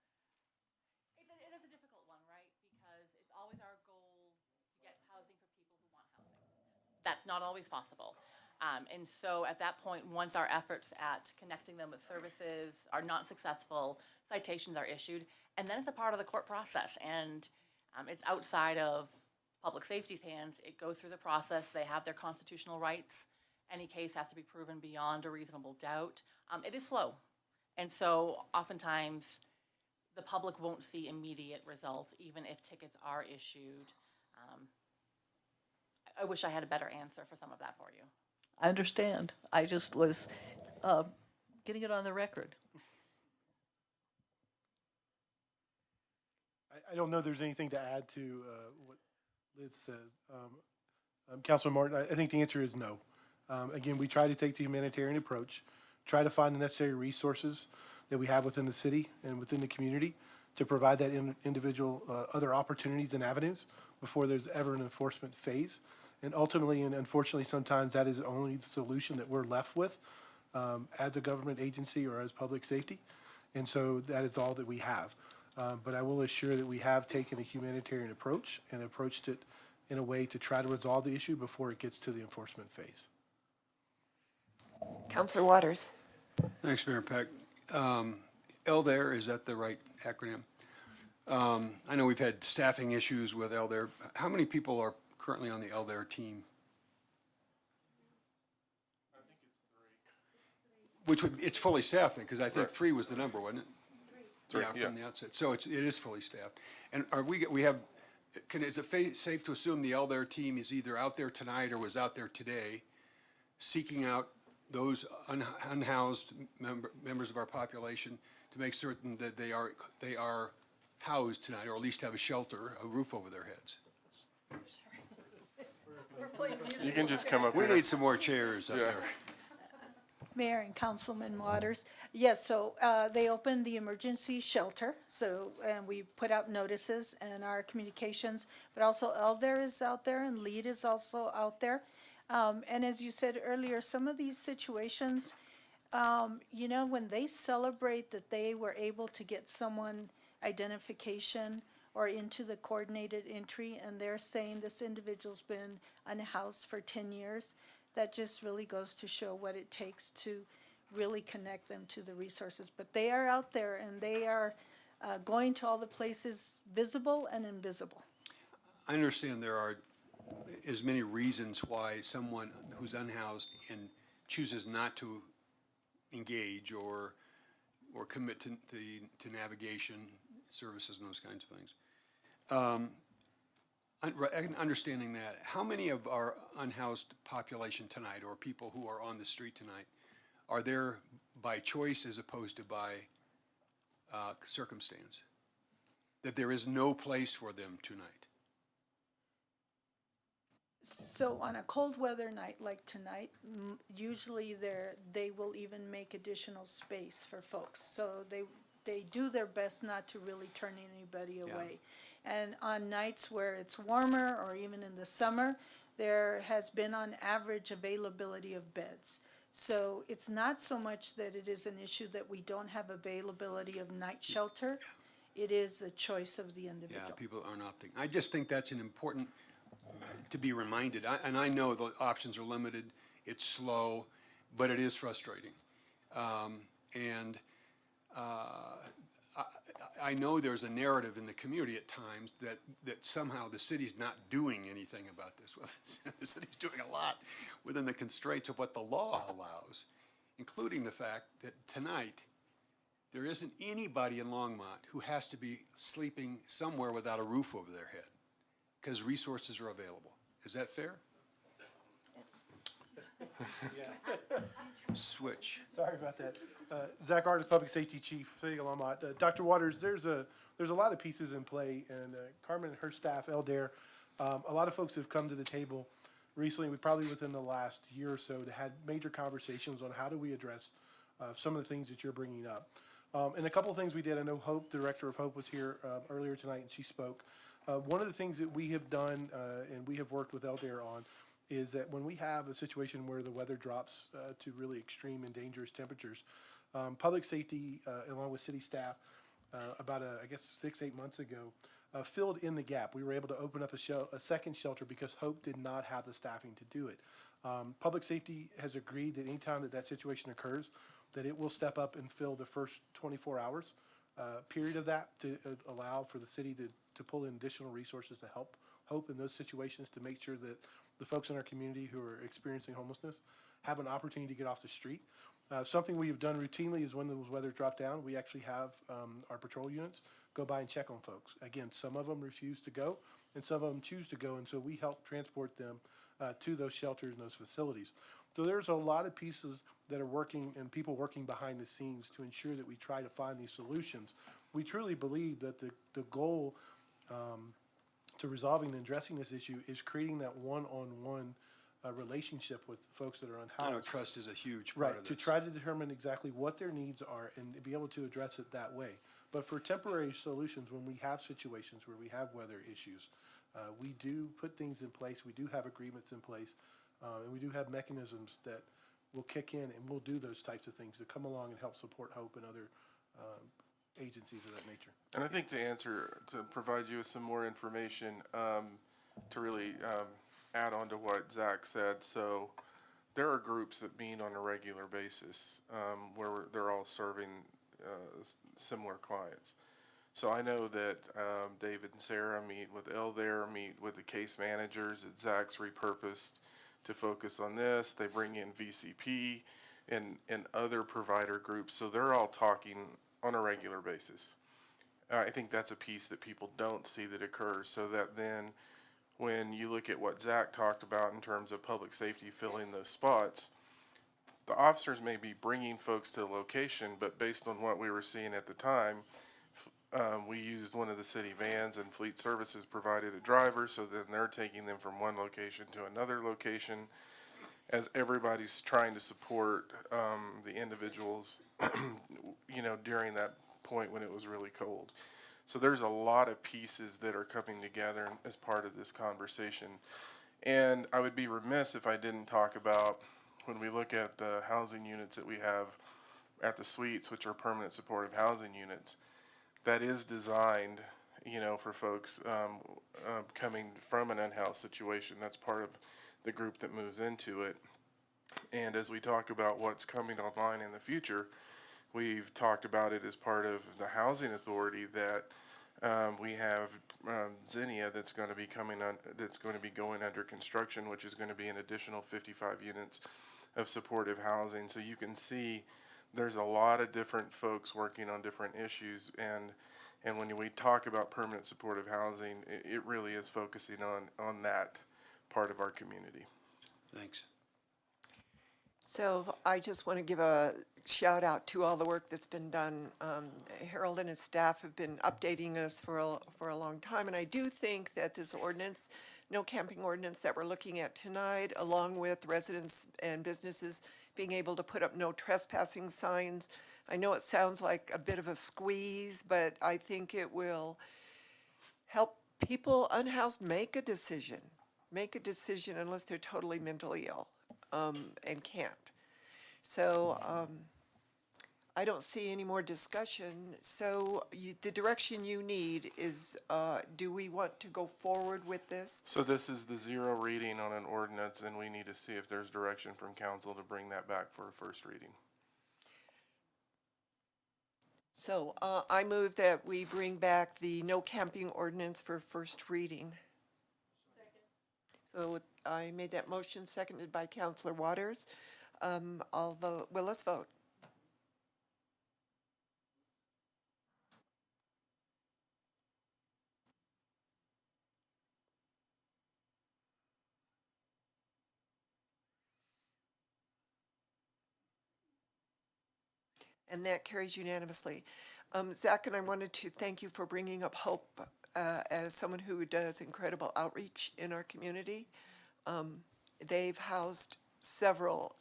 S18: it is a difficult one, right? Because it's always our goal to get housing for people who want housing. That's not always possible. And so at that point, once our efforts at connecting them with services are not successful, citations are issued, and then it's a part of the court process. And it's outside of public safety's hands. It goes through the process. They have their constitutional rights. Any case has to be proven beyond a reasonable doubt. It is slow. And so oftentimes the public won't see immediate results, even if tickets are issued. I wish I had a better answer for some of that for you.
S20: I understand. I just was getting it on the record.
S2: I don't know if there's anything to add to what Liz says. Councilman Martin, I think the answer is no. Again, we try to take the humanitarian approach, try to find the necessary resources that we have within the city and within the community to provide that individual other opportunities and avenues before there's ever an enforcement phase. And ultimately, and unfortunately, sometimes that is only the solution that we're left with as a government agency or as public safety. And so that is all that we have. But I will assure that we have taken a humanitarian approach and approached it in a way to try to resolve the issue before it gets to the enforcement phase.
S1: Councilor Waters.
S4: Thanks, Mayor Peck. LDARE, is that the right acronym? I know we've had staffing issues with LDARE. How many people are currently on the LDARE team?
S19: I think it's 3.
S4: Which would, it's fully staffed then, because I think 3 was the number, wasn't it?
S19: 3,
S4: Yeah, from the outset. So it is fully staffed. And are we have, is it safe to assume the LDARE team is either out there tonight or was out there today seeking out those unhoused members of our population to make certain that they are housed tonight, or at least have a shelter, a roof over their heads?
S19: You can just come up
S4: We
S19: here.
S4: need some more chairs up there.
S22: Mayor and Councilman Waters. Yes, so they opened the emergency shelter, and we put out notices and our communications, but also LDARE is out there and LEAD is also out there. And as you said earlier, some of these situations, you know, when they celebrate that they were able to get someone identification or into the coordinated entry, and they're saying this individual's been unhoused for 10 years, that just really goes to show what it takes to really connect them to the resources. But they are out there, and they are going to all the places visible and invisible.
S4: I understand there are as many reasons why someone who's unhoused and chooses not to engage or commit to navigation services and those kinds of things. Understanding that, how many of our unhoused population tonight, or people who are on the street tonight, are there by choice as opposed to by circumstance? That there is no place for them tonight?
S22: So on a cold weather night like tonight, usually they will even make additional space for folks. So they do their best not to really turn anybody away. And on nights where it's warmer, or even in the summer, there has been on average availability of beds. So it's not so much that it is an issue that we don't have availability of night shelter. It is the choice of the individual.
S4: Yeah, people aren't opting. I just think that's an important to be reminded. And I know the options are limited. It's slow, but it is frustrating. And I know there's a narrative in the community at times that somehow the city's not doing anything about this. Well, the city's doing a lot within the constraints of what the law allows, including the fact that tonight there isn't anybody in Longmont who has to be sleeping somewhere without a roof over their head because resources are available. Is that fair? Switch.
S2: Sorry about that. Zach Artis, Public Safety Chief, City of Longmont. Dr. Waters, there's a lot of pieces in play, and Carmen and her staff, Eldair, a lot of folks have come to the table recently, probably within the last year or so, to had major conversations on how do we address some of the things that you're bringing up. And a couple of things we did, I know Hope, the Director of Hope, was here earlier tonight, and she spoke. One of the things that we have done, and we have worked with Eldair on, is that when we have a situation where the weather drops to really extreme and dangerous temperatures, public safety, along with city staff, about, I guess, 6-8 months ago, filled in the gap. We were able to open up a second shelter because Hope did not have the staffing to do it. Public safety has agreed that anytime that situation occurs, that it will step up and fill the first 24 hours period of that to allow for the city to pull in additional resources to help Hope in those situations, to make sure that the folks in our community who are experiencing homelessness have an opportunity to get off the street. Something we have done routinely is when those weather drop down, we actually have our patrol units go by and check on folks. Again, some of them refuse to go, and some of them choose to go, and so we help transport them to those shelters and those facilities. So there's a lot of pieces that are working, and people working behind the scenes to ensure that we try to find these solutions. We truly believe that the goal to resolving and addressing this issue is creating that one-on-one relationship with folks that are
S4: I
S2: unhoused.
S4: know trust is a huge part of
S2: Right,
S4: this.
S2: to try to determine exactly what their needs are and be able to address it that way. But for temporary solutions, when we have situations where we have weather issues, we do put things in place, we do have agreements in place, and we do have mechanisms that will kick in and will do those types of things to come along and help support Hope and other agencies of that nature.
S19: And I think to provide you with some more information, to really add on to what Zach said, so there are groups that meet on a regular basis where they're all serving similar clients. So I know that David and Sarah meet with Eldair, meet with the case managers that Zach's repurposed to focus on this. They bring in VCP and other provider groups, so they're all talking on a regular basis. I think that's a piece that people don't see that occurs, so that then when you look at what Zach talked about in terms of public safety filling those spots, the officers may be bringing folks to the location, but based on what we were seeing at the time, we used one of the city vans, and Fleet Services provided a driver, so then they're taking them from one location to another location as everybody's trying to support the individuals, during that point when it was really cold. So there's a lot of pieces that are coming together as part of this conversation. And I would be remiss if I didn't talk about, when we look at the housing units that we have at the suites, which are permanent supportive housing units, that is designed, for folks coming from an unhoused situation. That's part of the group that moves into it. And as we talk about what's coming online in the future, we've talked about it as part of the housing authority that we have Zinnia that's going to be going under construction, which is going to be an additional 55 units of supportive housing. So you can see there's a lot of different folks working on different issues, and when we talk about permanent supportive housing, it really is focusing on that part of our community.
S4: Thanks.
S1: So I just want to give a shout out to all the work that's been done. Harold and his staff have been updating us for a long time, and I do think that this ordinance, no camping ordinance that we're looking at tonight, along with residents and businesses being able to put up no trespassing signs, I know it sounds like a bit of a squeeze, but I think it will help people unhoused make a decision unless they're totally mentally ill and can't. So I don't see any more discussion, so the direction you need is, do we want to go forward with this?
S19: So this is the zero reading on an ordinance, and we need to see if there's direction from council to bring that back for a first reading.
S1: So, I move that we bring back the no camping ordinance for first reading. So I made that motion, seconded by Councilor Waters. I'll vote, well, let's vote. And that carries unanimously. Zach, and I wanted to thank you for bringing up Hope as someone who does incredible outreach in our community. They've housed several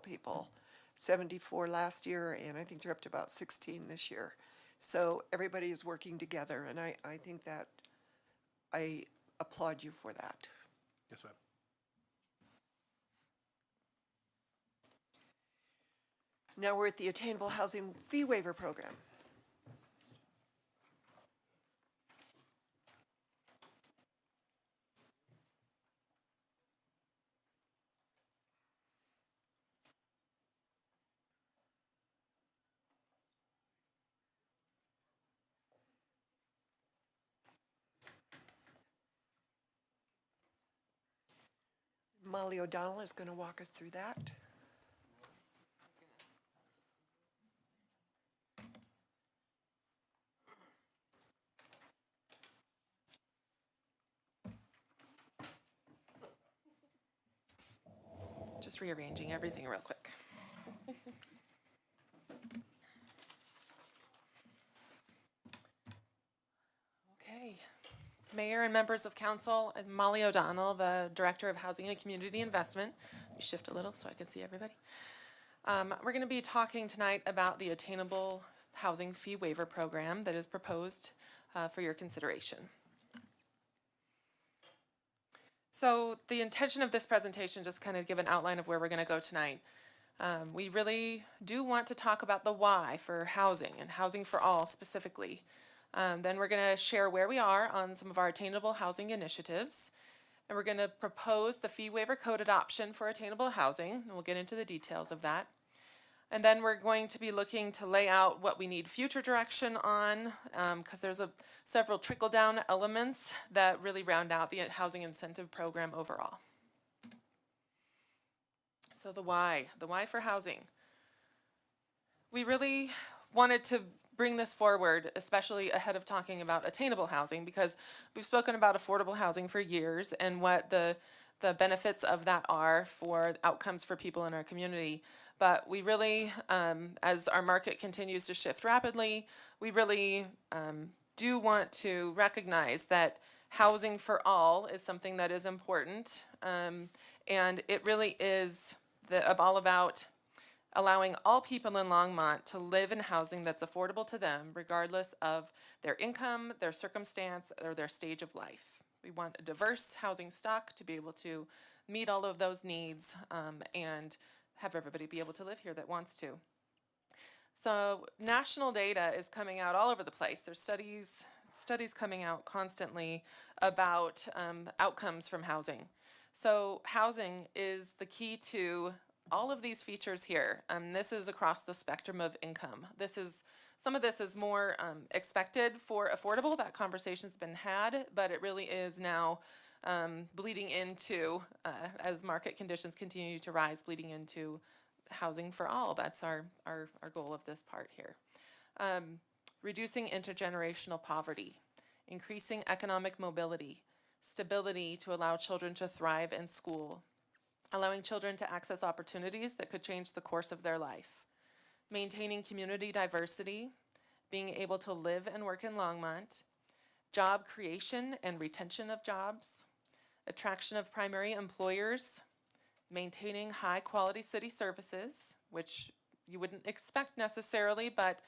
S1: people, 74 last year, and I think they're up to about 16 this year. So everybody is working together, and I think that I applaud you for that.
S2: Yes, ma'am.
S1: Now we're at the Attainable Housing Fee Waiver Program. Molly O'Donnell is going to walk us through that.
S5: Just rearranging everything real quick. Okay. Mayor and members of council, I'm Molly O'Donnell, the Director of Housing and Community Investment. Let me shift a little so I can see everybody. We're going to be talking tonight about the Attainable Housing Fee Waiver Program that is proposed for your consideration. So the intention of this presentation, just kind of give an outline of where we're going to go tonight. We really do want to talk about the why for housing and housing for all specifically. Then we're going to share where we are on some of our attainable housing initiatives. And we're going to propose the fee waiver code adoption for attainable housing. And we'll get into the details of that. And then we're going to be looking to lay out what we need future direction on, because there's several trickle-down elements that really round out the housing incentive program overall. So the why for housing. We really wanted to bring this forward, especially ahead of talking about attainable housing, because we've spoken about affordable housing for years and what the benefits of that are for outcomes for people in our community. But we really, as our market continues to shift rapidly, we really do want to recognize that housing for all is something that is important. And it really is all about allowing all people in Longmont to live in housing that's affordable to them, regardless of their income, their circumstance, or their stage of life. We want a diverse housing stock to be able to meet all of those needs and have everybody be able to live here that wants to. So national data is coming out all over the place. There's studies coming out constantly about outcomes from housing. So housing is the key to all of these features here. This is across the spectrum of income. Some of this is more expected for affordable. That conversation's been had, but it really is now bleeding into, as market conditions continue to rise, bleeding into housing for all. That's our goal of this part here. Reducing intergenerational poverty, increasing economic mobility, stability to allow children to thrive in school, allowing children to access opportunities that could change the course of their life, maintaining community diversity, being able to live and work in Longmont, job creation and retention of jobs, attraction of primary employers, maintaining high quality city services, which you wouldn't expect necessarily, but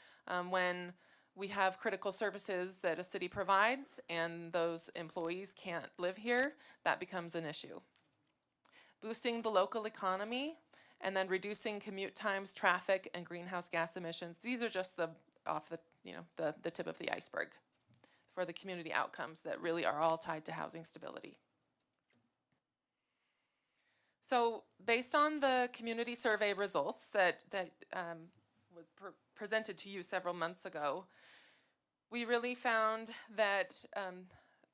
S5: when we have critical services that a city provides and those employees can't live here, that becomes an issue. Boosting the local economy And then reducing commute times, traffic, and greenhouse gas emissions. These are just the tip of the iceberg for the community outcomes that really are all tied to housing stability. So based on the community survey results that was presented to you several months ago, we really found that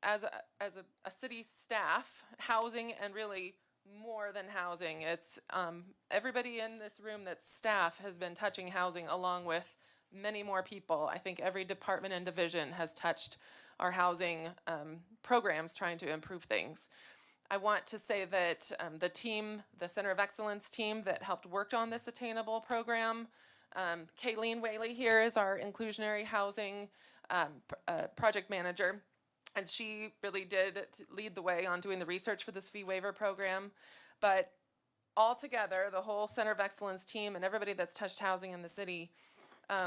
S5: as a city staff, housing, and really more than housing, it's everybody in this room that's staff has been touching housing along with many more people. I think every department and division has touched our housing programs trying to improve things. I want to say that the team, the Center of Excellence team that helped work on this attainable program, Kayleen Whaley here is our inclusionary housing project manager, and she really did lead the way on doing the research for this fee waiver program. But all together, the whole Center of Excellence team and everybody that's touched housing in the city,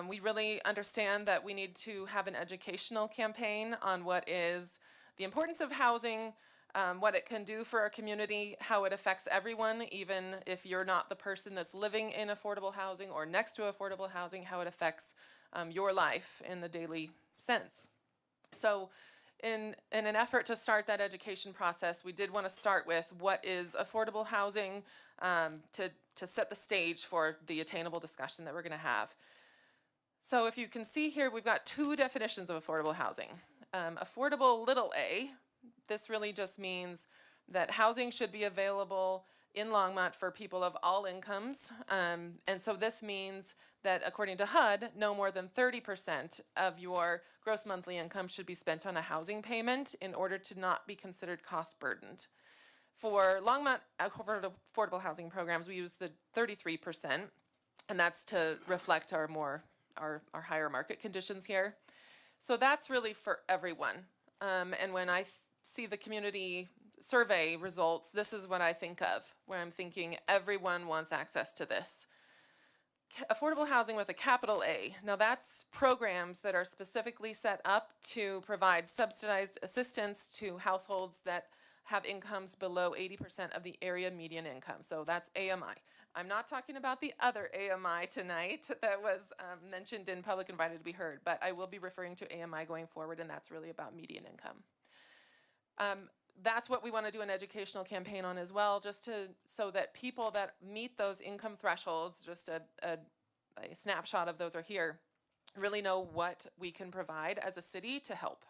S5: we really understand that we need to have an educational campaign on what is the importance of housing, what it can do for our community, how it affects everyone, even if you're not the person that's living in affordable housing or next to affordable housing, how it affects your life in the daily sense. So in an effort to start that education process, we did want to start with what is affordable housing to set the stage for the attainable discussion that we're going to have. So if you can see here, we've got two definitions of affordable housing. Affordable little a, this really just means that housing should be available in Longmont for people of all incomes. And so this means that according to HUD, no more than 30% of your gross monthly income should be spent on a housing payment in order to not be considered cost burdened. For Longmont affordable housing programs, we use the 33%, and that's to reflect our higher market conditions here. So that's really for everyone. And when I see the community survey results, this is what I think of, where I'm thinking everyone wants access to this. Affordable housing with a capital A. Now that's programs that are specifically set up to provide subsidized assistance to households that have incomes below 80% of the area median income. So that's AMI. I'm not talking about the other AMI tonight that was mentioned in Public Invited to be Heard, but I will be referring to AMI going forward, and that's really about median income. That's what we want to do an educational campaign on as well, just so that people that meet those income thresholds, just a snapshot of those are here, really know what we can provide as a city to help.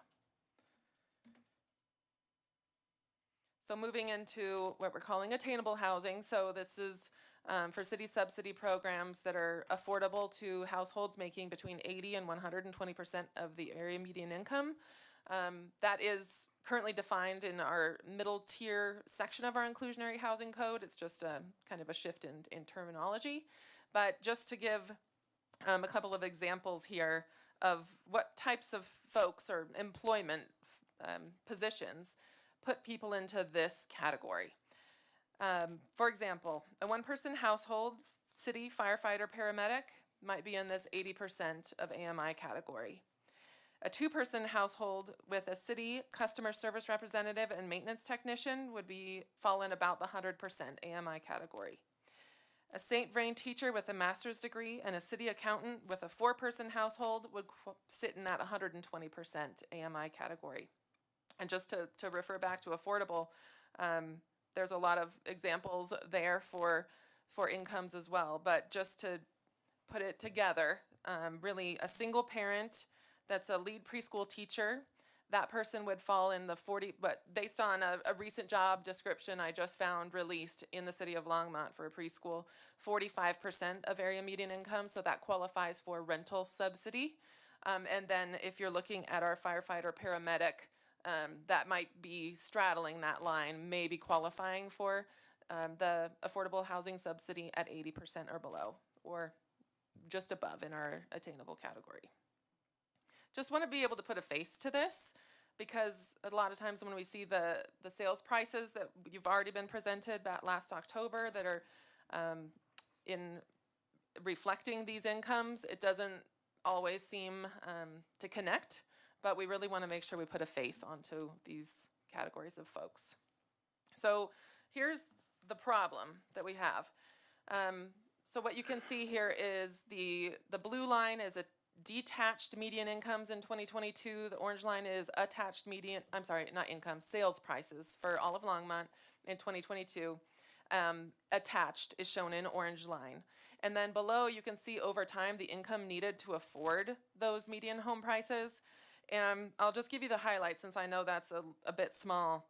S5: So moving into what we're calling attainable housing. So this is for city subsidy programs that are affordable to households making between 80 and 120% of the area median income. That is currently defined in our middle tier section of our inclusionary housing code. It's just a kind of a shift in terminology. But just to give a couple of examples here of what types of folks or employment positions put people into this category. For example, a one-person household, city firefighter paramedic, might be in this 80% of AMI category. A two-person household with a city customer service representative and maintenance technician would fall in about the 100% AMI category. A St. Vrain teacher with a master's degree and a city accountant with a four-person household would sit in that 120% AMI category. And just to refer back to affordable, there's a lot of examples there for incomes as well. But just to put it together, really a single parent that's a lead preschool teacher, that person would fall in the 40, but based on a recent job description I just found released in the city of Longmont for a preschool, 45% of area median income, so that qualifies for rental subsidy. And then if you're looking at our firefighter paramedic, that might be straddling that line, maybe qualifying for the affordable housing subsidy at 80% or below, or just above in our attainable category. Just want to be able to put a face to this, because a lot of times when we see the sales prices that you've already been presented back last October that are in reflecting these incomes, it doesn't always seem to connect, but we really want to make sure we put a face onto these categories of folks. So here's the problem that we have. So what you can see here is the blue line is a detached median incomes in 2022. The orange line is attached median, I'm sorry, not income, sales prices for all of Longmont in 2022. Attached is shown in orange line. And then below you can see over time the income needed to afford those median home prices. And I'll just give you the highlights since I know that's a bit small.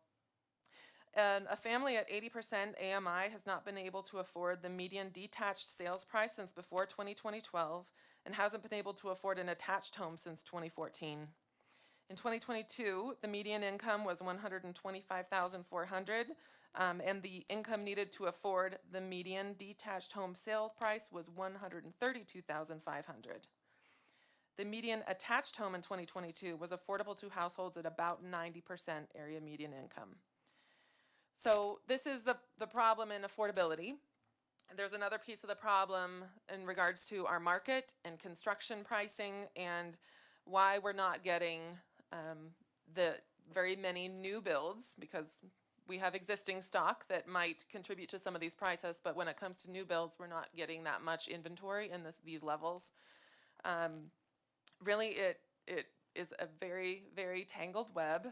S5: And a family at 80% AMI has not been able to afford the median detached sales price since before 2012 and hasn't been able to afford an attached home since 2014. In 2022, the median income was $125,400, and the income needed to afford the median detached home sale price was $132,500. The median attached home in 2022 was affordable to households at about 90% area median income. So this is the problem in affordability. There's another piece of the problem in regards to our market and construction pricing and why we're not getting the very many new builds, because we have existing stock that might contribute to some of these prices, but when it comes to new builds, we're not getting that much inventory in these levels. Really, it is a very, very tangled web.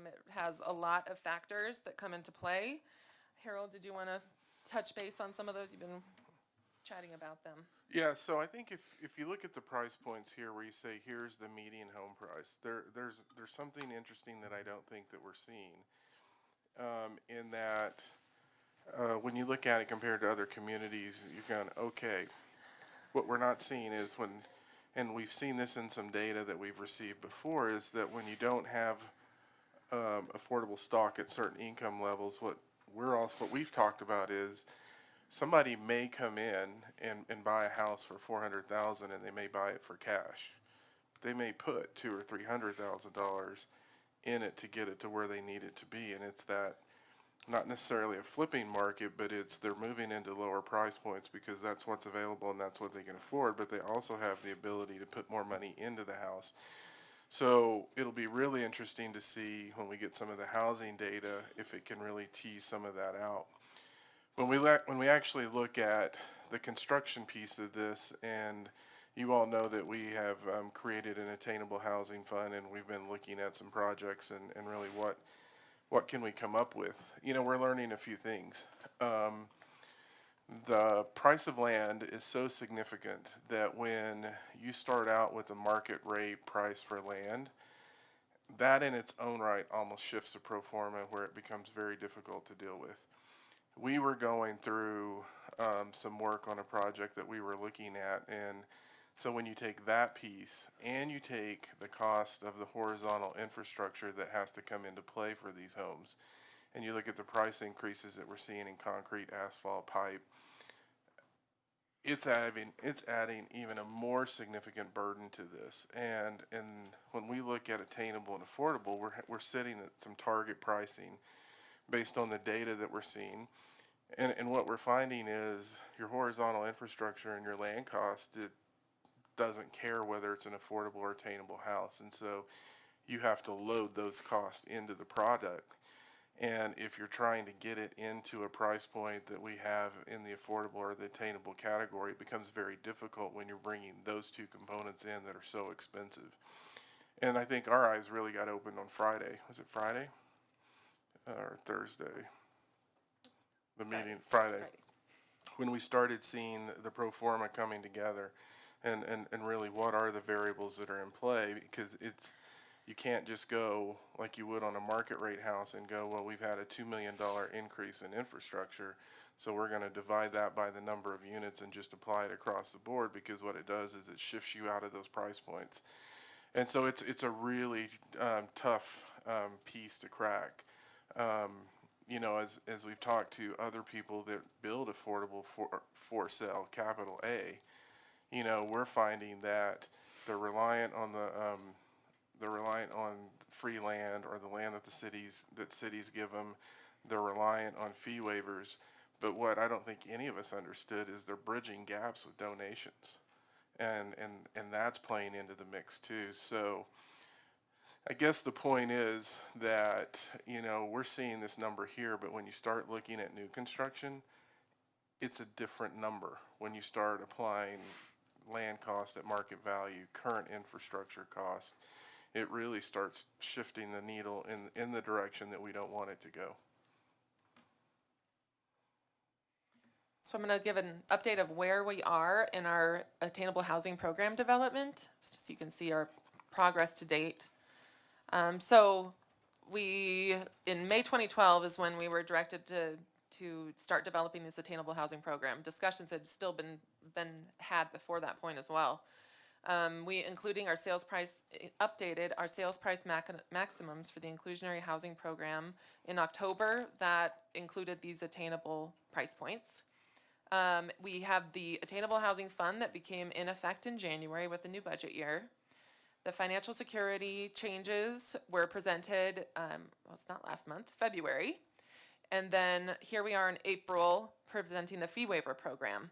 S5: It has a lot of factors that come into play. Harold, did you want to touch base on some of those? You've been chatting about them.
S19: Yeah, so I think if you look at the price points here where you say here's the median home price, there's something interesting that I don't think that we're seeing. In that when you look at it compared to other communities, you're going, okay, what we're not seeing is when, and we've seen this in some data that we've received before, is that when you don't have affordable stock at certain income levels, what we've talked about is somebody may come in and buy a house for $400,000 and they may buy it for cash. They may put $200,000 or $300,000 in it to get it to where they need it to be, and it's that not necessarily a flipping market, but it's they're moving into lower price points because that's what's available and that's what they can afford, but they also have the ability to put more money into the house. So it'll be really interesting to see when we get some of the housing data if it can really tease some of that out. When we actually look at the construction piece of this, and you all know that we have created an attainable housing fund, and we've been looking at some projects and really what can we come up with. You know, we're learning a few things. The price of land is so significant that when you start out with a market rate price for land, that in its own right almost shifts the pro forma where it becomes very difficult to deal with. We were going through some work on a project that we were looking at, and so when you take that piece and you take the cost of the horizontal infrastructure that has to come into play for these homes, and you look at the price increases that we're seeing in concrete, asphalt, pipe, it's adding even a more significant burden to this. And when we look at attainable and affordable, we're sitting at some target pricing based on the data that we're seeing. And what we're finding is your horizontal infrastructure and your land cost, it doesn't care whether it's an affordable or attainable house. And so you have to load those costs into the product. And if you're trying to get it into a price point that we have in the affordable or the attainable category, it becomes very difficult when you're bringing those two components in that are so expensive. And I think our eyes really got opened on Friday. Was it Friday? Or Thursday? The meeting, Friday. When we started seeing the pro forma coming together and really what are the variables that are in play, because you can't just go like you would on a market rate house and go, well, we've had a $2 million increase in infrastructure, so we're going to divide that by the number of units and just apply it across the board, because what it does is it shifts you out of those price points. And so it's a really tough piece to crack. You know, as we've talked to other people that build affordable for sale, capital A, you know, we're finding that they're reliant on free land or the land that cities give them. They're reliant on fee waivers. But what I don't think any of us understood is they're bridging gaps with donations, and that's playing into the mix too. So I guess the point is that, you know, we're seeing this number here, but when you start looking at new construction, it's a different number when you start applying land cost at market value, current infrastructure cost. It really starts shifting the needle in the direction that we don't want it to go.
S5: So I'm going to give an update of where we are in our attainable housing program development, so you can see our progress to date. So we, in May 2012 is when we were directed to start developing this attainable housing program. Discussions had still been had before that point as well. We, including our sales price, updated our sales price maximums for the inclusionary housing program in October. That included these attainable price points. We have the Attainable Housing Fund that became in effect in January with the new budget year. The financial security changes were presented, well, it's not last month, February. And then here we are in April presenting the fee waiver program.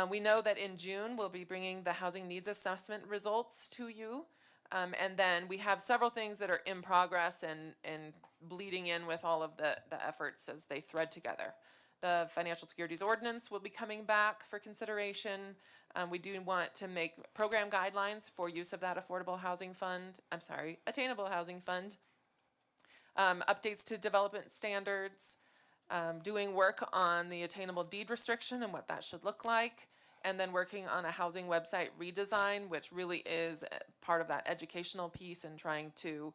S5: We know that in June we'll be bringing the housing needs assessment results to you. And then we have several things that are in progress and bleeding in with all of the efforts as they thread together. The financial securities ordinance will be coming back for consideration. We do want to make program guidelines for use of that affordable housing fund, attainable housing fund. Updates to development standards, doing work on the attainable deed restriction and what that should look like, and then working on a housing website redesign, which really is part of that educational piece and trying to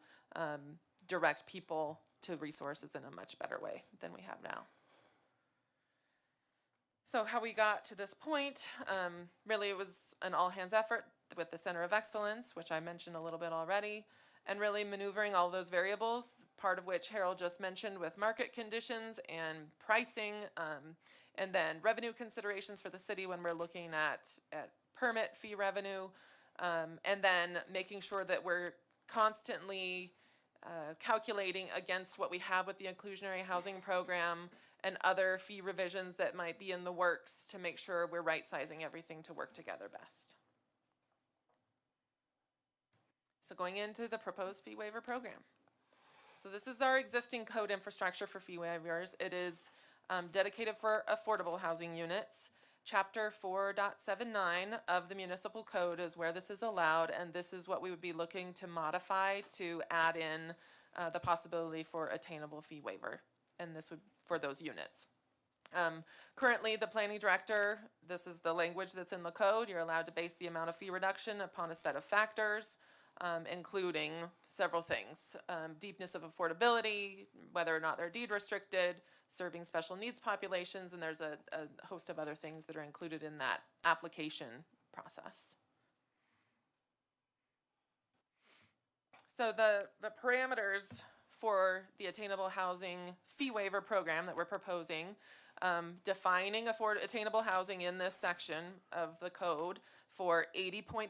S5: direct people to resources in a much better way than we have now. So how we got to this point, really it was an all-hands effort with the Center of Excellence, which I mentioned a little bit already, and really maneuvering all those variables, part of which Harold just mentioned with market conditions and pricing, and then revenue considerations for the city when we're looking at permit fee revenue, and then making sure that we're constantly calculating against what we have with the inclusionary housing program and other fee revisions that might be in the works to make sure we're right-sizing everything to work together best. So going into the proposed fee waiver program. So this is our existing code infrastructure for fee waivers. It is dedicated for affordable housing units. Chapter 4.79 of the municipal code is where this is allowed, and this is what we would be looking to modify to add in the possibility for attainable fee waiver, and this would for those units. Currently, the planning director, this is the language that's in the code, you're allowed to base the amount of fee reduction upon a set of factors, including several things. Deepness of affordability, whether or not they're deed restricted, serving special needs populations, and there's a host of other things that are included in that application process. So the parameters for the attainable housing fee waiver program that we're proposing, defining attainable housing in this section of the code for 80.1,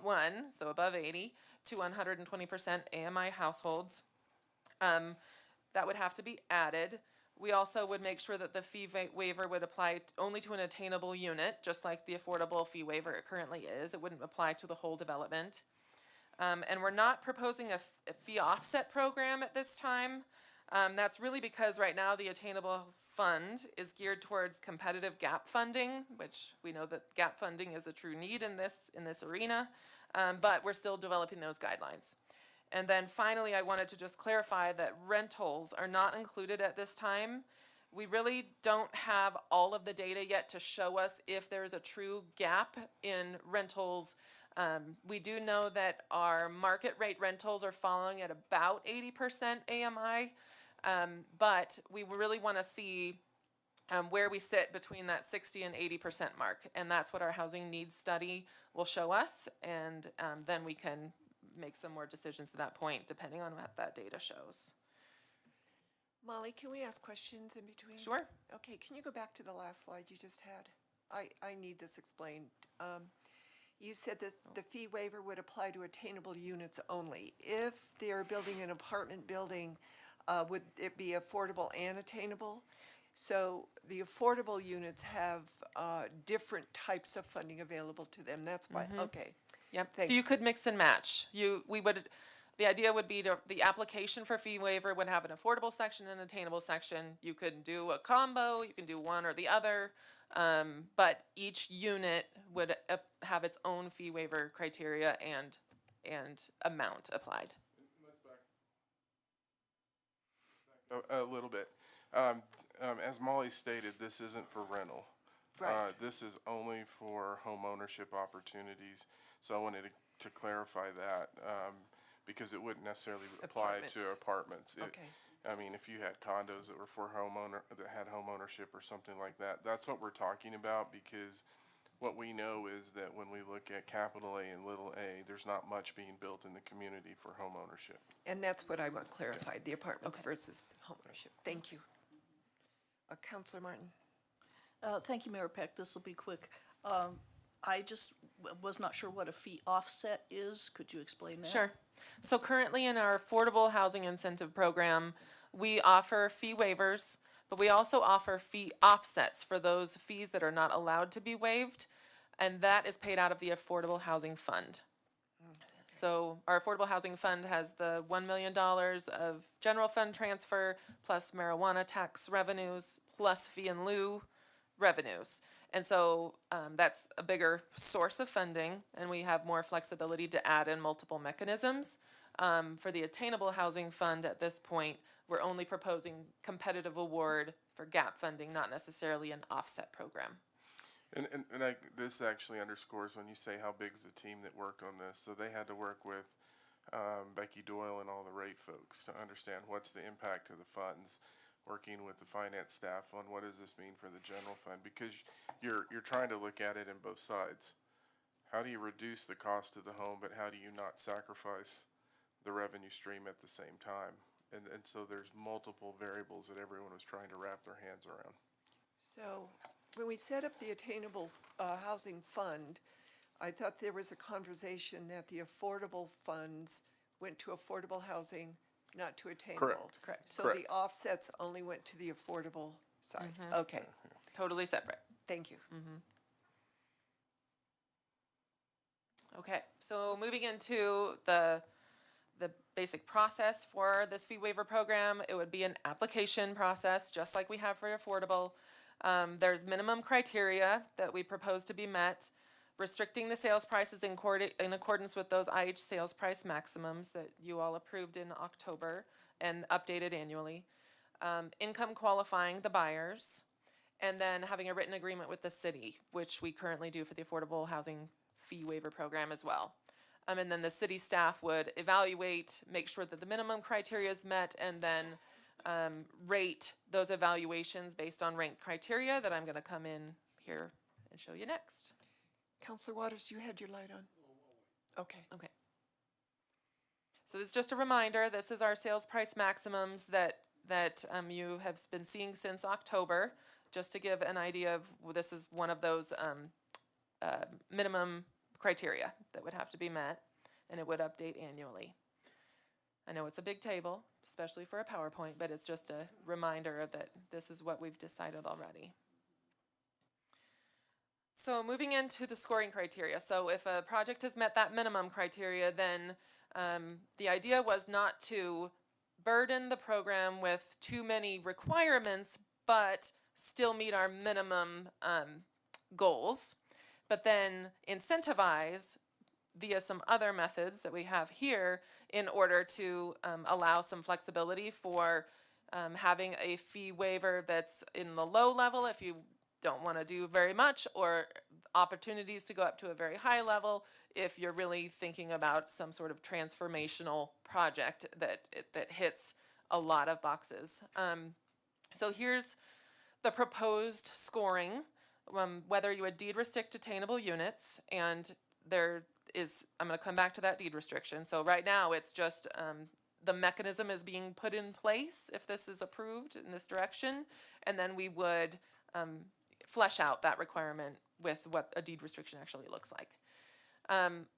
S5: so above 80, to 120% AMI households. That would have to be added. We also would make sure that the fee waiver would apply only to an attainable unit, just like the affordable fee waiver it currently is. It wouldn't apply to the whole development. And we're not proposing a fee offset program at this time. That's really because right now the Attainable Fund is geared towards competitive gap funding, which we know that gap funding is a true need in this arena, but we're still developing those guidelines. And then finally, I wanted to just clarify that rentals are not included at this time. We really don't have all of the data yet to show us if there's a true gap in rentals. We do know that our market rate rentals are falling at about 80% AMI, but we really want to see where we sit between that 60 and 80% mark, and that's what our housing needs study will show us, and then we can make some more decisions at that point, depending on what that data shows.
S1: Molly, can we ask questions in between?
S5: Sure.
S1: Okay, can you go back to the last slide you just had? I need this explained. You said that the fee waiver would apply to attainable units only. If they're building an apartment building, would it be affordable and attainable? So the affordable units have different types of funding available to them. That's why, okay.
S5: Yep.
S1: Thanks.
S5: So you could mix and match. The idea would be the application for fee waiver would have an affordable section and an attainable section. You could do a combo. You can do one or the other. But each unit would have its own fee waiver criteria and amount applied.
S19: A little bit. As Molly stated, this isn't for rental.
S1: Right.
S19: This is only for home ownership opportunities. So I wanted to clarify that, because it wouldn't necessarily apply to apartments.
S1: Okay.
S19: I mean, if you had condos that were for that had home ownership or something like that, that's what we're talking about, because what we know is that when we look at capital A and little a, there's not much being built in the community for home ownership.
S1: And that's what I want clarified, the apartments versus homeownership. Thank you. Councilor Martin.
S20: Thank you, Mayor Peck. This will be quick. I just was not sure what a fee offset is. Could you explain that?
S5: Sure. So currently in our Affordable Housing Incentive Program, we offer fee waivers, but we also offer fee offsets for those fees that are not allowed to be waived, and that is paid out of the Affordable Housing Fund. So our Affordable Housing Fund has the $1 million of general fund transfer, plus marijuana tax revenues, plus fee and lieu revenues. And so that's a bigger source of funding, and we have more flexibility to add in multiple mechanisms. For the Attainable Housing Fund at this point, we're only proposing competitive award for gap funding, not necessarily an offset program.
S19: And this actually underscores when you say how big is the team that worked on this. So they had to work with Becky Doyle and all the rate folks to understand what's the impact of the funds, working with the finance staff on what does this mean for the general fund, because you're trying to look at it in both sides. How do you reduce the cost of the home, but how do you not sacrifice the revenue stream at the same time? And so there's multiple variables that everyone was trying to wrap their hands around.
S1: So when we set up the Attainable Housing Fund, I thought there was a conversation that the affordable funds went to affordable housing, not to attainable.
S5: Correct.
S1: So
S19: Correct.
S1: the offsets only went to the affordable side. Okay,
S5: Totally separate.
S1: thank you.
S5: Okay, so moving into the basic process for this fee waiver program, it would be an application process, just like we have for affordable. There's minimum criteria that we propose to be met, restricting the sales prices in accordance with those IH sales price maximums that you all approved in October and updated annually. Income qualifying the buyers, and then having a written agreement with the city, which we currently do for the Affordable Housing Fee Waiver Program as well. And then the city staff would evaluate, make sure that the minimum criteria is met, and then rate those evaluations based on ranked criteria that I'm going to come in here and show you next.
S1: Counselor Waters, you had your light on? Okay.
S5: Okay. So this is just a reminder, this is our sales price maximums that you have been seeing since October, just to give an idea of, this is one of those minimum criteria that would have to be met, and it would update annually. I know it's a big table, especially for a PowerPoint, but it's just a reminder that this is what we've decided already. So moving into the scoring criteria. So if a project has met that minimum criteria, then the idea was not to burden the program with too many requirements, but still meet our minimum goals, but then incentivize via some other methods that we have here in order to allow some flexibility for having a fee waiver that's in the low level if you don't want to do very much, or opportunities to go up to a very high level if you're really thinking about some sort of transformational project that hits a lot of boxes. So here's the proposed scoring, whether you would deed restrict attainable units, and there is, I'm going to come back to that deed restriction. So right now it's just the mechanism is being put in place if this is approved in this direction, and then we would flesh out that requirement with what a deed restriction actually looks like.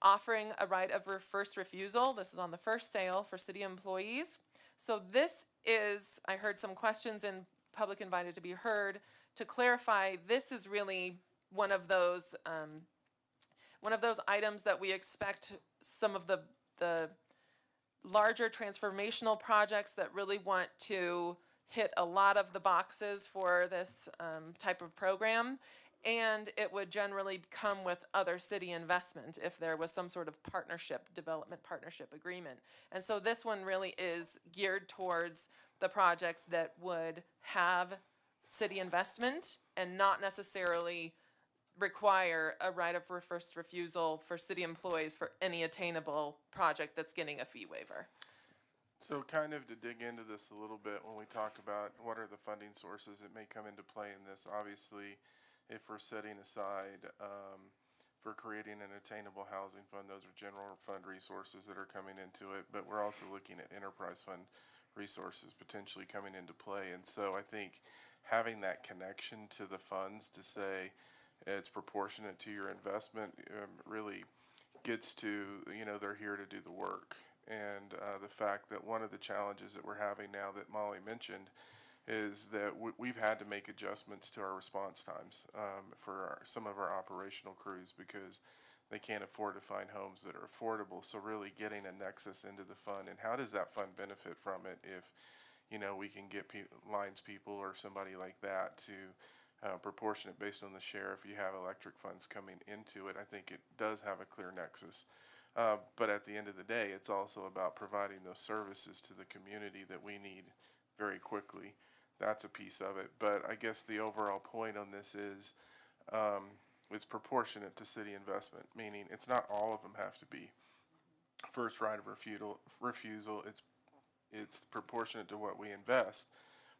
S5: Offering a right of first refusal. This is on the first sale for city employees. So this is, I heard some questions in public invited to be heard. To clarify, this is really one of those items that we expect some of the larger transformational projects that really want to hit a lot of the boxes for this type of program. and it would generally come with other city investment if there was some sort of development partnership agreement. And so this one really is geared towards the projects that would have city investment and not necessarily require a right of first refusal for city employees for any attainable project that's getting a fee waiver.
S19: So kind of to dig into this a little bit, when we talk about what are the funding sources that may come into play in this, obviously, if we're setting aside for creating an attainable housing fund, those are general fund resources that are coming into it, but we're also looking at enterprise fund resources potentially coming into play. And so I think having that connection to the funds to say it's proportionate to your investment really gets to, they're here to do the work. And the fact that one of the challenges that we're having now that Molly mentioned is that we've had to make adjustments to our response times for some of our operational crews because they can't afford to find homes that are affordable. So really getting a nexus into the fund, and how does that fund benefit from it if, we can get lines people or somebody like that to proportionate based on the share. If you have electric funds coming into it, I think it does have a clear nexus. But at the end of the day, it's also about providing those services to the community that we need very quickly. That's a piece of it. But I guess the overall point on this is it's proportionate to city investment, meaning it's not all of them have to be first right of refusal. It's proportionate to what we invest.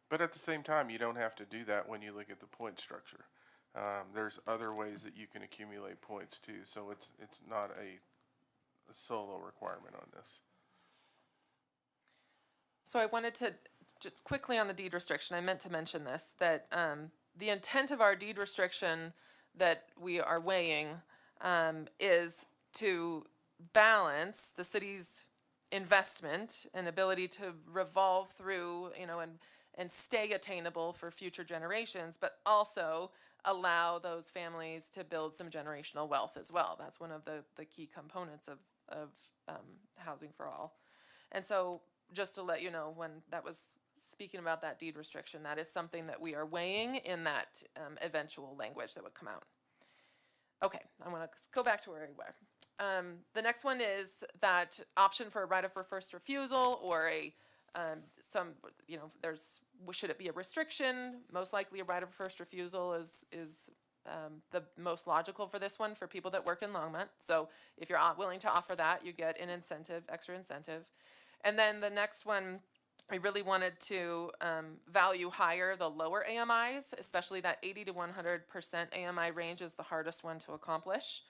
S19: But at the same time, you don't have to do that when you look at the point structure. There's other ways that you can accumulate points too. So it's not a solo requirement on this.
S5: So I wanted to just quickly on the deed restriction, I meant to mention this, that the intent of our deed restriction that we are weighing is to balance the city's investment and ability to revolve through, and stay attainable for future generations, but also allow those families to build some generational wealth as well. That's one of the key components of housing for all. And so just to let you know, when that was speaking about that deed restriction, that is something that we are weighing in that eventual language that would come out. Okay, I want to go back to where we were. The next one is that option for a right of first refusal or should it be a restriction? Most likely a right of first refusal is the most logical for this one for people that work in Longmont. So if you're willing to offer that, you get an incentive, extra incentive. And then the next one, we really wanted to value higher the lower AMIs, especially that 80 to 100% AMI range is the hardest one to accomplish.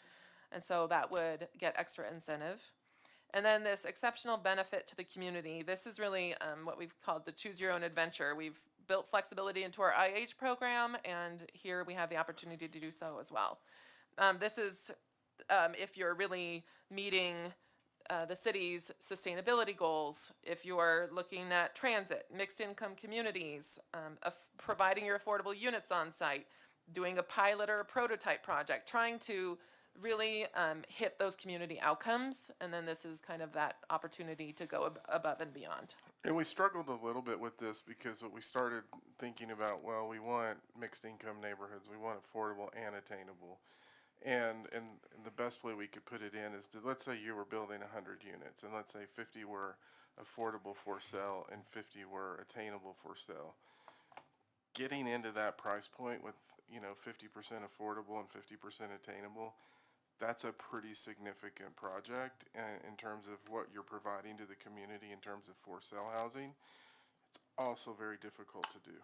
S5: And so that would get extra incentive. And then this exceptional benefit to the community, this is really what we've called the choose your own adventure. We've built flexibility into our IH program, and here we have the opportunity to do so as well. This is if you're really meeting the city's sustainability goals, if you're looking at transit, mixed income communities, providing your affordable units on site, doing a pilot or a prototype project, trying to really hit those community outcomes, and then this is kind of that opportunity to go above and beyond.
S19: And we struggled a little bit with this because we started thinking about, well, we want mixed income neighborhoods, we want affordable and attainable. And the best way we could put it in is to, let's say you were building 100 units, and let's say 50 were affordable for sale and 50 were attainable for sale. Getting into that price point with 50% affordable and 50% attainable, that's a pretty significant project in terms of what you're providing to the community in terms of for sale housing. It's also very difficult to do.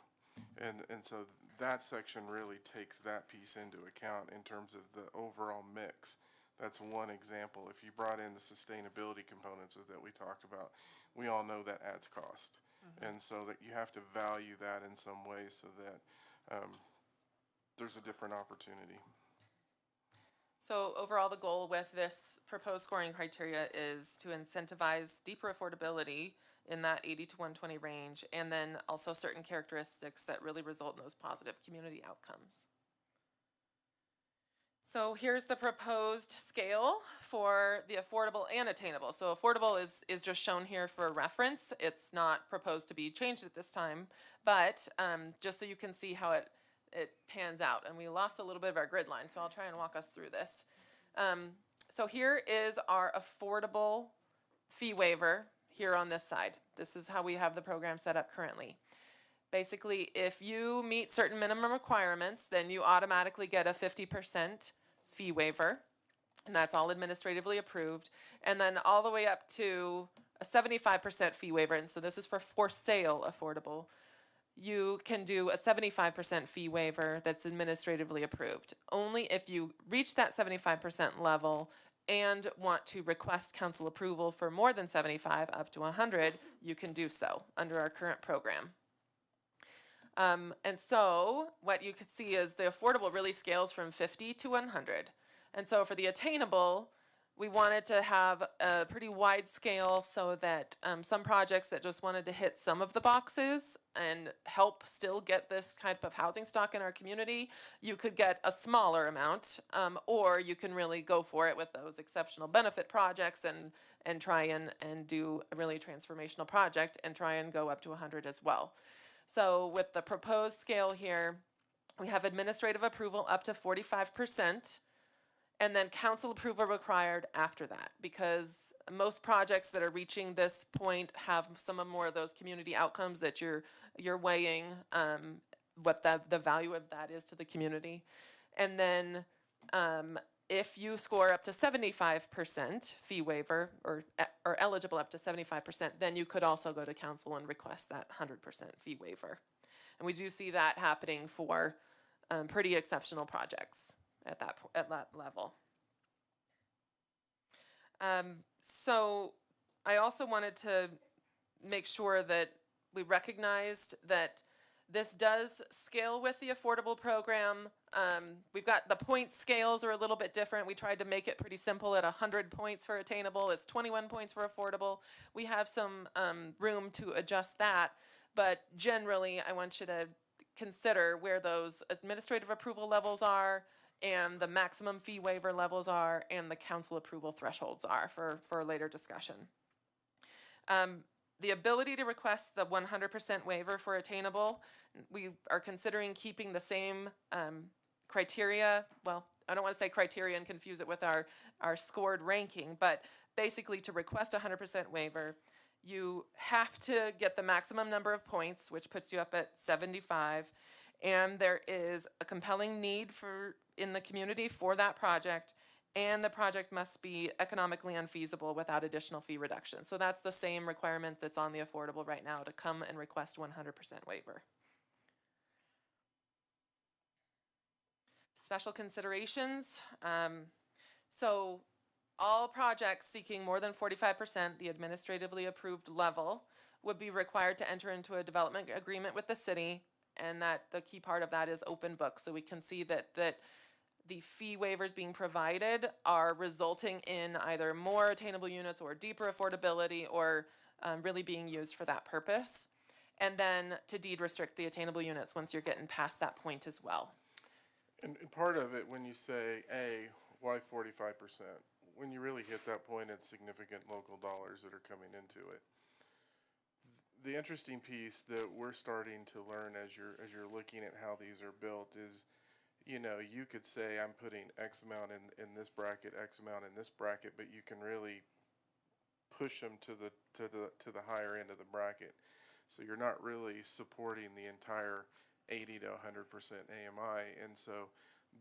S19: And so that section really takes that piece into account in terms of the overall mix. That's one example. If you brought in the sustainability components that we talked about, we all know that adds cost. And so that you have to value that in some way so that there's a different opportunity.
S5: So overall, the goal with this proposed scoring criteria is to incentivize deeper affordability in that 80 to 120 range, and then also certain characteristics that really result in those positive community outcomes. So here's the proposed scale for the affordable and attainable. So affordable is just shown here for reference. It's not proposed to be changed at this time, but just so you can see how it it pans out. And we lost a little bit of our grid line, so I'll try and walk us through this. So here is our affordable fee waiver here on this side. This is how we have the program set up currently. Basically, if you meet certain minimum requirements, then you automatically get a 50% fee waiver, and that's all administratively approved. And then all the way up to a 75% fee waiver, and so this is for sale affordable. You can do a 75% fee waiver that's administratively approved. Only if you reach that 75% level and want to request council approval for more than 75 up to 100, you can do so under our current program. And so what you could see is the affordable really scales from 50 to 100. And so for the attainable, we wanted to have a pretty wide scale so that some projects that just wanted to hit some of the boxes and help still get this type of housing stock in our community, you could get a smaller amount, or you can really go for it with those exceptional benefit projects and try and do a really transformational project and try and go up to 100 as well. So with the proposed scale here, we have administrative approval up to 45%. And then council approval required after that, because most projects that are reaching this point have some of more of those community outcomes that you're weighing what the value of that is to the community. And then if you score up to 75% fee waiver or eligible up to 75%, then you could also go to council and request that 100% fee waiver. And we do see that happening for pretty exceptional projects at that level. So I also wanted to make sure that we recognized that this does scale with the affordable program. We've got the point scales are a little bit different. We tried to make it pretty simple at 100 points for attainable. It's 21 points for affordable. We have some room to adjust that, but generally I want you to consider where those administrative approval levels are and the maximum fee waiver levels are and the council approval thresholds are for later discussion. The ability to request the 100% waiver for attainable, we are considering keeping the same criteria. Well, I don't want to say criteria and confuse it with our scored ranking, but basically to request 100% waiver, you have to get the maximum number of points, which puts you up at 75, and there is a compelling need in the community for that project, and the project must be economically unfeasible without additional fee reduction. So that's the same requirement that's on the affordable right now to come and request 100% waiver. Special considerations. So all projects seeking more than 45%, the administratively approved level, would be required to enter into a development agreement with the city, and that the key part of that is open book. So we can see that the fee waivers being provided are resulting in either more attainable units or deeper affordability or really being used for that purpose. And then to deed restrict the attainable units once you're getting past that point as well.
S19: And part of it, when you say, why 45%? When you really hit that point, it's significant local dollars that are coming into it. The interesting piece that we're starting to learn as you're looking at how these are built is, you could say I'm putting X amount in this bracket, X amount in this bracket, but you can really push them to the higher end of the bracket. So you're not really supporting the entire 80 to 100% AMI, and so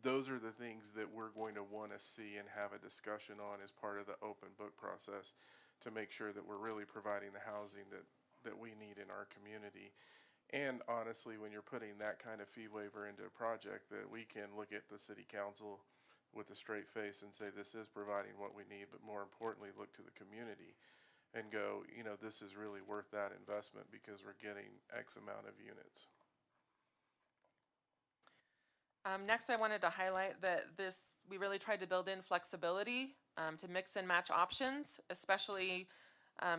S19: those are the things that we're going to want to see and have a discussion on as part of the open book process to make sure that we're really providing the housing that we need in our community. And honestly, when you're putting that kind of fee waiver into a project, that we can look at the city council with a straight face and say this is providing what we need, but more importantly look to the community and go, this is really worth that investment because we're getting X amount of units.
S5: Next, I wanted to highlight that we really tried to build in flexibility to mix and match options, especially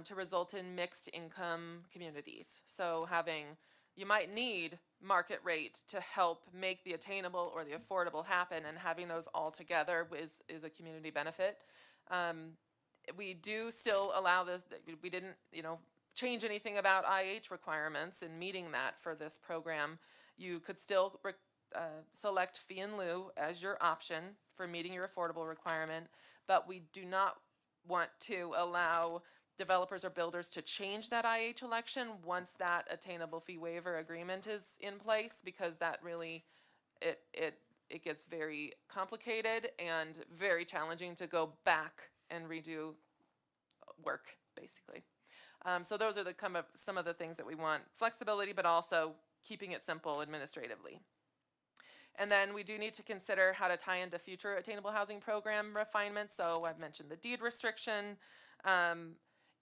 S5: to result in mixed income communities. So you might need market rate to help make the attainable or the affordable happen, and having those all together is a community benefit. We do still allow this, we didn't, change anything about IH requirements in meeting that for this program. You could still select fee in lieu as your option for meeting your affordable requirement, but we do not want to allow developers or builders to change that IH election once that attainable fee waiver agreement is in place, because that really, it gets very complicated and very challenging to go back and redo work, basically. So those are some of the things that we want: flexibility, but also keeping it simple administratively. And then we do need to consider how to tie into future attainable housing program refinements. So I've mentioned the deed restriction.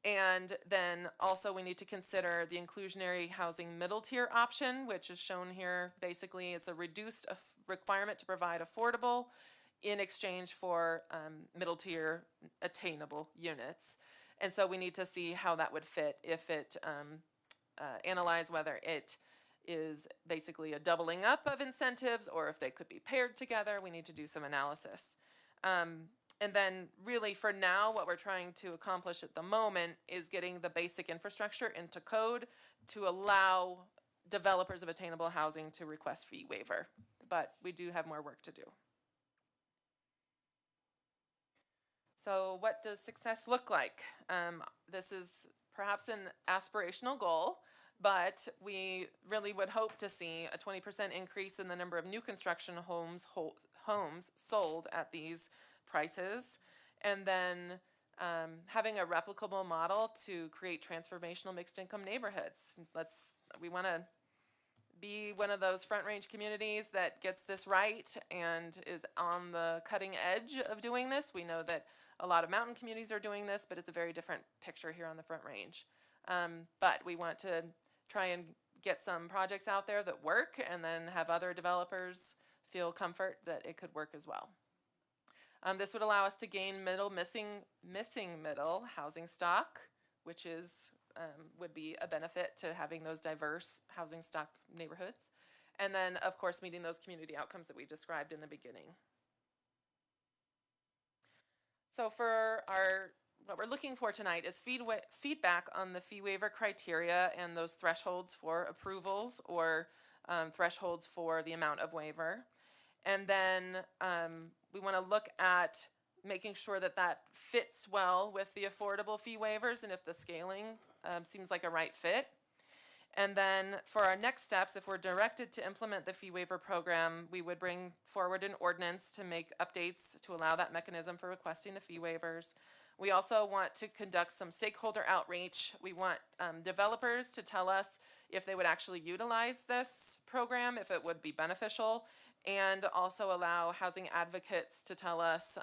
S5: And then also we need to consider the inclusionary housing middle tier option, which is shown here. Basically, it's a reduced requirement to provide affordable in exchange for middle tier attainable units. And so we need to see how that would fit, if it analyze whether it is basically a doubling up of incentives or if they could be paired together. We need to do some analysis. And then really for now, what we're trying to accomplish at the moment is getting the basic infrastructure into code to allow developers of attainable housing to request fee waiver. But we do have more work to do. So what does success look like? This is perhaps an aspirational goal, but we really would hope to see a 20% increase in the number of new construction homes sold at these prices, and then having a replicable model to create transformational mixed income neighborhoods. We want to be one of those front range communities that gets this right and is on the cutting edge of doing this. We know that a lot of mountain communities are doing this, but it's a very different picture here on the front range. But we want to try and get some projects out there that work, and then have other developers feel comfort that it could work as well. This would allow us to gain missing middle housing stock, which is would be a benefit to having those diverse housing stock neighborhoods. And then, of course, meeting those community outcomes that we described in the beginning. So for what we're looking for tonight is feedback on the fee waiver criteria and those thresholds for approvals, or thresholds for the amount of waiver. And then we want to look at making sure that that fits well with the affordable fee waivers, and if the scaling seems like a right fit. And then for our next steps, if we're directed to implement the fee waiver program, we would bring forward an ordinance to make updates to allow that mechanism for requesting the fee waivers. We also want to conduct some stakeholder outreach. We want developers to tell us if they would actually utilize this program, if it would be beneficial, and also allow housing advocates to tell us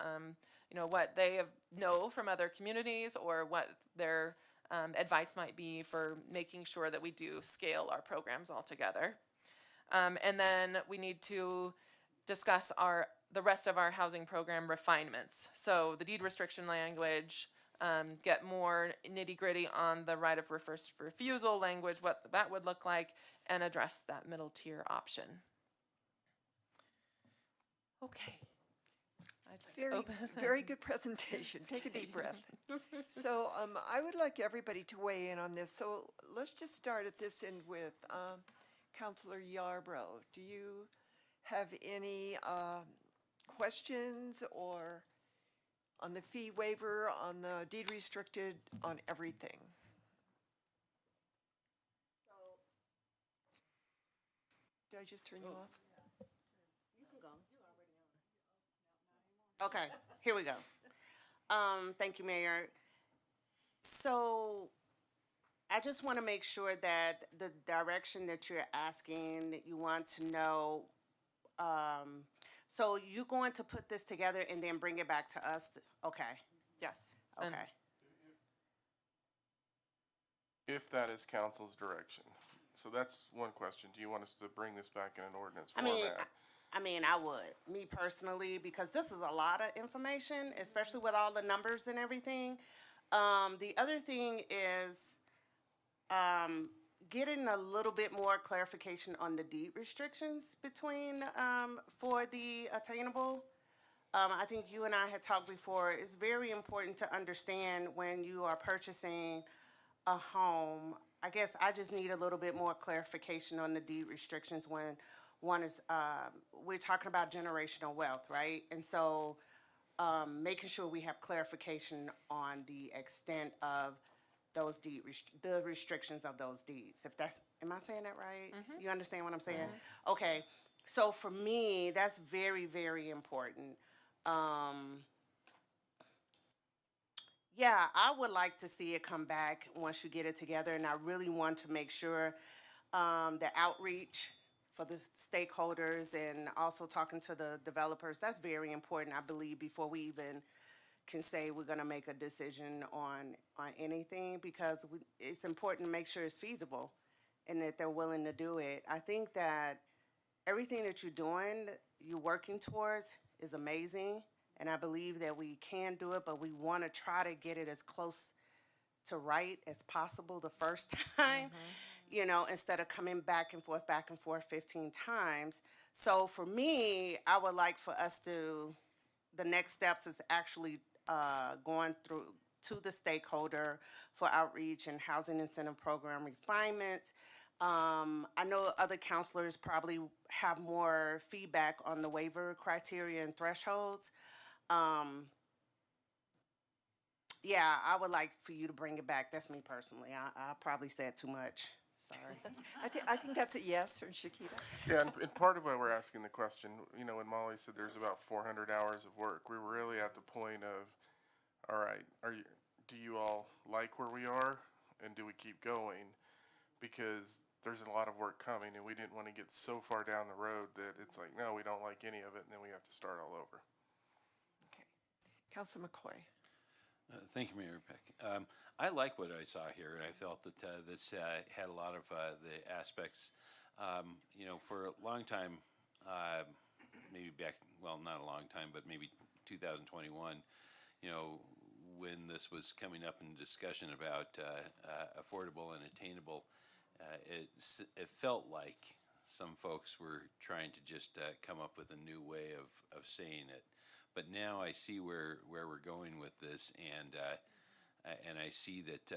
S5: what they know from other communities, or what their advice might be for making sure that we do scale our programs all together. And then we need to discuss the rest of our housing program refinements. So the deed restriction language, get more nitty gritty on the right of first refusal language, what that would look like, and address that middle tier option. Okay.
S1: Very good presentation. Take a deep breath. So I would like everybody to weigh in on this. So let's just start at this end with Councilor Yarbrough. Do you have any questions or on the fee waiver, on the deed restricted, on everything? Did I just turn you off?
S6: You can go. Okay, here we go. Thank you, Mayor. So I just want to make sure that the direction that you're asking, that you want to know, so you're going to put this together and then bring it back to us? Okay.
S5: Yes.
S6: Okay.
S19: If that is council's direction. So that's one question. Do you want us to bring this back in an ordinance
S6: I
S19: format?
S6: mean, I would, me personally, because this is a lot of information, especially with all the numbers and everything. The other thing is getting a little bit more clarification on the deed restrictions between, for the attainable. I think you and I had talked before, it's very important to understand when you are purchasing a home. I guess I just need a little bit more clarification on the deed restrictions when One is, we're talking about generational wealth, right? And so, making sure we have clarification on the extent of those the restrictions of those deeds. If that's, am I saying that right? You understand what I'm saying? Okay, so for me, that's very, very important. Yeah, I would like to see it come back once you get it together, and I really want to make sure the outreach for the stakeholders and also talking to the developers, that's very important, I believe, before we even can say we're gonna make a decision on anything, because it's important to make sure it's feasible and that they're willing to do it. I think that everything that you're doing, you're working towards, is amazing. And I believe that we can do it, but we want to try to get it as close to right as possible the first time, you know, instead of coming back and forth 15 times. So for me, I would like for us to, the next steps is actually going through to the stakeholder for outreach and housing incentive program refinements. I know other counselors probably have more feedback on the waiver criteria and thresholds. Yeah, I would like for you to bring it back. That's me personally. I probably said too much. Sorry.
S1: I think that's a yes from Shakita.
S19: Yeah, and part of why we're asking the question, you know, when Molly said there's about 400 hours of work, we're really at the point of, all right, do you all like where we are, and do we keep going? Because there's a lot of work coming, and we didn't want to get so far down the road that it's like, no, we don't like any of it, and then we have to start all over.
S1: Councilor McCoy.
S7: Thank you, Mayor Peck. I like what I saw here, and I felt that this had a lot of the aspects. You know, for a long time, maybe back, well, not a long time, but maybe 2021, you know, when this was coming up in discussion about affordable and attainable, it felt like some folks were trying to just come up with a new way of saying it. But now I see where we're going with this, and I see that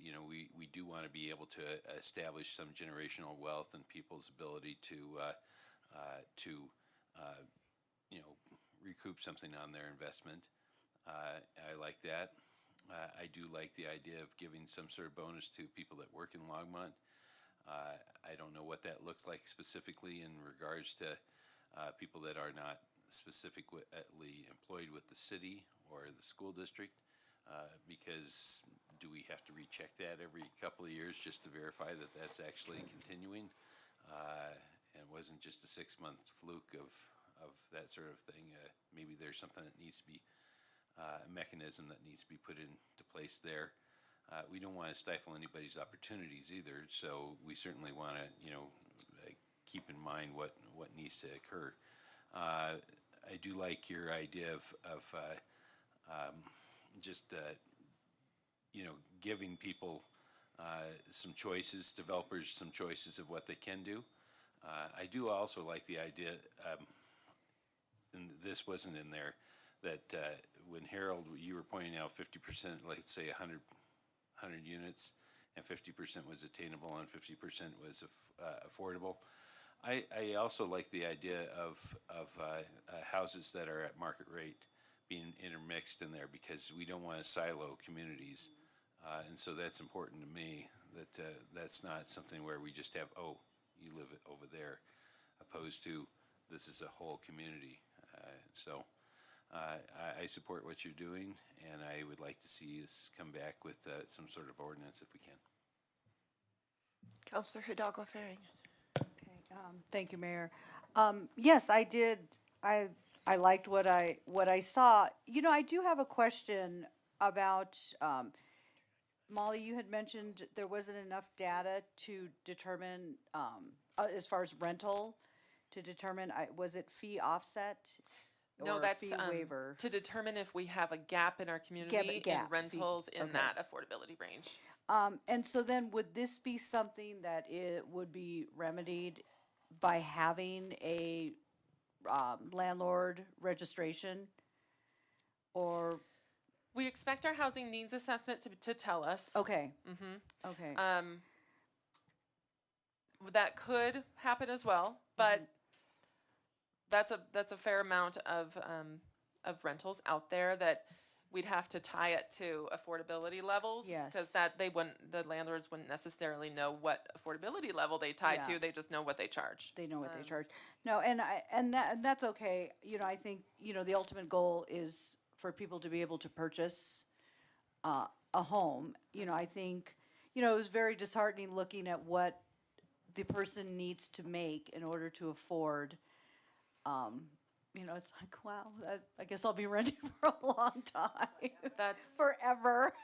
S7: you know, we do want to be able to establish some generational wealth and people's ability to you know, recoup something on their investment. I like that. I do like the idea of giving some sort of bonus to people that work in Longmont. I don't know what that looks like specifically in regards to people that are not specifically employed with the city or the school district, because do we have to recheck that every couple of years just to verify that that's actually continuing, and it wasn't just a 6-month fluke of that sort of thing? Maybe there's something that needs to be a mechanism that needs to be put into place there. We don't want to stifle anybody's opportunities either, so we certainly want to, you know, keep in mind what needs to occur. I do like your idea of just you know, giving people some choices, developers some choices of what they can do. I do also like the idea, and this wasn't in there, that when Harold, you were pointing out 50%, let's say 100 units, and 50% was attainable and 50% was affordable. I also like the idea of houses that are at market rate being intermixed in there, because we don't want to silo communities. And so that's important to me, that that's not something where we just have, oh, you live over there, opposed to this is a whole community. So I support what you're doing, and I would like to see us come back with some sort of ordinance if we can.
S1: Councilor Hidalgo Faring.
S8: Thank you, Mayor. Yes, I did. I liked what I saw. You know, I do have a question about, Molly, you had mentioned there wasn't enough data to determine, as far as rental, to determine, was it fee offset?
S5: No,
S8: or
S5: that's
S8: fee waiver?
S5: to determine if we have a gap in our community in
S8: gap, fee,
S5: rentals in
S8: okay.
S5: that affordability range.
S8: And so then would this be something that it would be remedied by having a landlord registration? Or?
S5: We expect our housing needs assessment to tell us.
S8: Okay.
S5: Mm-hmm.
S8: Okay.
S5: that could happen as well, but that's a fair amount of rentals out there that we'd have to tie it to affordability levels.
S8: Yes.
S5: Because the landlords wouldn't necessarily know what affordability level they tie
S8: Yeah.
S5: to, they just know what they charge.
S8: They know what they charge. No, and that's okay. You know, I think, you know, the ultimate goal is for people to be able to purchase a home. You know, I think, you know, it was very disheartening looking at what the person needs to make in order to afford. You know, it's like, wow, I guess I'll be renting for a long time.
S5: That's
S8: forever.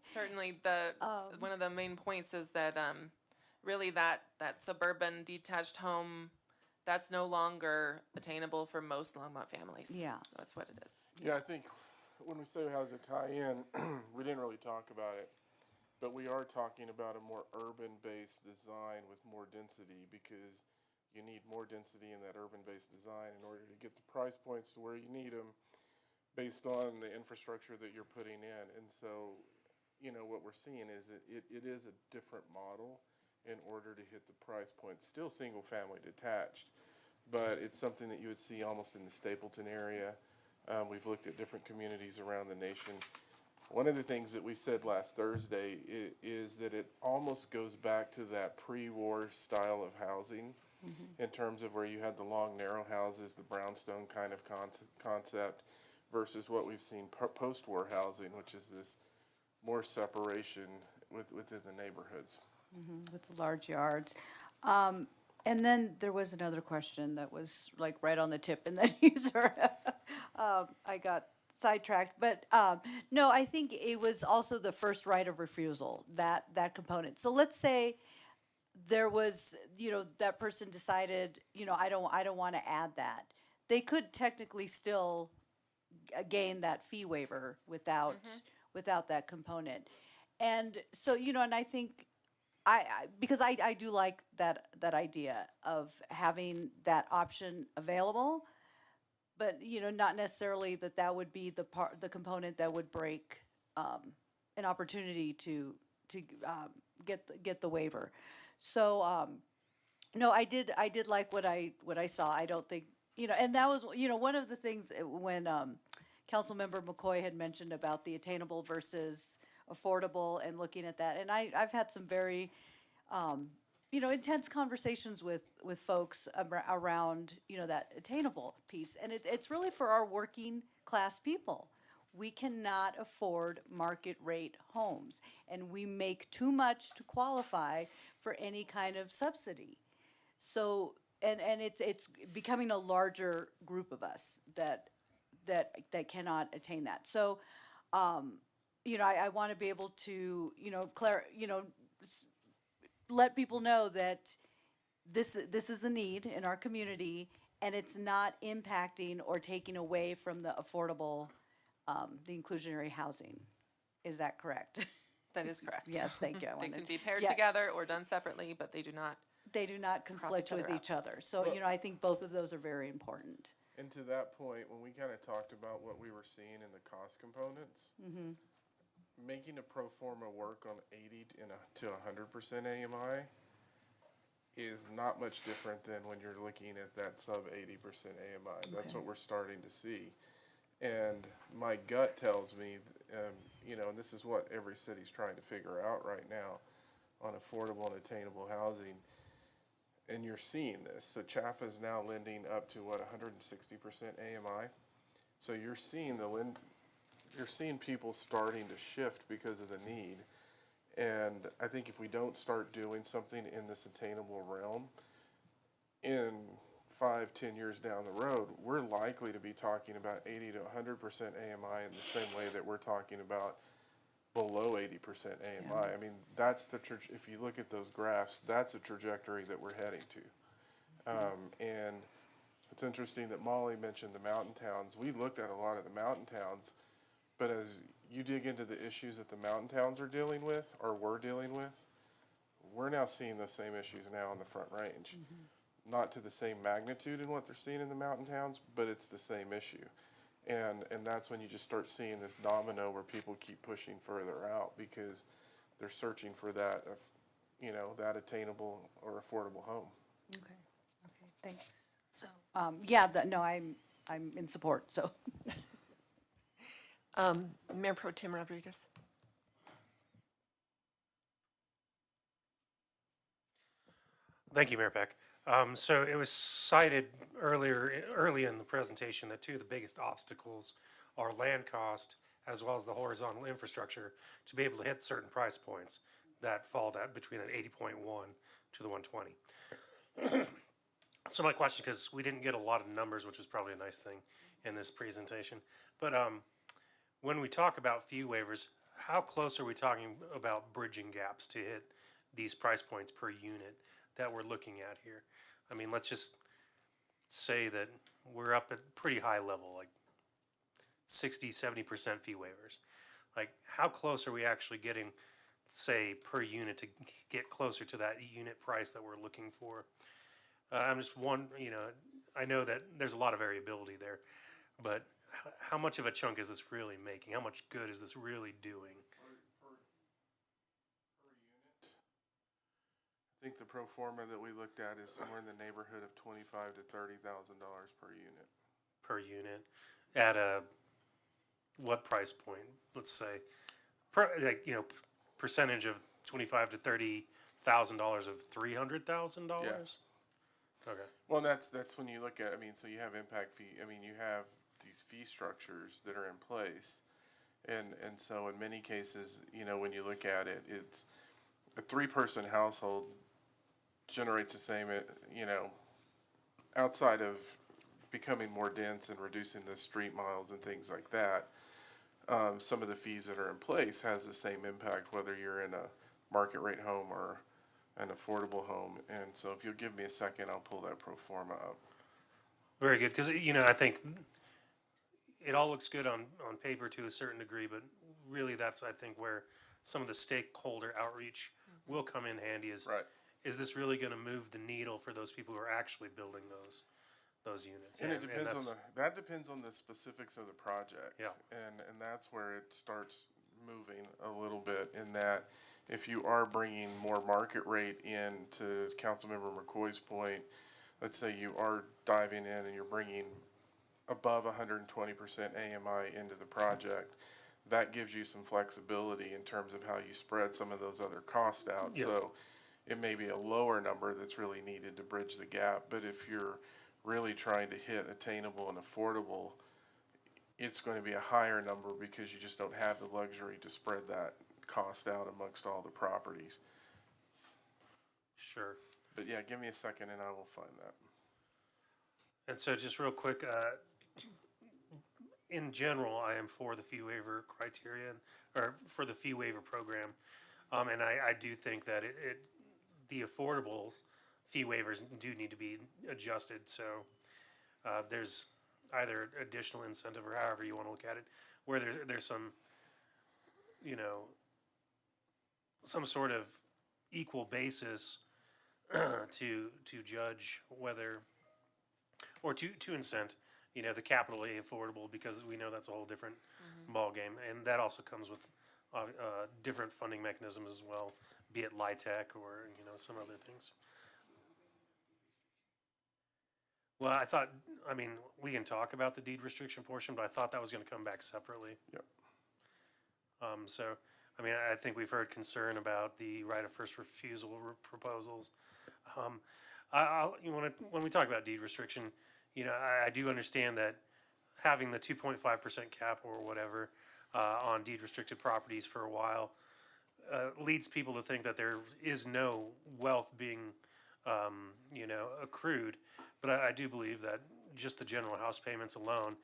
S5: Certainly one of the main points is that really that suburban detached home, that's no longer attainable for most Longmont families.
S8: Yeah.
S5: That's what it is.
S19: Yeah, I think when we say how does it tie in, we didn't really talk about it, but we are talking about a more urban-based design with more density, because you need more density in that urban-based design in order to get the price points to where you need them based on the infrastructure that you're putting in. And so, you know, what we're seeing is that it is a different model in order to hit the price point. Still single-family detached, but it's something that you would see almost in the Stapleton area. We've looked at different communities around the nation. One of the things that we said last Thursday is that it almost goes back to that pre-war style of housing. In terms of where you had the long, narrow houses, the brownstone kind of concept, versus what we've seen post-war housing, which is this more separation within the neighborhoods.
S8: With the large yards. And then there was another question that was like right on the tip, and then I got sidetracked. But no, I think it was also the first right of refusal, that component. So let's say there was, you know, that person decided, you know, I don't want to add that. They could technically still gain that fee waiver without that component. And so, you know, and I think because I do like that idea of having that option available, but, you know, not necessarily that would be the component that would break an opportunity to get the waiver. So, no, I did like what I saw. I don't think, you know, and that was, you know, one of the things when Councilmember McCoy had mentioned about the attainable versus affordable and looking at that. And I've had some very, you know, intense conversations with folks around, you know, that attainable piece. And it's really for our working class people. We cannot afford market rate homes, and we make too much to qualify for any kind of subsidy. So, and it's becoming a larger group of us that cannot attain that. So, you know, I want to be able to, you know, let people know that this is a need in our community, and it's not impacting or taking away from the affordable, the inclusionary housing. Is that correct?
S5: That is correct.
S8: Yes, thank you.
S5: They can be paired together or done separately, but they do not.
S8: They do not conflict with each other. So, you know, I think both of those are very important.
S19: And to that point, when we kind of talked about what we were seeing in the cost components, making a pro forma work on 80 to 100% AMI is not much different than when you're looking at that sub 80% AMI. That's what we're starting to see. And my gut tells me, you know, and this is what every city's trying to figure out right now on affordable and attainable housing. And you're seeing this. So Chafa is now lending up to what, 160% AMI. So you're seeing you're seeing people starting to shift because of the need. And I think if we don't start doing something in this attainable realm, in 5-10 years down the road, we're likely to be talking about 80 to 100% AMI in the same way that we're talking about below 80% AMI. I mean, that's if you look at those graphs, that's a trajectory that we're heading to. And it's interesting that Molly mentioned the mountain towns. We looked at a lot of the mountain towns, but as you dig into the issues that the mountain towns are dealing with, or were dealing with, we're now seeing those same issues now on the Front Range. Not to the same magnitude in what they're seeing in the mountain towns, but it's the same issue. And that's when you just start seeing this domino where people keep pushing further out because they're searching for that, you know, that attainable or affordable home.
S8: Okay, okay, thanks. So, yeah, no, I'm in support, so.
S1: Mayor Pro Tem Rodriguez.
S9: Thank you, Mayor Peck. So it was cited early in the presentation that two of the biggest obstacles are land cost as well as the horizontal infrastructure to be able to hit certain price points that fall that between an 80.1 to the 120. So my question, because we didn't get a lot of numbers, which was probably a nice thing in this presentation, but when we talk about fee waivers, how close are we talking about bridging gaps to hit these price points per unit that we're looking at here? I mean, let's just say that we're up at pretty high level, like 60–70% fee waivers. Like, how close are we actually getting, say, per unit to get closer to that unit price that we're looking for? I'm just I know that there's a lot of variability there, but how much of a chunk is this really making? How much good is this really doing?
S19: I think the pro forma that we looked at is somewhere in the neighborhood of $25,000 to $30,000 per unit.
S9: Per unit at a what price point? Let's say, percentage of $25,000 to $30,000 of $300,000. Okay.
S19: Well, that's when you look at. I mean, so you have impact fee. I mean, you have these fee structures that are in place, and so in many cases, you know, when you look at it, it's a 3-person household generates the same, you know, outside of becoming more dense and reducing the street miles and things like that. Some of the fees that are in place has the same impact whether you're in a market rate home or an affordable home. And so if you'll give me a second, I'll pull that pro forma up.
S9: Very good, because I think it all looks good on paper to a certain degree, but really that's, I think, where some of the stakeholder outreach will come in handy. Is this really going to move the needle for those people who are actually building those units?
S19: And it depends that depends on the specifics of the project.
S9: Yeah.
S19: And that's where it starts moving a little bit, in that if you are bringing more market rate in, to Councilmember McCoy's point, let's say you are diving in and you're bringing above 120% AMI into the project, that gives you some flexibility in terms of how you spread some of those other costs out.
S9: Yeah.
S19: So it may be a lower number that's really needed to bridge the gap, but if you're really trying to hit attainable and affordable, it's going to be a higher number because you just don't have the luxury to spread that cost out amongst all the properties.
S9: Sure.
S19: But yeah, give me a second and I will find that.
S9: And so just real quick, in general, I am for the fee waiver criteria, or for the fee waiver program. And I do think that the affordable fee waivers do need to be adjusted. So there's either additional incentive or however you want to look at it, where there's some, some sort of equal basis to judge whether, or to incent, the capital A affordable, because we know that's a whole different ballgame. And that also comes with different funding mechanisms as well, be it LIHTC or, some other things. Well, we can talk about the deed restriction portion, but I thought that was going to come back separately.
S19: Yep.
S9: I think we've heard concern about the right of first refusal proposals. When we talk about deed restriction, I do understand that having the 2.5% cap or whatever on deed restricted properties for a while leads people to think that there is no wealth being, accrued. But I do believe that just the general house payments alone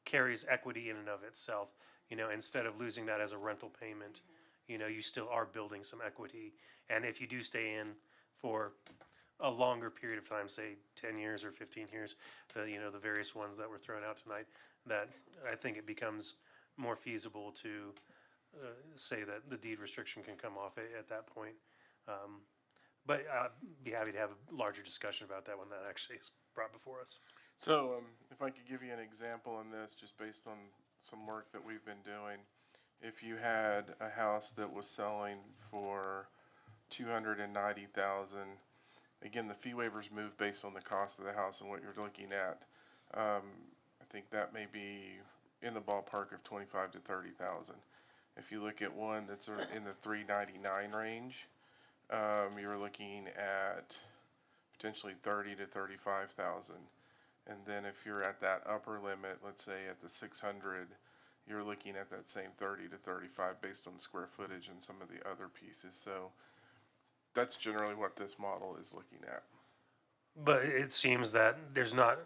S9: carries equity in and of itself. Instead of losing that as a rental payment, you still are building some equity. And if you do stay in for a longer period of time, say 10 years or 15 years, the various ones that were thrown out tonight, that I think it becomes more feasible to say that the deed restriction can come off at that point. But I'd be happy to have a larger discussion about that when that actually is brought before us.
S19: So if I could give you an example on this, just based on some work that we've been doing. If you had a house that was selling for 290,000. Again, the fee waivers move based on the cost of the house and what you're looking at. I think that may be in the ballpark of 25 to 30,000. If you look at one that's in the 399 range, you're looking at potentially 30 to 35,000. And then if you're at that upper limit, let's say at the 600, you're looking at that same 30 to 35 based on square footage and some of the other pieces. So that's generally what this model is looking at.
S9: But it seems that there's not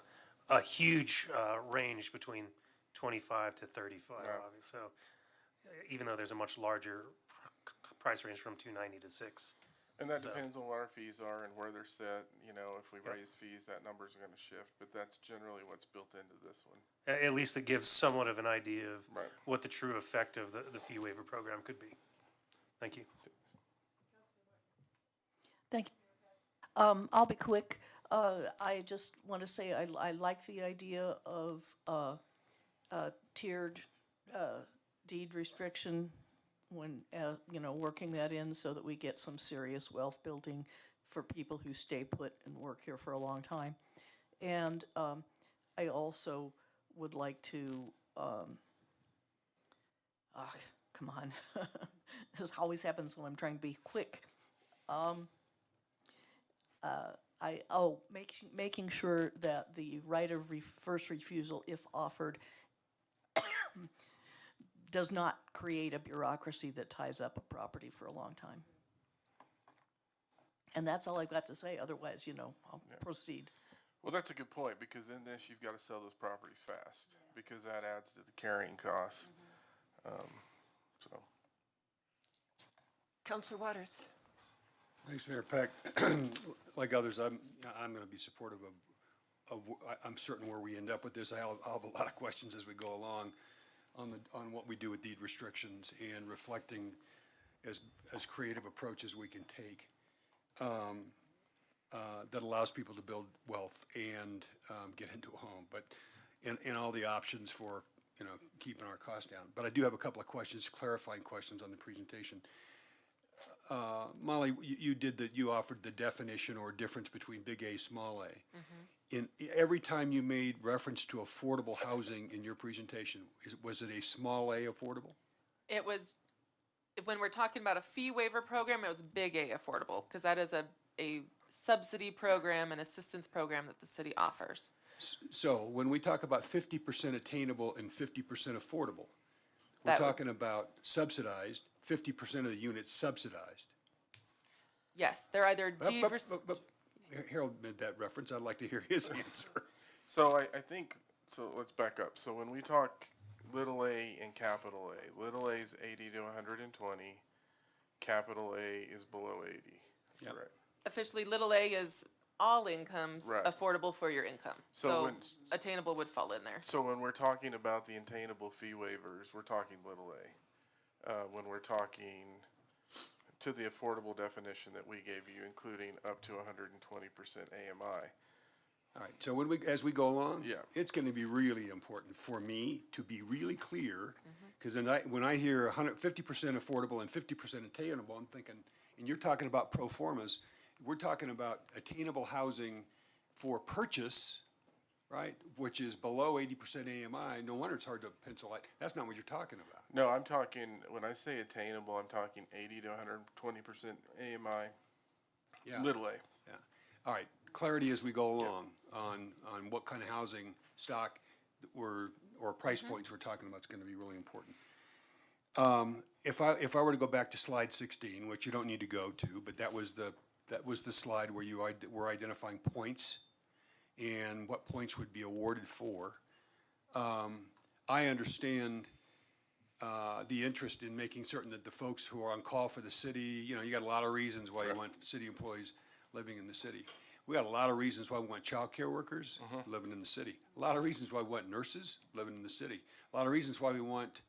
S9: a huge range between 25 to 35, obviously. So even though there's a much larger price range from 290 to 6.
S19: And that depends on what our fees are and where they're set. You know, if we raise fees, that number's going to shift. But that's generally what's built into this one.
S9: At least it gives somewhat of an idea of
S19: Right.
S9: what the true effect of the fee waiver program could be. Thank you.
S20: Thank you. I'll be quick. I just want to say I like the idea of tiered deed restriction when, working that in so that we get some serious wealth building for people who stay put and work here for a long time. And I also would like to, come on. This always happens when I'm trying to be quick. Making sure that the right of first refusal, if offered, does not create a bureaucracy that ties up a property for a long time. And that's all I've got to say. Otherwise, I'll proceed.
S19: Well, that's a good point, because in this, you've got to sell those properties fast, because that adds to the carrying costs. So.
S1: Counselor Waters.
S4: Thanks, Mayor Peck. Like others, I'm going to be supportive of I'm certain where we end up with this. I'll have a lot of questions as we go along on what we do with deed restrictions and reflecting as creative approach as we can take that allows people to build wealth and get into a home, but and all the options for keeping our costs down. But I do have a couple of questions, clarifying questions on the presentation. Molly, you offered the definition or difference between big A, small A. In every time you made reference to affordable housing in your presentation, was it a small A affordable?
S5: It was, when we're talking about a fee waiver program, it was big A affordable, because that is a subsidy program and assistance program that the city offers.
S4: So when we talk about 50% attainable and 50% affordable, we're
S5: That would-
S4: talking about subsidized, 50% of the units subsidized.
S5: Yes, they're either deed
S4: But Harold made that reference. I'd like to hear his answer.
S19: So I think, so let's back up. So when we talk little a and capital A, little a is 80 to 120, capital A is below 80.
S4: Yep.
S19: Right.
S5: officially, little a is all incomes
S19: Right.
S5: affordable for your income.
S19: So
S5: So
S19: when-
S5: attainable would fall in there.
S19: So when we're talking about the attainable fee waivers, we're talking little a. When we're talking to the affordable definition that we gave you, including up to 120% AMI.
S4: All right, so as we go along?
S19: Yeah.
S4: It's gonna be really important for me to be really clear, because when I hear 50% affordable and 50% attainable, I'm thinking, and you're talking about pro formas, we're talking about attainable housing for purchase, right, which is below 80% AMI. No wonder it's hard to pencil out. That's not what you're talking about.
S19: No, I'm talking, when I say attainable, I'm talking 80 to 120% AMI,
S4: Yeah.
S19: little a.
S4: Yeah. All right, clarity as we go along on what kind of housing stock or price points we're talking about is gonna be really important. If I were to go back to slide 16, which you don't need to go to, but that was the slide where you were identifying points and what points would be awarded for. I understand the interest in making certain that the folks who are on call for the city, you got a lot of reasons why you want city employees living in the city. We got a lot of reasons why we want childcare workers living in the city. A lot of reasons why we want nurses living in the city. A lot of reasons why we want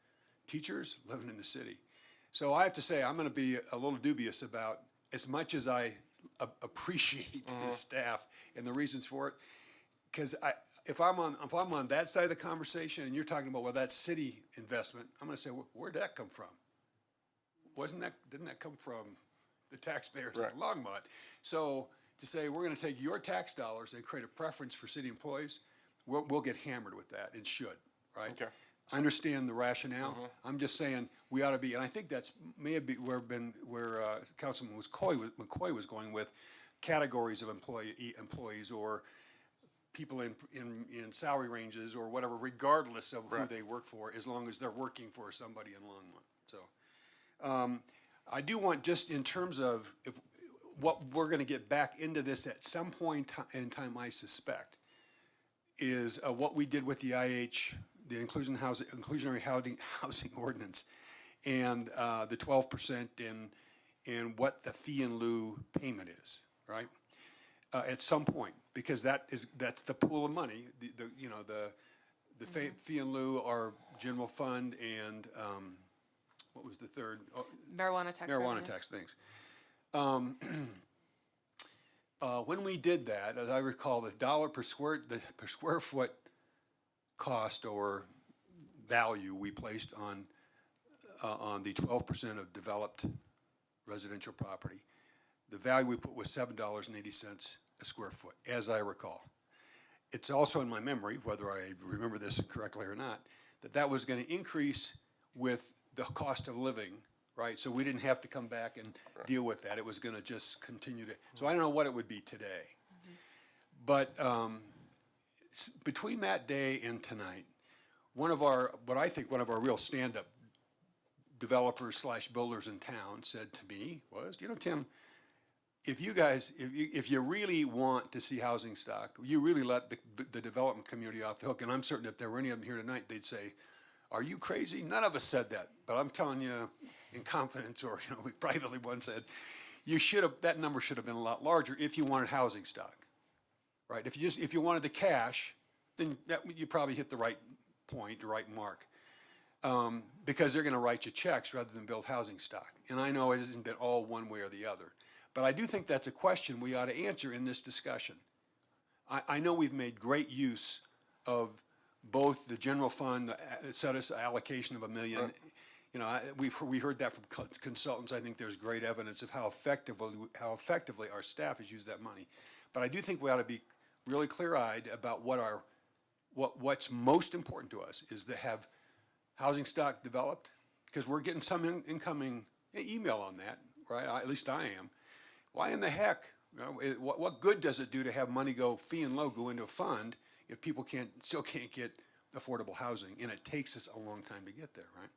S4: teachers living in the city. So I have to say, I'm gonna be a little dubious about, as much as I appreciate the staff and the reasons for it, because if I'm on that side of the conversation and you're talking about, well, that's city investment, I'm gonna say, where'd that come from? Didn't that come from the taxpayers of Longmont. So to say, we're gonna take your tax dollars and create a preference for city employees, we'll get hammered with that, and should, right?
S19: Okay.
S4: I understand the rationale. I'm just saying, we ought to be, and I think that's may have been where Councilman McCoy was going with categories of employees or people in salary ranges or whatever, regardless of who they work for, as long as they're working for somebody in Longmont. So, I do want, just in terms of what we're gonna get back into this at some point in time, I suspect, is what we did with the IH, the inclusionary housing ordinance, and the 12% and what the fee in lieu payment is, right? At some point, because that's the pool of money, the fee in lieu, our general fund, and, what was the third? Oh,
S5: Marijuana tax
S4: marijuana
S5: revenues.
S4: tax, thanks. When we did that, as I recall, the per square foot cost or value we placed on the 12% of developed residential property, the value we put was $7.80 a square foot, as I recall. It's also in my memory, whether I remember this correctly or not, that was going to increase with the cost of living, right? So we didn't have to come back and deal with that. It was going to just continue to. So I don't know what it would be today. But between that day and tonight, what I think one of our real stand-up developers / builders in town said to me was, Tim, if you really want to see housing stock, you really let the development community off the hook. And I'm certain if there were any of them here tonight, they'd say, are you crazy? None of us said that, but I'm telling you in confidence, or we privately one said, that number should have been a lot larger if you wanted housing stock, right? If you wanted the cash, then you probably hit the right point, the right mark, because they're going to write you checks rather than build housing stock. And I know it hasn't been all one way or the other, but I do think that's a question we ought to answer in this discussion. I know we've made great use of both the general fund, set us allocation of $1 million. We heard that from consultants. I think there's great evidence of how effectively our staff has used that money. But I do think we ought to be really clear-eyed about what's most important to us is to have housing stock developed, because we're getting some incoming email on that, right? At least I am. Why in the heck? What good does it do to have money fee and low go into a fund if people still can't get affordable housing, and it takes us a long time to get there, right?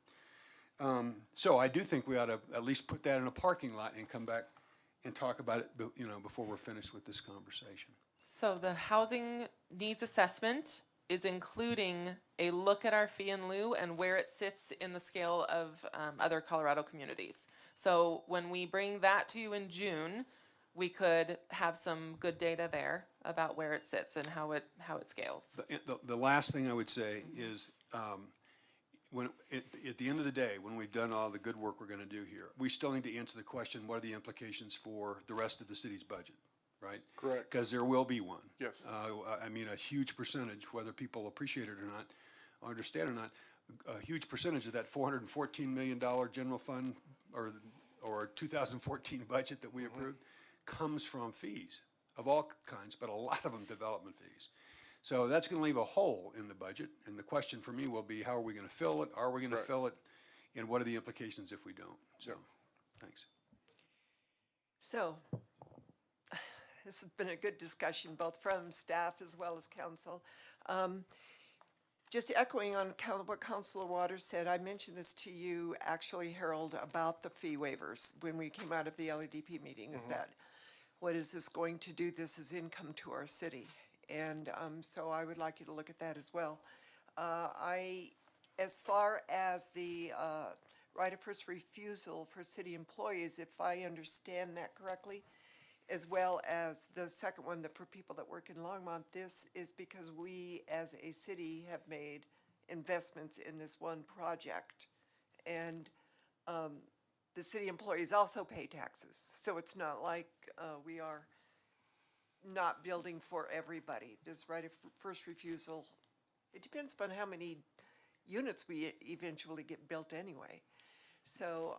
S4: So I do think we ought to at least put that in a parking lot and come back and talk about it, before we're finished with this conversation.
S5: So the housing needs assessment is including a look at our fee in lieu and where it sits in the scale of other Colorado communities. So when we bring that to you in June, we could have some good data there about where it sits and how it scales.
S4: The last thing I would say is, at the end of the day, when we've done all the good work we're going to do here, we still need to answer the question, what are the implications for the rest of the city's budget, right?
S19: Correct.
S4: Because there will be one.
S19: Yes.
S4: I mean, a huge percentage, whether people appreciate it or not, or understand or not, a huge percentage of that $414 million general fund or 2014 budget that we approved comes from fees of all kinds, but a lot of them development fees. So that's going to leave a hole in the budget, and the question for me will be, how are we going to fill it? Are we going to fill it? And what are the implications if we don't? So, thanks.
S1: So, this has been a good discussion, both from staff as well as council. Just echoing on what Councilor Waters said, I mentioned this to you, actually, Harold, about the fee waivers when we came out of the LEDP meeting, is that what is this going to do? This is income to our city. And so I would like you to look at that as well. As far as the right of first refusal for city employees, if I understand that correctly, as well as the second one, for people that work in Longmont, this is because we as a city have made investments in this one project. And the city employees also pay taxes. So it's not like we are not building for everybody. This right of first refusal, it depends upon how many units we eventually get built anyway. So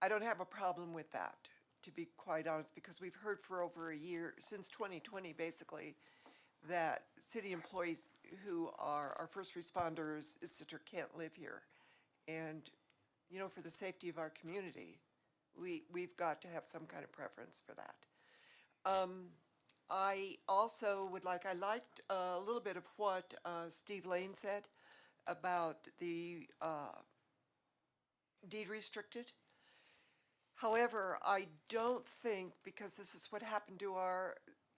S1: I don't have a problem with that, to be quite honest, because we've heard for over a year, since 2020 basically, that city employees who are our first responders, et cetera, can't live here. And, you know, for the safety of our community, we've got to have some kind of preference for that. I also would like, I liked a little bit of what Steve Lane said about the deed restricted. However, I don't think, because this is what happened to our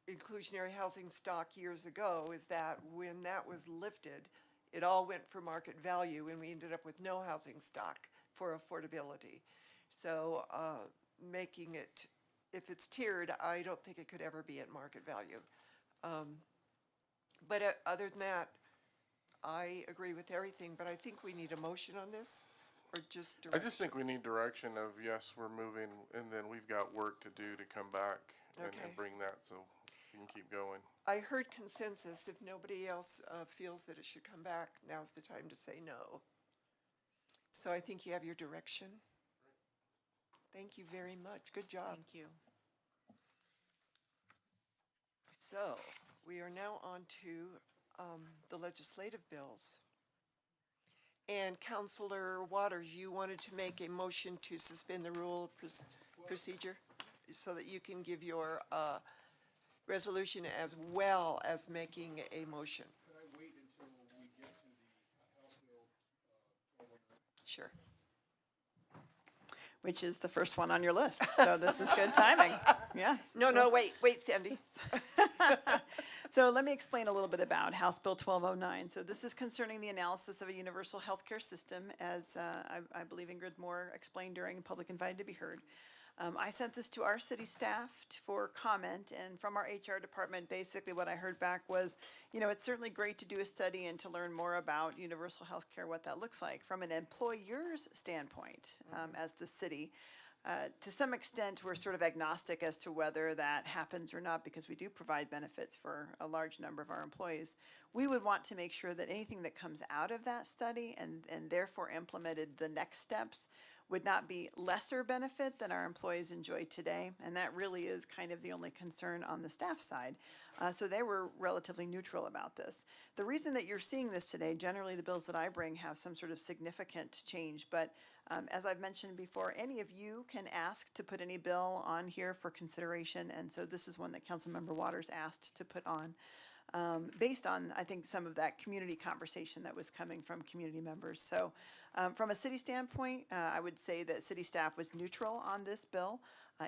S1: inclusionary housing stock years ago, is that when that was lifted, it all went for market value and we ended up with no housing stock for affordability. So making it, if it's tiered, I don't think it could ever be at market value. But other than that, I agree with everything, but I think we need a motion on this, or just
S19: I
S1: direction.
S19: just think we need direction of, yes, we're moving, and then we've got work to do to come back and
S1: Okay.
S19: bring that, so we can keep going.
S1: I heard consensus. If nobody else feels that it should come back, now's the time to say no. So I think you have your direction. Thank you very much. Good job.
S5: Thank you.
S1: So we are now on to the legislative bills. And Councilor Waters, you wanted to make a motion to suspend the rule of procedure so that you can give your resolution as well as making a motion.
S3: Could I wait until we get to the House Bill 1209?
S1: Sure.
S10: Which is the first one on your list, so this is good timing. Yeah.
S1: No, wait, Sandy.
S10: So let me explain a little bit about House Bill 1209. So this is concerning the analysis of a universal healthcare system, as I believe Ingrid Moore explained during Public Invited to be Heard. I sent this to our city staff for comment, and from our HR department, basically what I heard back was, you know, it's certainly great to do a study and to learn more about universal health care, what that looks like. From an employer's standpoint, as the city, to some extent, we're sort of agnostic as to whether that happens or not, because we do provide benefits for a large number of our employees. We would want to make sure that anything that comes out of that study and therefore implemented the next steps would not be lesser benefit than our employees enjoy today, and that really is kind of the only concern on the staff side. So they were relatively neutral about this. The reason that you're seeing this today, generally the bills that I bring have some sort of significant change, but as I've mentioned before, any of you can ask to put any bill on here for consideration, and so this is one that Councilmember Waters asked to put on. Based on, I think, some of that community conversation that was coming from community members. So from a city standpoint, I would say that city staff was neutral on this bill.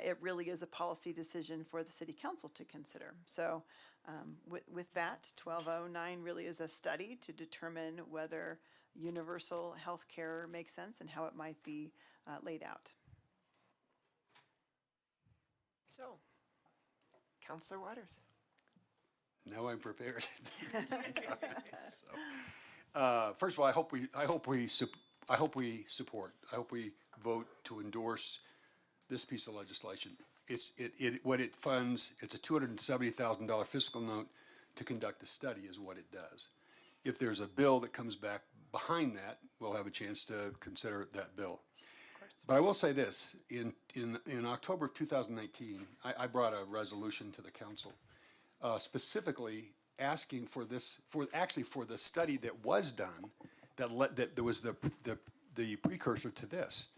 S10: It really is a policy decision for the city council to consider. So with that, 1209 really is a study to determine whether universal health care makes sense and how it might be laid out.
S1: So, Councilor Waters.
S4: Now I'm prepared. So, first of all, I hope we support. I hope we vote to endorse this piece of legislation. What it funds. It's a $270,000 fiscal note to conduct a study, is what it does. If there's a bill that comes back behind that, we'll have a chance to consider that bill. But I will say this: in October of 2019, I brought a resolution to the council. Specifically asking for this, for the study that was done, that was the precursor to this,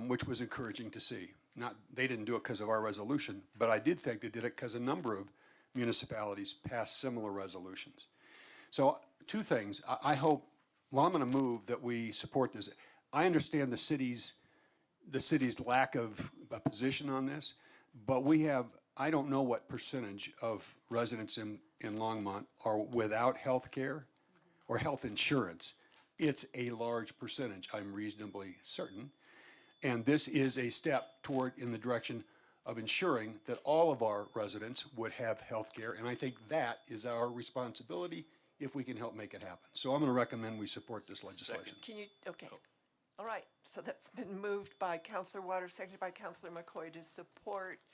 S4: which was encouraging to see. They didn't do it because of our resolution, but I did think they did it because a number of municipalities passed similar resolutions. So two things. I hope, well, I'm going to move that we support this. I understand the city's lack of a position on this, but we have, I don't know what percentage of residents in Longmont are without health care or health insurance. It's a large percentage, I'm reasonably certain. And this is a step toward, in the direction of ensuring that all of our residents would have health care. And I think that is our responsibility if we can help make it happen. So I'm going to recommend we support this legislation.
S1: Can you, okay. All right, so that's been moved by Councilor Waters, seconded by Councilor McCoy to support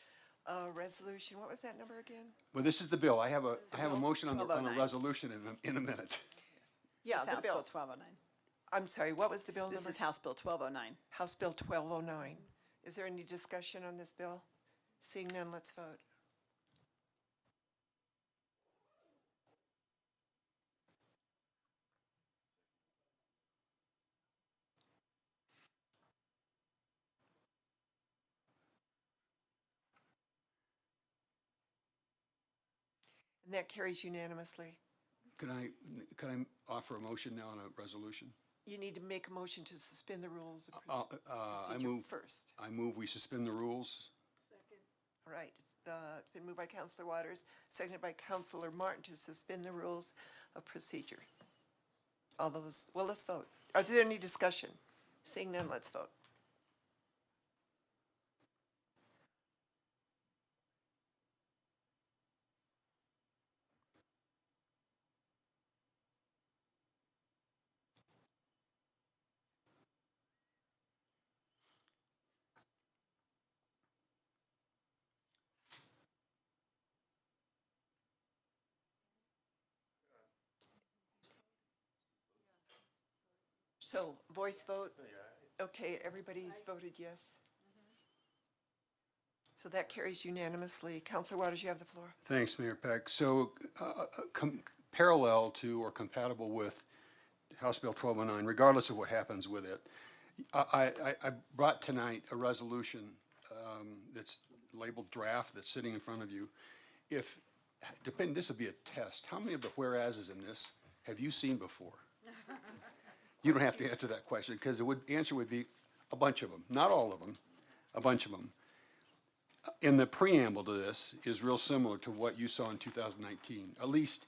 S1: resolution. What was that number again?
S4: Well, this is the bill. I have a motion on a resolution in a minute.
S1: Yeah,
S10: This is
S1: the
S10: House
S1: bill.
S10: Bill 1209.
S1: I'm sorry, what was the bill number?
S10: This is House Bill 1209.
S1: House Bill 1209. Is there any discussion on this bill? Seeing none, let's vote. And that carries unanimously.
S4: Can I offer a motion now on a resolution?
S1: You need to make a motion to suspend the rules of
S4: I
S1: procedure
S4: move,
S1: first.
S4: I move we suspend the rules.
S1: All right, it's been moved by Counselor Waters, seconded by Counselor Martin to suspend the rules of procedure. All those, well, let's vote. Are there any discussion? Seeing none, let's vote. So, voice vote? Okay, everybody's voted yes. So that carries unanimously. Counselor Waters, you have the floor.
S4: Thanks, Mayor Peck. So parallel to or compatible with House Bill 1209, regardless of what happens with it, I brought tonight a resolution that's labeled draft that's sitting in front of you. If, this would be a test. How many of the whereases in this have you seen before? You don't have to answer that question, because the answer would be a bunch of them. Not all of them, a bunch of them. And the preamble to this is real similar to what you saw in 2019. At least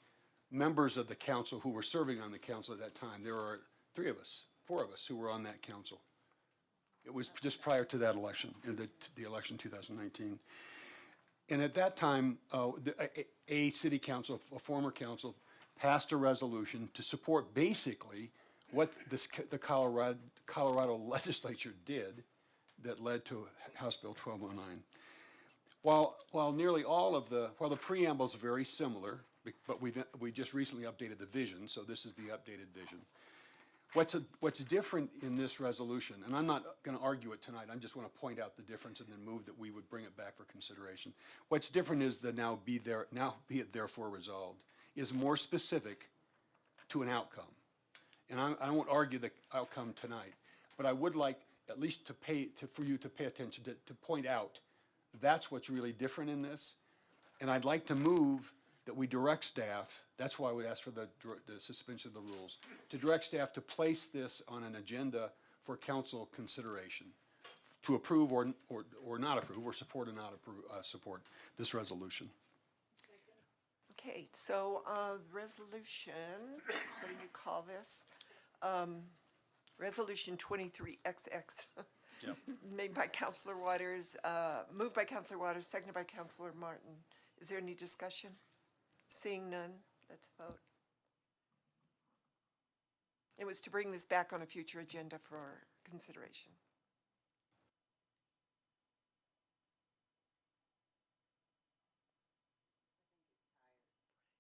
S4: members of the council who were serving on the council at that time. There are 4 of us who were on that council. It was just prior to that election, in the election 2019. And at that time, a city council, a former council, passed a resolution to support basically what the Colorado legislature did that led to House Bill 1209. While nearly all of while the preamble is very similar, but we just recently updated the vision, so this is the updated vision. What's different in this resolution, and I'm not going to argue it tonight, I just want to point out the difference and then move that we would bring it back for consideration. What's different is the now be it therefore resolved, is more specific to an outcome. And I won't argue the outcome tonight, but I would like at least for you to pay attention to point out that's what's really different in this. And I'd like to move that we direct staff, that's why we asked for the suspension of the rules, to direct staff to place this on an agenda for council consideration, to approve or not approve, or support or not approve, support this resolution.
S1: Okay, so resolution, what do you call this? Resolution 23XX.
S4: Yep.
S1: Made by Counselor Waters, moved by Counselor Waters, seconded by Counselor Martin. Is there any discussion? Seeing none, let's vote. It was to bring this back on a future agenda for consideration.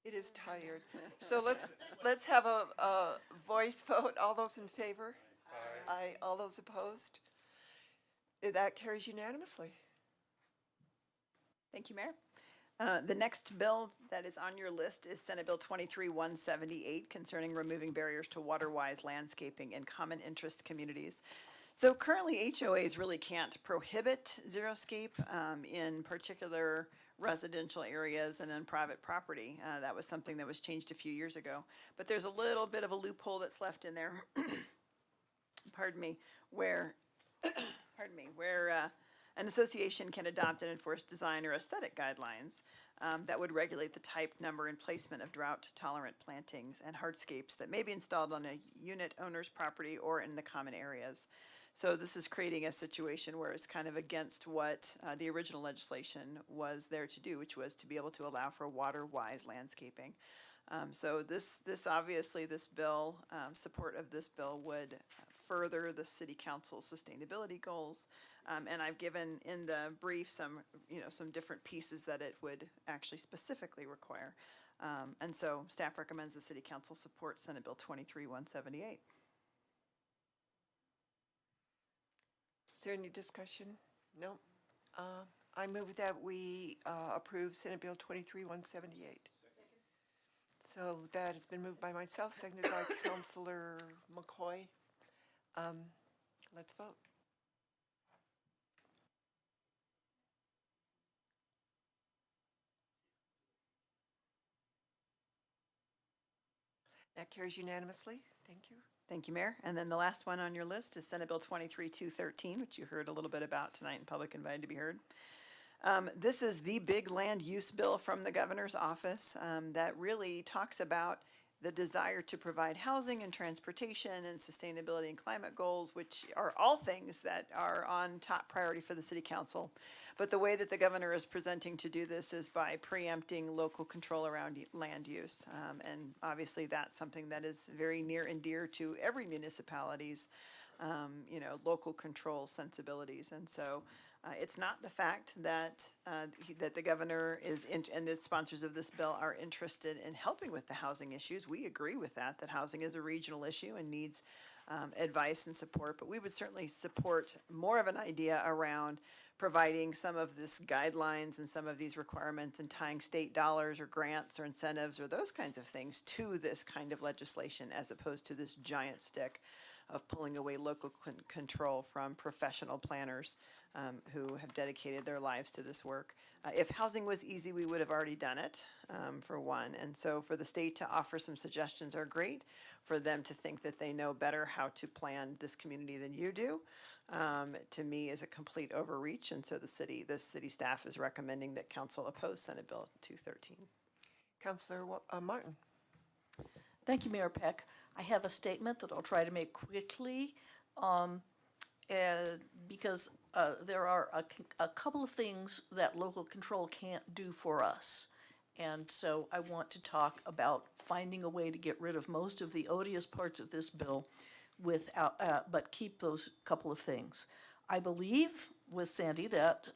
S1: It is tired. So let's have a voice vote. All those in favor? Aye. All those opposed? That carries unanimously.
S10: Thank you, Mayor. The next bill that is on your list is Senate Bill 23-178 concerning removing barriers to water-wise landscaping in common interest communities. So currently HOAs really can't prohibit xeriscape in particular residential areas and on private property. That was something that was changed a few years ago. But there's a little bit of a loophole that's left in there, pardon me, where an association can adopt and enforce design or aesthetic guidelines that would regulate the type, number, and placement of drought-tolerant plantings and hardscapes that may be installed on a unit owner's property or in the common areas. So this is creating a situation where it's kind of against what the original legislation was there to do, which was to be able to allow for water-wise landscaping. So this obviously, this bill, support of this bill would further the city council's sustainability goals. And I've given in the brief some different pieces that it would actually specifically require. And so staff recommends the city council support Senate Bill 23-178.
S1: Is there any discussion? No. I move that we approve Senate Bill 23-178. So that has been moved by myself, seconded by Counselor McCoy. Let's vote. That carries unanimously. Thank you.
S10: Thank you, Mayor. And then the last one on your list is Senate Bill 23-213, which you heard a little bit about tonight in public invited to be heard. This is the big land use bill from the governor's office that really talks about the desire to provide housing and transportation and sustainability and climate goals, which are all things that are on top priority for the city council. But the way that the governor is presenting to do this is by preempting local control around land use. And obviously that's something that is very near and dear to every municipality's, local control sensibilities. And so it's not the fact that that the governor and the sponsors of this bill are interested in helping with the housing issues. We agree with that housing is a regional issue and needs advice and support, but we would certainly support more of an idea around providing some of this guidelines and some of these requirements and tying state dollars or grants or incentives or those kinds of things to this kind of legislation as opposed to this giant stick of pulling away local control from professional planners who have dedicated their lives to this work. If housing was easy, we would have already done it, for one. And so for the state to offer some suggestions are great. For them to think that they know better how to plan this community than you do, to me is a complete overreach. And so the city staff is recommending that council oppose Senate Bill 213.
S1: Counselor Martin.
S20: Thank you, Mayor Peck. I have a statement that I'll try to make quickly, because there are a couple of things that local control can't do for us. And so I want to talk about finding a way to get rid of most of the odious parts of this bill without, but keep those couple of things. I believe with Sandy that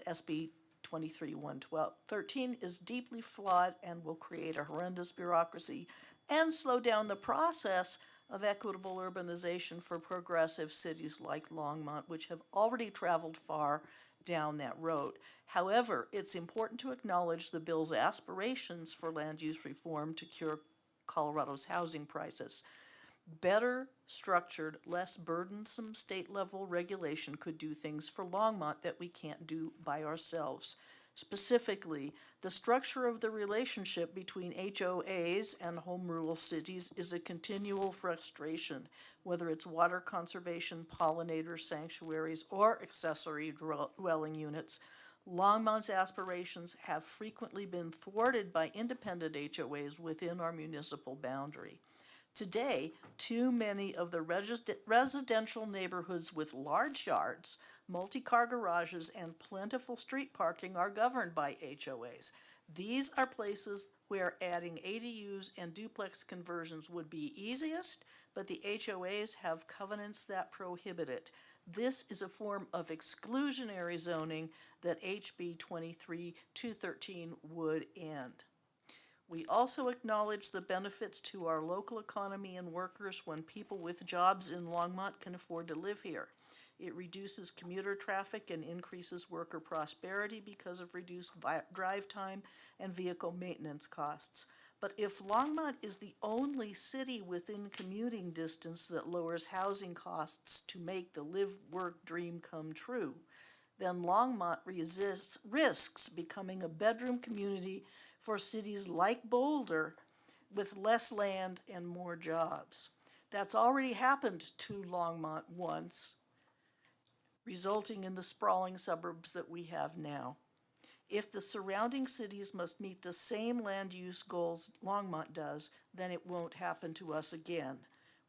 S20: SB 23-113 is deeply flawed and will create a horrendous bureaucracy and slow down the process of equitable urbanization for progressive cities like Longmont, which have already traveled far down that road. However, it's important to acknowledge the bill's aspirations for land use reform to cure Colorado's housing crisis. Better structured, less burdensome state-level regulation could do things for Longmont that we can't do by ourselves. Specifically, the structure of the relationship between HOAs and home rule cities is a continual frustration, whether it's water conservation, pollinator sanctuaries, or accessory dwelling units. Longmont's aspirations have frequently been thwarted by independent HOAs within our municipal boundary. Today, too many of the residential neighborhoods with large yards, multi-car garages, and plentiful street parking are governed by HOAs. These are places where adding ADUs and duplex conversions would be easiest, but the HOAs have covenants that prohibit it. This is a form of exclusionary zoning that HB 23-213 would end. We also acknowledge the benefits to our local economy and workers when people with jobs in Longmont can afford to live here. It reduces commuter traffic and increases worker prosperity because of reduced drive time and vehicle maintenance costs. But if Longmont is the only city within commuting distance that lowers housing costs to make the live-work dream come true, then Longmont risks becoming a bedroom community for cities like Boulder with less land and more jobs. That's already happened to Longmont once, resulting in the sprawling suburbs that we have now. If the surrounding cities must meet the same land use goals Longmont does, then it won't happen to us again.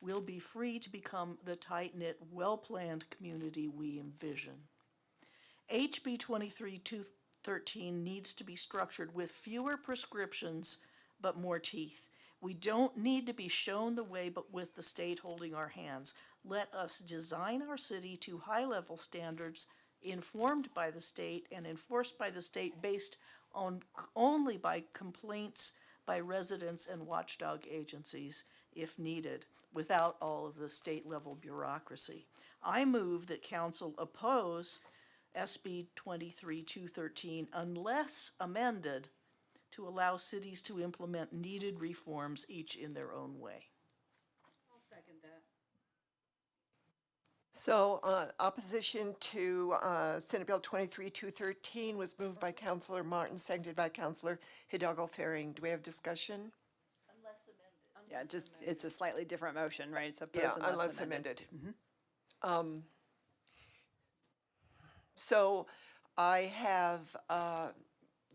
S20: We'll be free to become the tight-knit, well-planned community we envision. HB 23-213 needs to be structured with fewer prescriptions but more teeth. We don't need to be shown the way but with the state holding our hands. Let us design our city to high-level standards informed by the state and enforced by the state based on only by complaints by residents and watchdog agencies if needed, without all of the state-level bureaucracy. I move that council oppose SB 23-213 unless amended to allow cities to implement needed reforms, each in their own way.
S8: I'll second that.
S1: So, opposition to Senate Bill 23-213 was moved by Counselor Martin, seconded by Counselor Hidalgo Faring. Do we have discussion?
S10: Yeah, just, it's a slightly different motion, right? It's
S1: Yeah,
S10: oppose
S1: unless amended.
S10: Mhm.
S1: So I have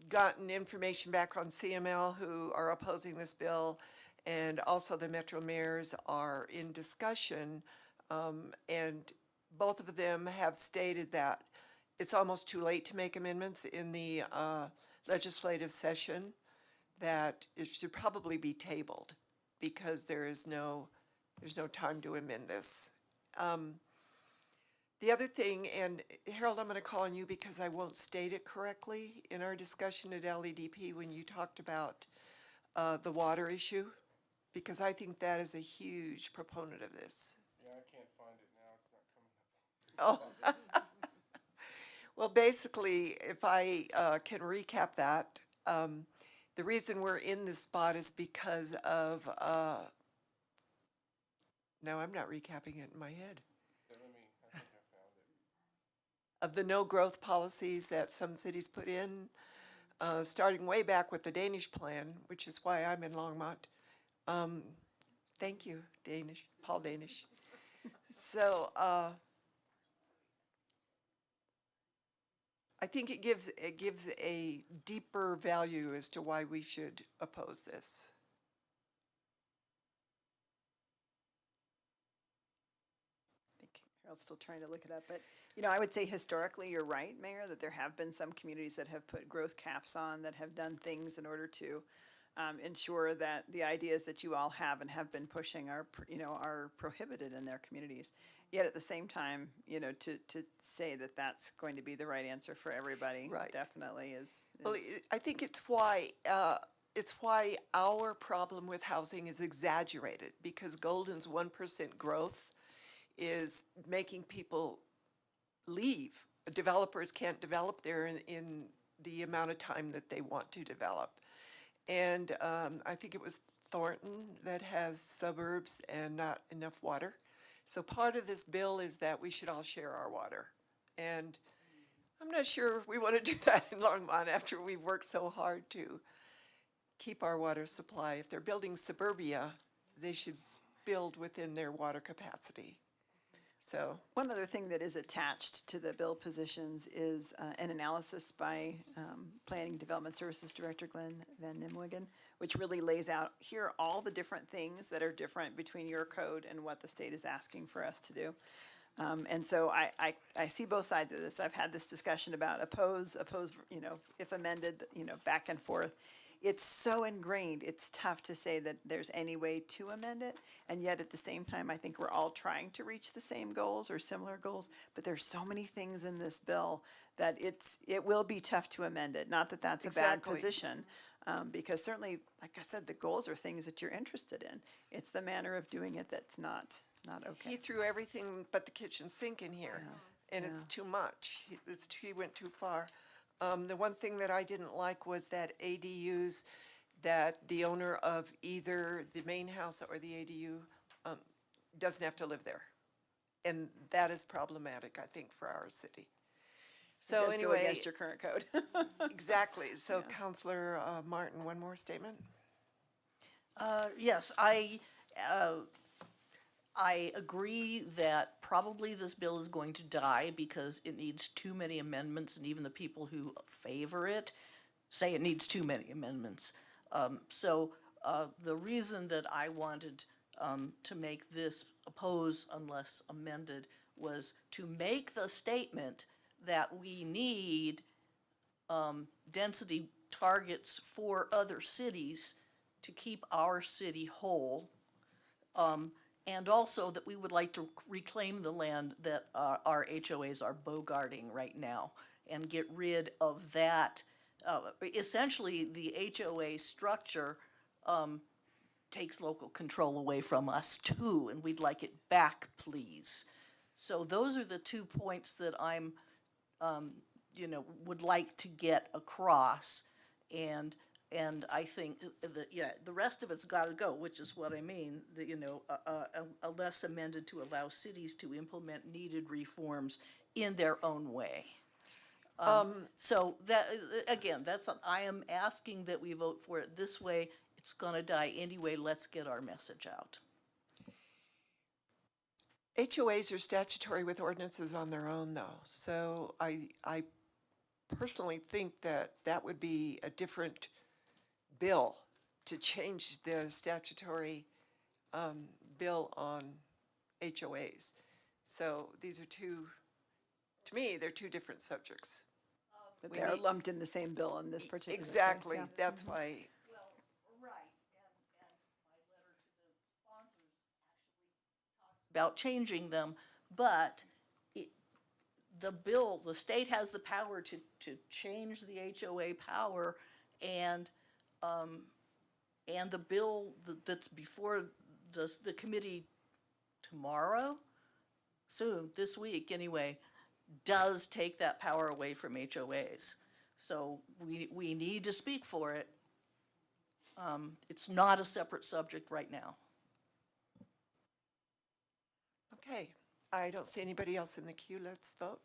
S1: gotten information back on CML who are opposing this bill, and also the Metro mayors are in discussion, and both of them have stated that it's almost too late to make amendments in the legislative session, that it should probably be tabled because there's no time to amend this. The other thing, and Harold, I'm going to call on you because I won't state it correctly, in our discussion at LEDP when you talked about the water issue, because I think that is a huge proponent of this.
S19: Yeah, I can't find it now, it's not coming up.
S1: Oh. Well, basically, if I can recap that, the reason we're in this spot is because of, no, I'm not recapping it in my head.
S19: Yeah, I think I found it.
S1: Of the no-growth policies that some cities put in, starting way back with the Danish plan, which is why I'm in Longmont. Thank you, Paul Danish. So, I think it gives a deeper value as to why we should oppose this.
S10: I think Harold's still trying to look it up, but, I would say historically, you're right, Mayor, that there have been some communities that have put growth caps on, that have done things in order to ensure that the ideas that you all have and have been pushing are prohibited in their communities. Yet at the same time, to say that that's going to be the right answer for everybody,
S1: Right.
S10: definitely is.
S1: Well, I think it's why our problem with housing is exaggerated, because Golden's 1% growth is making people leave. Developers can't develop there in the amount of time that they want to develop. And I think it was Thornton that has suburbs and not enough water. So part of this bill is that we should all share our water. And I'm not sure we want to do that in Longmont after we've worked so hard to keep our water supply. If they're building suburbia, they should build within their water capacity. So,
S10: One other thing that is attached to the bill positions is an analysis by Planning Development Services Director Glenn Van Nimwegen, which really lays out here all the different things that are different between your code and what the state is asking for us to do. And so I see both sides of this. I've had this discussion about oppose, if amended, back and forth. It's so ingrained, it's tough to say that there's any way to amend it. And yet at the same time, I think we're all trying to reach the same goals or similar goals, but there's so many things in this bill that it will be tough to amend it. Not that that's a bad
S1: Exactly.
S10: position, because certainly, like I said, the goals are things that you're interested in. It's the manner of doing it that's not okay.
S1: he threw everything but the kitchen sink in here, and it's
S10: yeah.
S1: too much. He went too far. The one thing that I didn't like was that ADUs, that the owner of either the main house or the ADU doesn't have to live there. And that is problematic, I think, for our city. So
S10: It does
S1: anyway.
S10: go against your current code.
S1: Exactly. So Counselor Martin, one more statement?
S20: Yes, I agree that probably this bill is going to die because it needs too many amendments, and even the people who favor it say it needs too many amendments. So the reason that I wanted to make this oppose unless amended was to make the statement that we need density targets for other cities to keep our city whole. And also that we would like to reclaim the land that our HOAs are bogarting right now and get rid of that. Essentially, the HOA structure takes local control away from us too, and we'd like it back, please. So those are the 2 points that I'm you know, would like to get across. And I think that, yeah, the rest of it's gotta go, which is what I mean, that, you know, unless amended to allow cities to implement needed reforms in their own way. So that, again, that's, I am asking that we vote for it this way. It's gonna die anyway. Let's get our message out.
S1: HOAs are statutory with ordinances on their own, though. So I personally think that that would be a different bill to change the statutory bill on HOAs. So these are two, to me, they're two different subjects.
S10: But
S1: We
S10: they are
S1: need-
S10: lumped in the same bill in this particular case,
S1: Exactly,
S10: yeah.
S1: that's why,
S20: About changing them, but the bill, the state has the power to change the HOA power, and the bill that's before the committee tomorrow, soon, this week anyway, does take that power away from HOAs. So we need to speak for it. It's not a separate subject right now.
S1: okay. I don't see anybody else in the queue. Let's vote.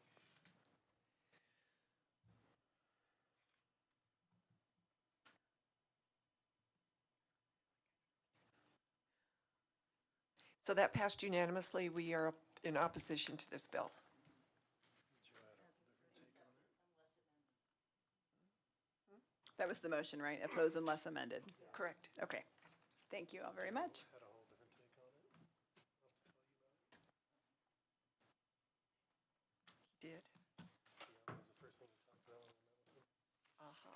S1: So that passed unanimously. We are in opposition to this bill.
S10: That was the motion, right? Oppose unless amended.
S1: Correct.
S10: Okay. Thank you all very much.
S1: Did. Uh-huh.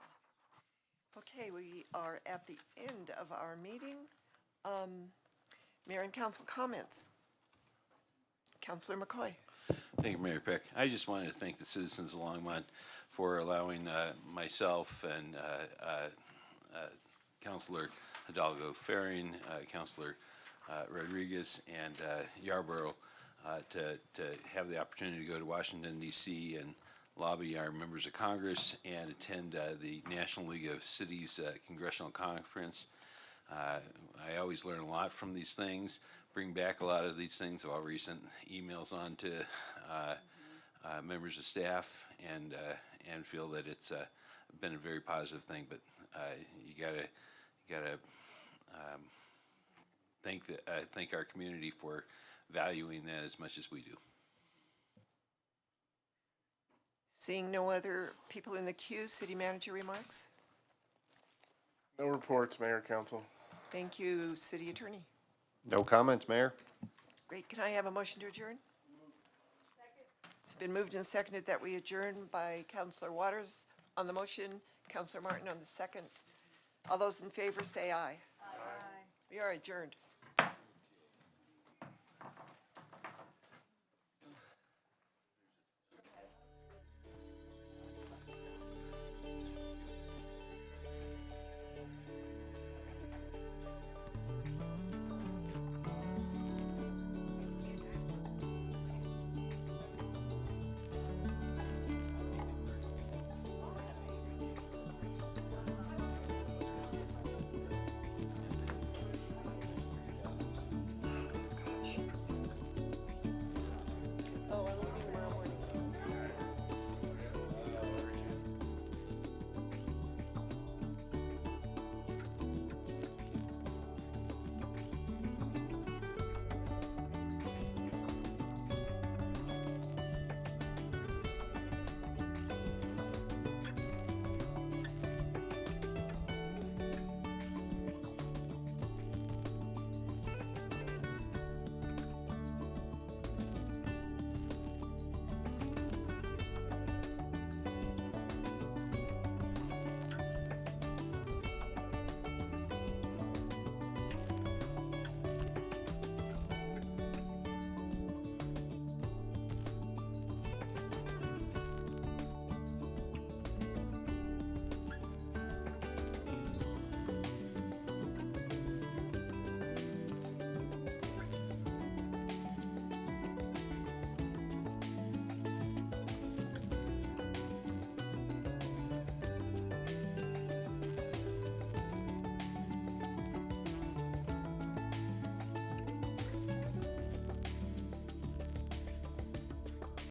S1: Okay, we are at the end of our meeting. Mayor and council comments. Councilor McCoy.
S7: Thank you, Mayor Peck. I just wanted to thank the citizens of Longmont for allowing myself and Councilor Hidalgo Faring, Councilor Rodriguez, and Yarborough to have the opportunity to go to Washington, D.C. and lobby our members of Congress and attend the National League of Cities Congressional Conference. I always learn a lot from these things, bring back a lot of these things. I'll recent emails on to members of staff and feel that it's been a very positive thing. But you gotta thank our community for valuing that as much as we do.
S1: Seeing no other people in the queue, city manager remarks?
S19: No reports, Mayor, Council.
S1: Thank you, city attorney.
S15: No comments, Mayor.
S1: Great, can I have a motion to adjourn? It's been moved and seconded that we adjourn by Councilor Waters on the motion, Councilor Martin on the second. All those in favor say aye. Aye. We are adjourned.